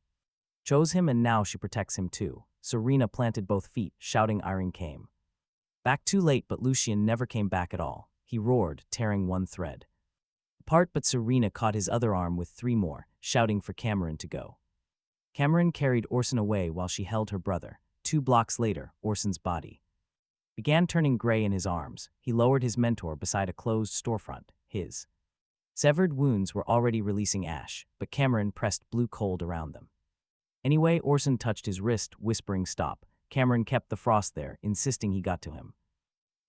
chose him and now she protects him too. Serena planted both feet, shouting. Irene came back too late, but Lucian never came back at all. He roared, tearing one thread apart, but Serena caught his other arm with 3 more, shouting for Cameron to go. Cameron carried Orson away while she held her brother. 2 blocks later, Orson's body began turning gray in his arms. He lowered his mentor beside a closed storefront. His severed wounds were already releasing ash, but Cameron pressed blue cold around them. Anyway, Orson touched his wrist, whispering stop. Cameron kept the frost there, insisting he got to him.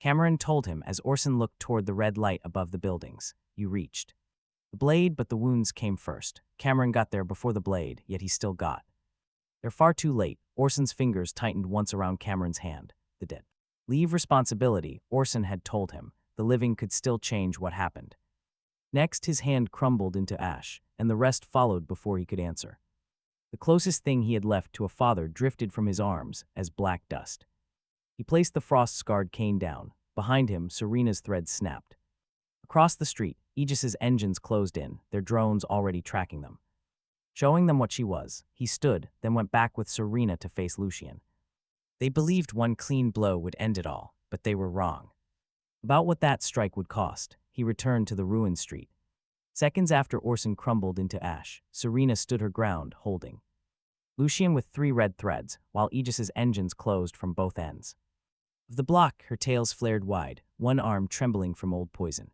Cameron told him as Orson looked toward the red light above the buildings. You reached the blade, but the wounds came first. Cameron got there before the blade, yet he still got there far too late. Orson's fingers tightened once around Cameron's hand. The dead leave responsibility, Orson had told him. The living could still change what happened. Next, his hand crumbled into ash, and the rest followed before he could answer. The closest thing he had left to a father drifted from his arms as black dust. He placed the frost-scarred cane down. Behind him, Serena's threads snapped. Across the street, Aegis's engines closed in, their drones already tracking them. Showing them what she was, he stood, then went back with Serena to face Lucian. They believed one clean blow would end it all, but they were wrong. About what that strike would cost, he returned to the ruined street. Seconds after Orson crumbled into ash, Serena stood her ground, holding Lucian with 3 red threads, while Aegis's engines closed from both ends of the block. Her tails flared wide, one arm trembling from old poison.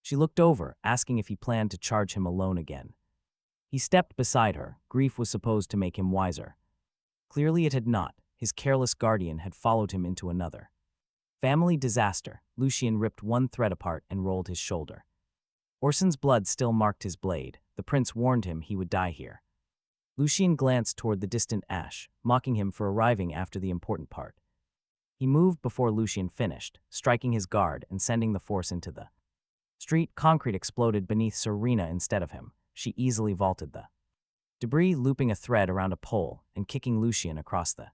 She looked over, asking if he planned to charge him alone again. He stepped beside her. Grief was supposed to make him wiser. Clearly it had not. His careless guardian had followed him into another family disaster. Lucian ripped one thread apart and rolled his shoulder. Orson's blood still marked his blade. The prince warned him he would die here. Lucian glanced toward the distant ash, mocking him for arriving after the important part. He moved before Lucian finished, striking his guard and sending the force into the street. Concrete exploded beneath Serena instead of him. She easily vaulted the debris, looping a thread around a pole and kicking Lucian across the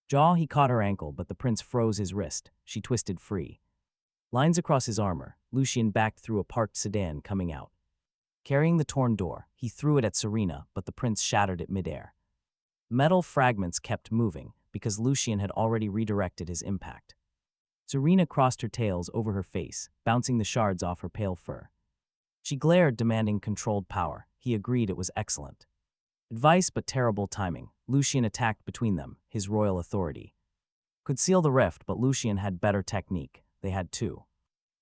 jaw. He caught her ankle, but the prince froze his wrist. She twisted free. Lines across his armor. Lucian backed through a parked sedan coming out. Carrying the torn door, he threw it at Serena, but the prince shattered it midair. Metal fragments kept moving, because Lucian had already redirected his impact. Serena crossed her tails over her face, bouncing the shards off her pale fur. She glared, demanding controlled power. He agreed it was excellent advice, but terrible timing. Lucian attacked between them. His royal authority could seal the rift, but Lucian had better technique. They had 2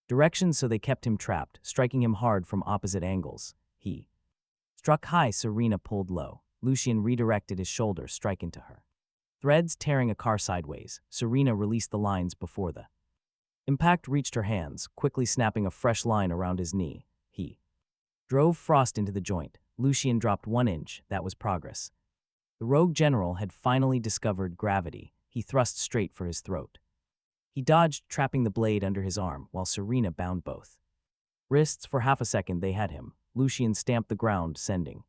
directions, so they kept him trapped, striking him hard from opposite angles. He struck high. Serena pulled low. Lucian redirected his shoulder, strike into her threads, tearing a car sideways. Serena released the lines before the impact reached her hands, quickly snapping a fresh line around his knee. He drove frost into the joint. Lucian dropped 1 inch. That was progress. The rogue general had finally discovered gravity. He thrust straight for his throat. He dodged, trapping the blade under his arm, while Serena bound both wrists. For half a second they had him. Lucian stamped the ground, sending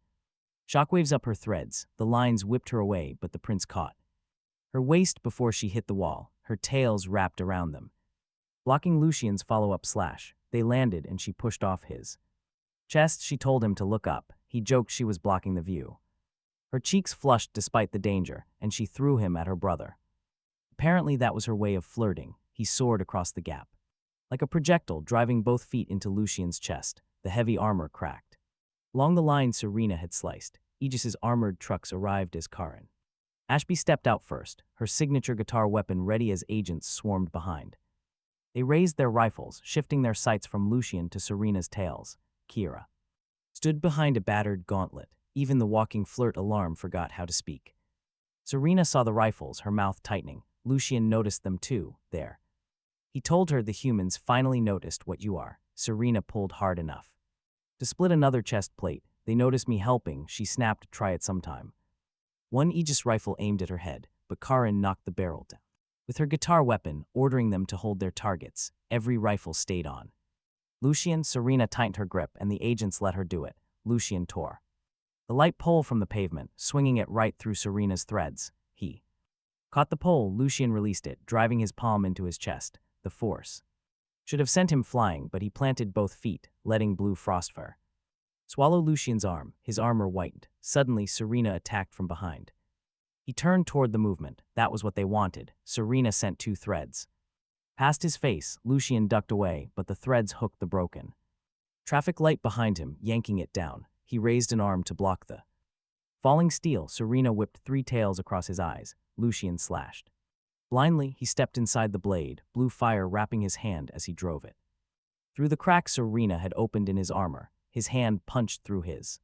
shockwaves up her threads. The lines whipped her away, but the prince caught her waist before she hit the wall. Her tails wrapped around them, blocking Lucian's follow-up slash. They landed and she pushed off his chest. She told him to look up. He joked she was blocking the view. Her cheeks flushed despite the danger, and she threw him at her brother. Apparently that was her way of flirting. He soared across the gap like a projectile, driving both feet into Lucian's chest. The heavy armor cracked. Along the line Serena had sliced, Aegis's armored trucks arrived as Karin. Ashby stepped out first, her signature guitar weapon ready as agents swarmed behind. They raised their rifles, shifting their sights from Lucian to Serena's tails. Kira stood behind a battered gauntlet. Even the walking flirt alarm forgot how to speak. Serena saw the rifles, her mouth tightening. Lucian noticed them too, there. He told her the humans finally noticed what you are. Serena pulled hard enough to split another chest plate. They noticed me helping, she snapped. Try it sometime. One Aegis rifle aimed at her head, but Karin knocked the barrel down with her guitar weapon, ordering them to hold their targets. Every rifle stayed on. Serena tightened her grip, and the agents let her do it. Lucian tore the light pole from the pavement, swinging it right through Serena's threads. He caught the pole. Lucian released it, driving his palm into his chest. The force should have sent him flying, but he planted both feet, letting blue frostfire swallow Lucian's arm. His armor whitened. Suddenly, Serena attacked from behind. He turned toward the movement. That was what they wanted. Serena sent 2 threads past his face. Lucian ducked away, but the threads hooked the broken traffic light behind him, yanking it down. He raised an arm to block the falling steel. Serena whipped 3 tails across his eyes. Lucian slashed. Blindly, he stepped inside the blade, blue fire wrapping his hand as he drove it through the crack Serena had opened in his armor. His hand punched through his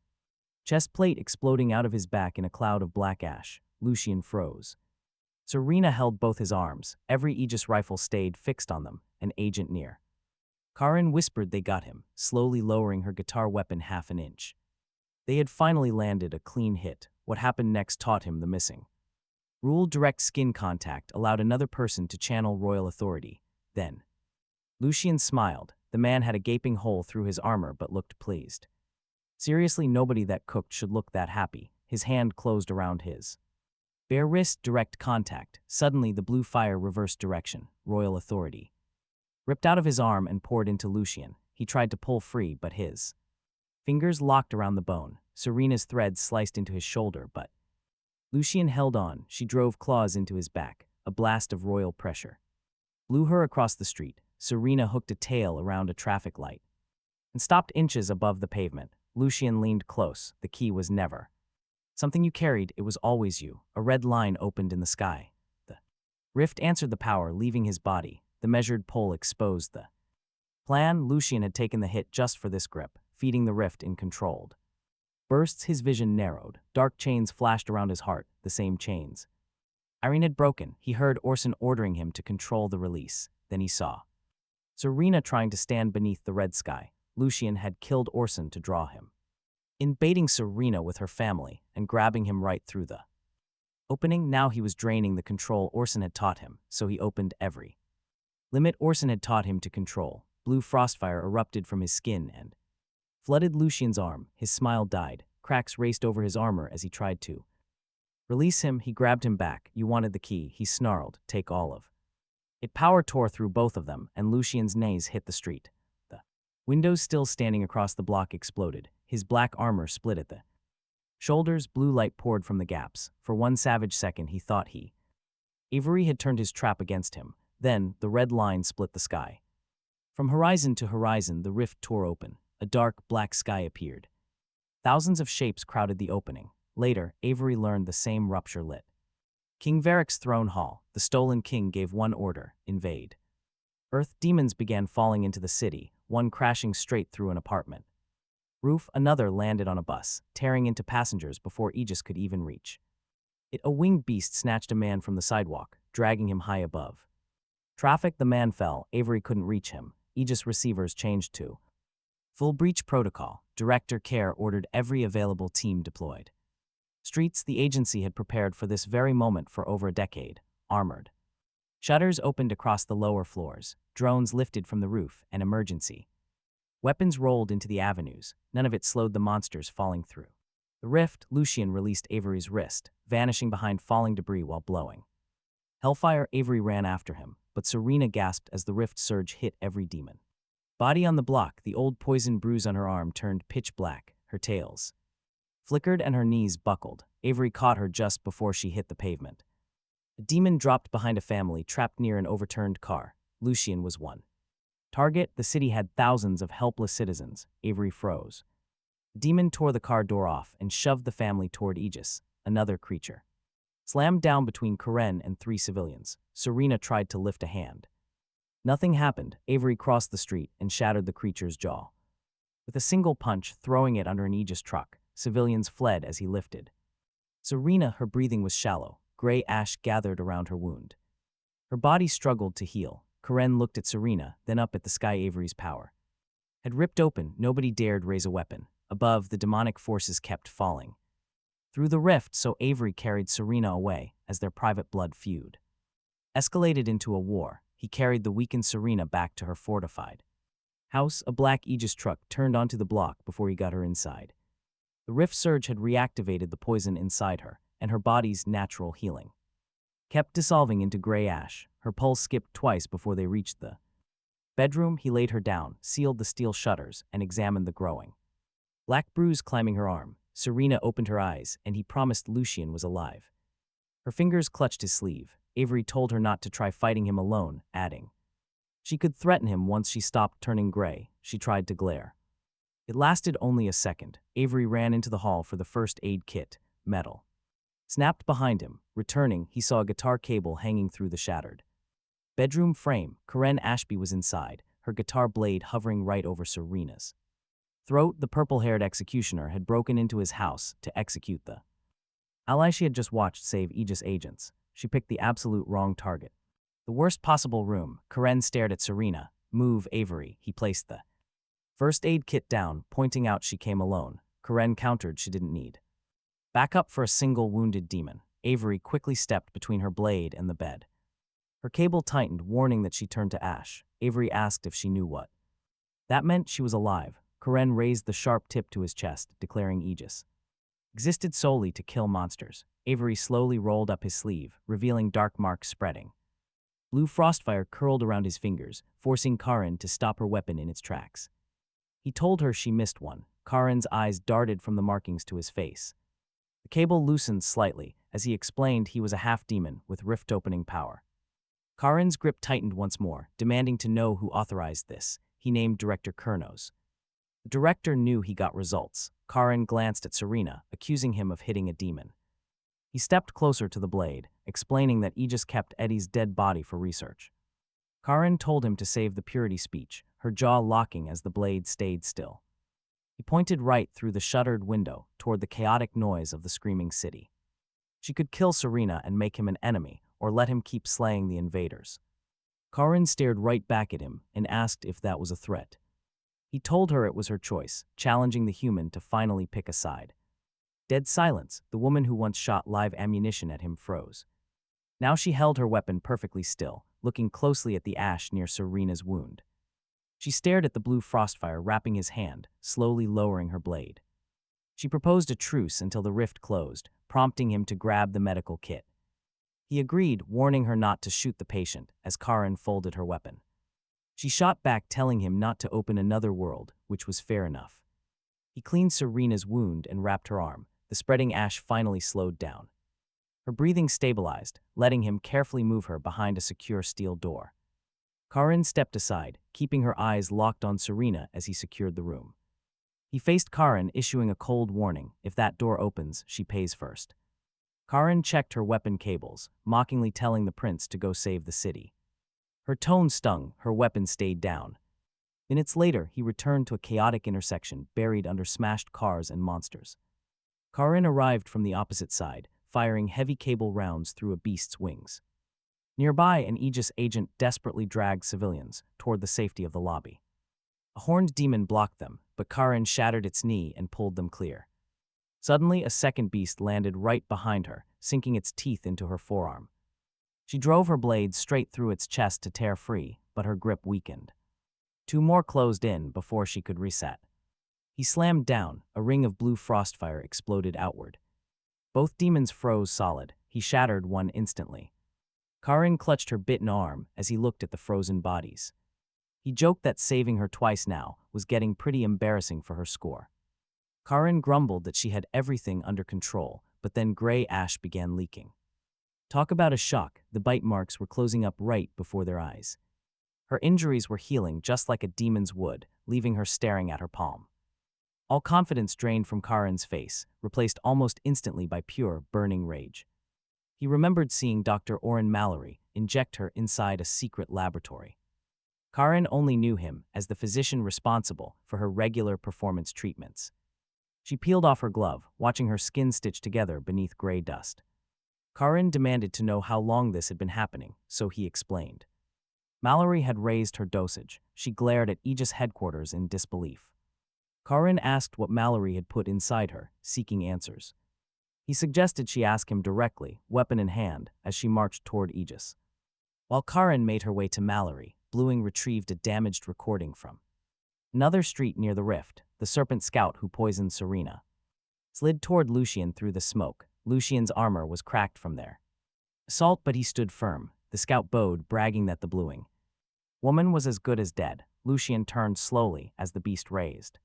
chest plate, exploding out of his back in a cloud of black ash. Lucian froze. Serena held both his arms. Every Aegis rifle stayed fixed on them, an agent near. Karin whispered they got him, slowly lowering her guitar weapon half an inch. They had finally landed a clean hit. What happened next taught him the missing rule: direct skin contact allowed another person to channel royal authority. Then Lucian smiled. The man had a gaping hole through his armor but looked pleased. Seriously, nobody that cooked should look that happy. His hand closed around his bare wrist. Direct contact. Suddenly, the blue fire reversed direction. Royal authority ripped out of his arm and poured into Lucian. He tried to pull free, but his fingers locked around the bone. Serena's threads sliced into his shoulder, but Lucian held on. She drove claws into his back. A blast of royal pressure blew her across the street. Serena hooked a tail around a traffic light and stopped inches above the pavement. Lucian leaned close. The key was never something you carried, it was always you. A red line opened in the sky. The rift answered the power, leaving his body. The measured pole exposed the plan. Lucian had taken the hit just for this grip, feeding the rift in controlled bursts. His vision narrowed. Dark chains flashed around his heart, the same chains Irene had broken. He heard Orson ordering him to control the release. Then he saw Serena trying to stand beneath the red sky. Lucian had killed Orson to draw him in, baiting Serena with her family and grabbing him right through the opening. Now he was draining the control Orson had taught him, so he opened every limit Orson had taught him to control. Blue frostfire erupted from his skin and flooded Lucian's arm. His smile died. Cracks raced over his armor as he tried to release him. He grabbed him back. You wanted the key, he snarled. Take all of it. Power tore through both of them, and Lucian's nays hit the street. The windows still standing across the block exploded. His black armor split at the shoulders. Blue light poured from the gaps. For one savage second he thought Avery had turned his trap against him. Then, the red line split the sky. From horizon to horizon, the rift tore open. A dark, black sky appeared. Thousands of shapes crowded the opening. Later, Avery learned the same rupture lit King Varric's throne hall. The stolen king gave one order: invade Earth. Demons began falling into the city, one crashing straight through an apartment roof. Another landed on a bus, tearing into passengers before Aegis could even reach it. A winged beast snatched a man from the sidewalk, dragging him high above traffic. The man fell. Avery couldn't reach him. Aegis receivers changed to full breach protocol. Director Care ordered every available team deployed. Streets. The agency had prepared for this very moment for over a decade. Armored shutters opened across the lower floors. Drones lifted from the roof. An emergency weapons rolled into the avenues. None of it slowed the monsters falling through the rift. Lucian released Avery's wrist, vanishing behind falling debris while blowing hellfire. Avery ran after him, but Serena gasped as the rift surge hit every demon body on the block. The old poison bruise on her arm turned pitch black. Her tails flickered and her knees buckled. Avery caught her just before she hit the pavement. A demon dropped behind a family trapped near an overturned car. Lucian was one target. The city had thousands of helpless citizens. Avery froze. The demon tore the car door off and shoved the family toward Aegis. Another creature slammed down between Karen and 3 civilians. Serena tried to lift a hand. Nothing happened. Avery crossed the street and shattered the creature's jaw. With a single punch, throwing it under an Aegis truck, civilians fled as he lifted. Serena, her breathing was shallow. Gray ash gathered around her wound. Her body struggled to heal. Karen looked at Serena, then up at the sky. Avery's power had ripped open. Nobody dared raise a weapon. Above, the demonic forces kept falling through the rift, so Avery carried Serena away as their private blood feud escalated into a war. He carried the weakened Serena back to her fortified house. A black Aegis truck turned onto the block before he got her inside. The rift surge had reactivated the poison inside her, and her body's natural healing kept dissolving into gray ash. Her pulse skipped twice before they reached the bedroom. He laid her down, sealed the steel shutters, and examined the growing black bruise climbing her arm. Serena opened her eyes, and he promised Lucien was alive. Her fingers clutched his sleeve. Avery told her not to try fighting him alone, adding she could threaten him once she stopped turning gray. She tried to glare. It lasted only a second. Avery ran into the hall for the first aid kit. Metal snapped behind him. Returning, he saw a guitar cable hanging through the shattered bedroom frame. Karen Ashby was inside, her guitar blade hovering right over Serena's throat. The purple-haired executioner had broken into his house to execute the ally she had just watched save Aegis agents. She picked the absolute wrong target. The worst possible room. Karen stared at Serena. Move, Avery. He placed the first aid kit down, pointing out she came alone. Karen countered she didn't need backup for a single wounded demon. Avery quickly stepped between her blade and the bed. Her cable tightened, warning that she turned to ash. Avery asked if she knew what that meant. She was alive. Karen raised the sharp tip to his chest, declaring Aegis existed solely to kill monsters. Avery slowly rolled up his sleeve, revealing dark marks spreading. Blue frostfire curled around his fingers, forcing Karen to stop her weapon in its tracks. He told her she missed one. Karen's eyes darted from the markings to his face. The cable loosened slightly as he explained he was a half-demon with rift-opening power. Karen's grip tightened once more, demanding to know who authorized this. He named Director Kurnos. The director knew he got results. Karen glanced at Serena, accusing him of hitting a demon. He stepped closer to the blade, explaining that Aegis kept Eddie's dead body for research. Karen told him to save the purity speech, her jaw locking as the blade stayed still. He pointed right through the shuttered window toward the chaotic noise of the screaming city. She could kill Serena and make him an enemy, or let him keep slaying the invaders. Karen stared right back at him and asked if that was a threat. He told her it was her choice, challenging the human to finally pick a side. Dead silence. The woman who once shot live ammunition at him froze. Now she held her weapon perfectly still, looking closely at the ash near Serena's wound. She stared at the blue frostfire wrapping his hand, slowly lowering her blade. She proposed a truce until the rift closed, prompting him to grab the medical kit. He agreed, warning her not to shoot the patient as Karen folded her weapon. She shot back, telling him not to open another world, which was fair enough. He cleaned Serena's wound and wrapped her arm. The spreading ash finally slowed down. Her breathing stabilized, letting him carefully move her behind a secure steel door. Karen stepped aside, keeping her eyes locked on Serena as he secured the room. He faced Karen, issuing a cold warning: if that door opens, she pays first. Karen checked her weapon cables, mockingly telling the prince to go save the city. Her tone stung, her weapon stayed down. Minutes later, he returned to a chaotic intersection buried under smashed cars and monsters. Karen arrived from the opposite side, firing heavy cable rounds through a beast's wings. Nearby, an Aegis agent desperately dragged civilians toward the safety of the lobby. A horned demon blocked them, but Karen shattered its knee and pulled them clear. Suddenly, a second beast landed right behind her, sinking its teeth into her forearm. She drove her blade straight through its chest to tear free, but her grip weakened. Two more closed in before she could reset. He slammed down. A ring of blue frostfire exploded outward. Both demons froze solid. He shattered one instantly. Karen clutched her bitten arm as he looked at the frozen bodies. He joked that saving her twice now was getting pretty embarrassing for her score. Karen grumbled that she had everything under control, but then gray ash began leaking. Talk about a shock. The bite marks were closing up right before their eyes. Her injuries were healing just like a demon's would, leaving her staring at her palm. All confidence drained from Karen's face, replaced almost instantly by pure, burning rage. He remembered seeing Dr. Orrin Mallory inject her inside a secret laboratory. Karin only knew him as the physician responsible for her regular performance treatments. She peeled off her glove, watching her skin stitch together beneath gray dust. Karin demanded to know how long this had been happening, so he explained. Mallory had raised her dosage. She glared at Aegis headquarters in disbelief. Karin asked what Mallory had put inside her, seeking answers. He suggested she ask him directly, weapon in hand, as she marched toward Aegis. While Karin made her way to Mallory, Bluing retrieved a damaged recording from another street near the rift. The serpent scout who poisoned Serena slid toward Lucian through the smoke. Lucian's armor was cracked from there assault, but he stood firm. The scout bowed, bragging that the Bluing woman was as good as dead. Lucian turned slowly as the beast raised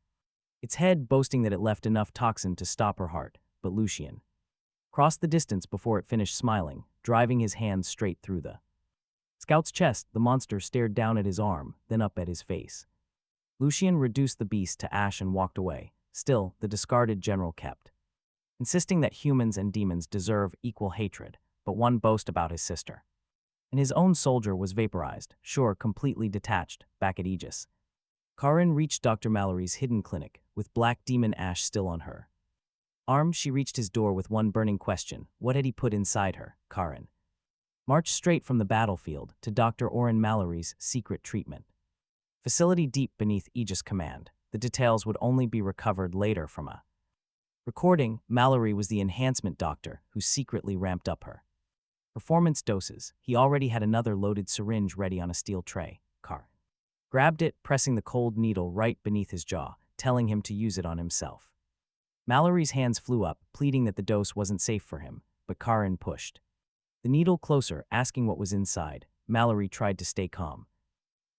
its head, boasting that it left enough toxin to stop her heart, but Lucian crossed the distance before it finished smiling, driving his hands straight through the scout's chest. The monster stared down at his arm, then up at his face. Lucian reduced the beast to ash and walked away. Still, the discarded general kept insisting that humans and demons deserve equal hatred, but one boast about his sister. And his own soldier was vaporized, sure, completely detached, back at Aegis. Karin reached Dr. Mallory's hidden clinic, with black demon ash still on her arm. She reached his door with one burning question: what had he put inside her? Karin marched straight from the battlefield to Dr. Oren Mallory's secret treatment facility deep beneath Aegis command. The details would only be recovered later from a recording. Mallory was the enhancement doctor who secretly ramped up her performance doses. He already had another loaded syringe ready on a steel tray. Karin grabbed it, pressing the cold needle right beneath his jaw, telling him to use it on himself. Mallory's hands flew up, pleading that the dose wasn't safe for him, but Karin pushed the needle closer, asking what was inside. Mallory tried to stay calm.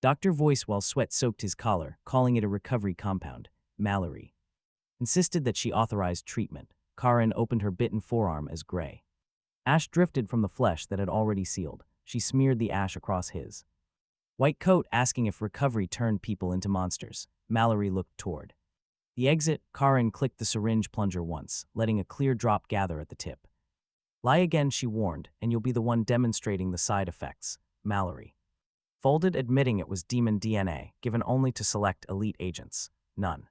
Dr. Voice, while sweat soaked his collar, calling it a recovery compound. Mallory insisted that she authorized treatment. Karin opened her bitten forearm as gray ash drifted from the flesh that had already sealed. She smeared the ash across his white coat, asking if recovery turned people into monsters. Mallory looked toward the exit. Karin clicked the syringe plunger once, letting a clear drop gather at the tip. Lie again, she warned, and you'll be the one demonstrating the side effects. Mallory folded, admitting it was demon DNA, given only to select elite agents. None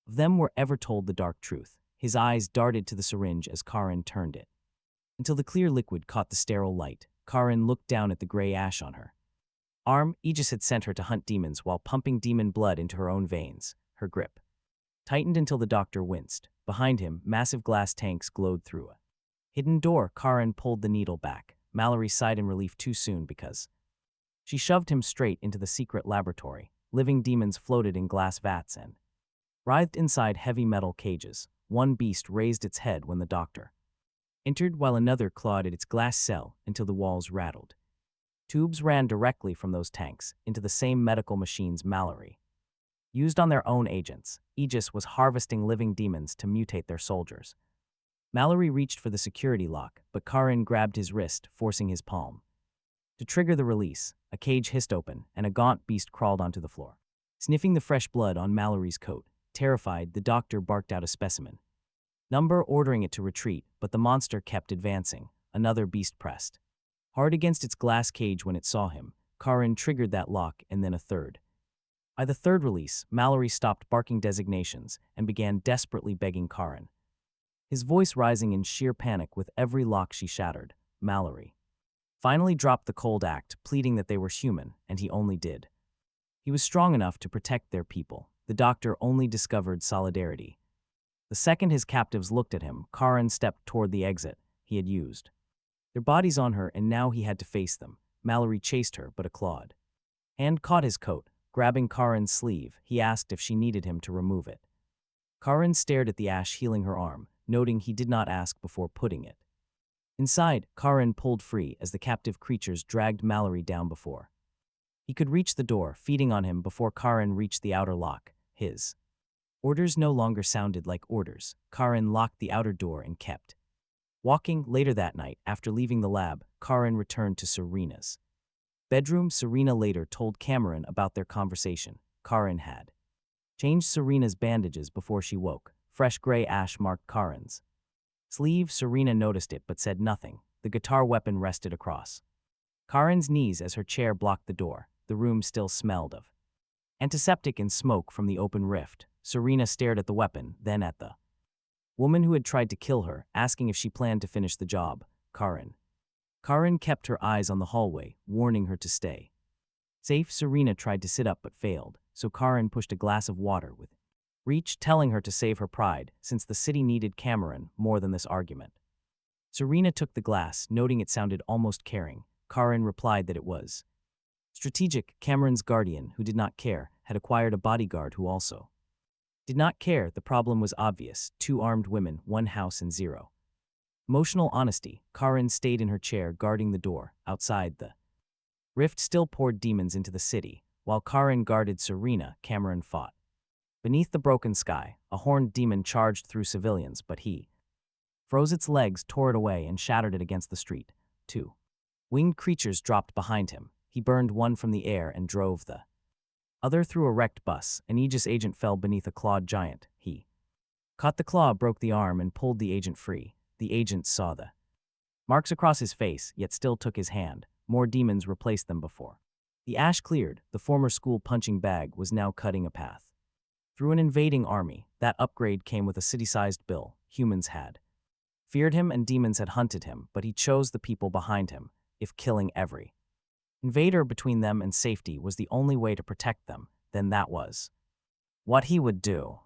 of them were ever told the dark truth. His eyes darted to the syringe as Karin turned it, until the clear liquid caught the sterile light. Karin looked down at the gray ash on her arm. Aegis had sent her to hunt demons while pumping demon blood into her own veins. Her grip tightened until the doctor winced. Behind him, massive glass tanks glowed through a hidden door. Karin pulled the needle back. Mallory sighed in relief too soon because she shoved him straight into the secret laboratory. Living demons floated in glass vats and writhed inside heavy metal cages. One beast raised its head when the doctor entered, while another clawed at its glass cell until the walls rattled. Tubes ran directly from those tanks into the same medical machines Mallory used on their own agents. Aegis was harvesting living demons to mutate their soldiers. Mallory reached for the security lock, but Karin grabbed his wrist, forcing his palm to trigger the release. A cage hissed open, and a gaunt beast crawled onto the floor, sniffing the fresh blood on Mallory's coat. Terrified, the doctor barked out a specimen number, ordering it to retreat, but the monster kept advancing. Another beast pressed hard against its glass cage when it saw him. Karin triggered that lock, and then a third. By the third release, Mallory stopped barking designations and began desperately begging Karin, his voice rising in sheer panic with every lock she shattered. Mallory finally dropped the cold act, pleading that they were human, and he only did. He was strong enough to protect their people. The doctor only discovered solidarity the second his captives looked at him. Karin stepped toward the exit. He had used their bodies on her, and now he had to face them. Mallory chased her, but a clawed hand caught his coat. Grabbing Karin's sleeve, he asked if she needed him to remove it. Karin stared at the ash healing her arm, noting he did not ask before putting it inside. Karin pulled free as the captive creatures dragged Mallory down before he could reach the door, feeding on him before Karin reached the outer lock. His orders no longer sounded like orders. Karin locked the outer door and kept walking. Later that night, after leaving the lab, Karin returned to Serena's bedroom. Serena later told Cameron about their conversation. Karin had changed Serena's bandages before she woke. Fresh gray ash marked Karin's sleeve. Serena noticed it but said nothing. The guitar weapon rested across Karin's knees as her chair blocked the door. the room still smelled of antiseptic and smoke from the open rift. Serena stared at the weapon, then at the woman who had tried to kill her, asking if she planned to finish the job, Karin. Karin kept her eyes on the hallway, warning her to stay safe. Serena tried to sit up but failed, so Karin pushed a glass of water with reach, telling her to save her pride, since the city needed Cameron more than this argument. Serena took the glass, noting it sounded almost caring. Karin replied that it was strategic. Cameron's guardian, who did not care, had acquired a bodyguard who also did not care. The problem was obvious: 2 armed women, 1 house, and 0 emotional honesty. Karin stayed in her chair, guarding the door. Outside, the rift still poured demons into the city. While Karin guarded Serena, Cameron fought. Beneath the broken sky, a horned demon charged through civilians, but he froze its legs, tore it away, and shattered it against the street. 2 winged creatures dropped behind him. He burned one from the air and drove the other through a wrecked bus. An Aegis agent fell beneath a clawed giant. He caught the claw, broke the arm, and pulled the agent free. The agent saw the marks across his face, yet still took his hand. More demons replaced them before the ash cleared. The former school punching bag was now cutting a path through an invading army. That upgrade came with a city-sized bill. Humans had feared him and demons had hunted him, but he chose the people behind him. If killing every invader between them and safety was the only way to protect them, then that was what he would do.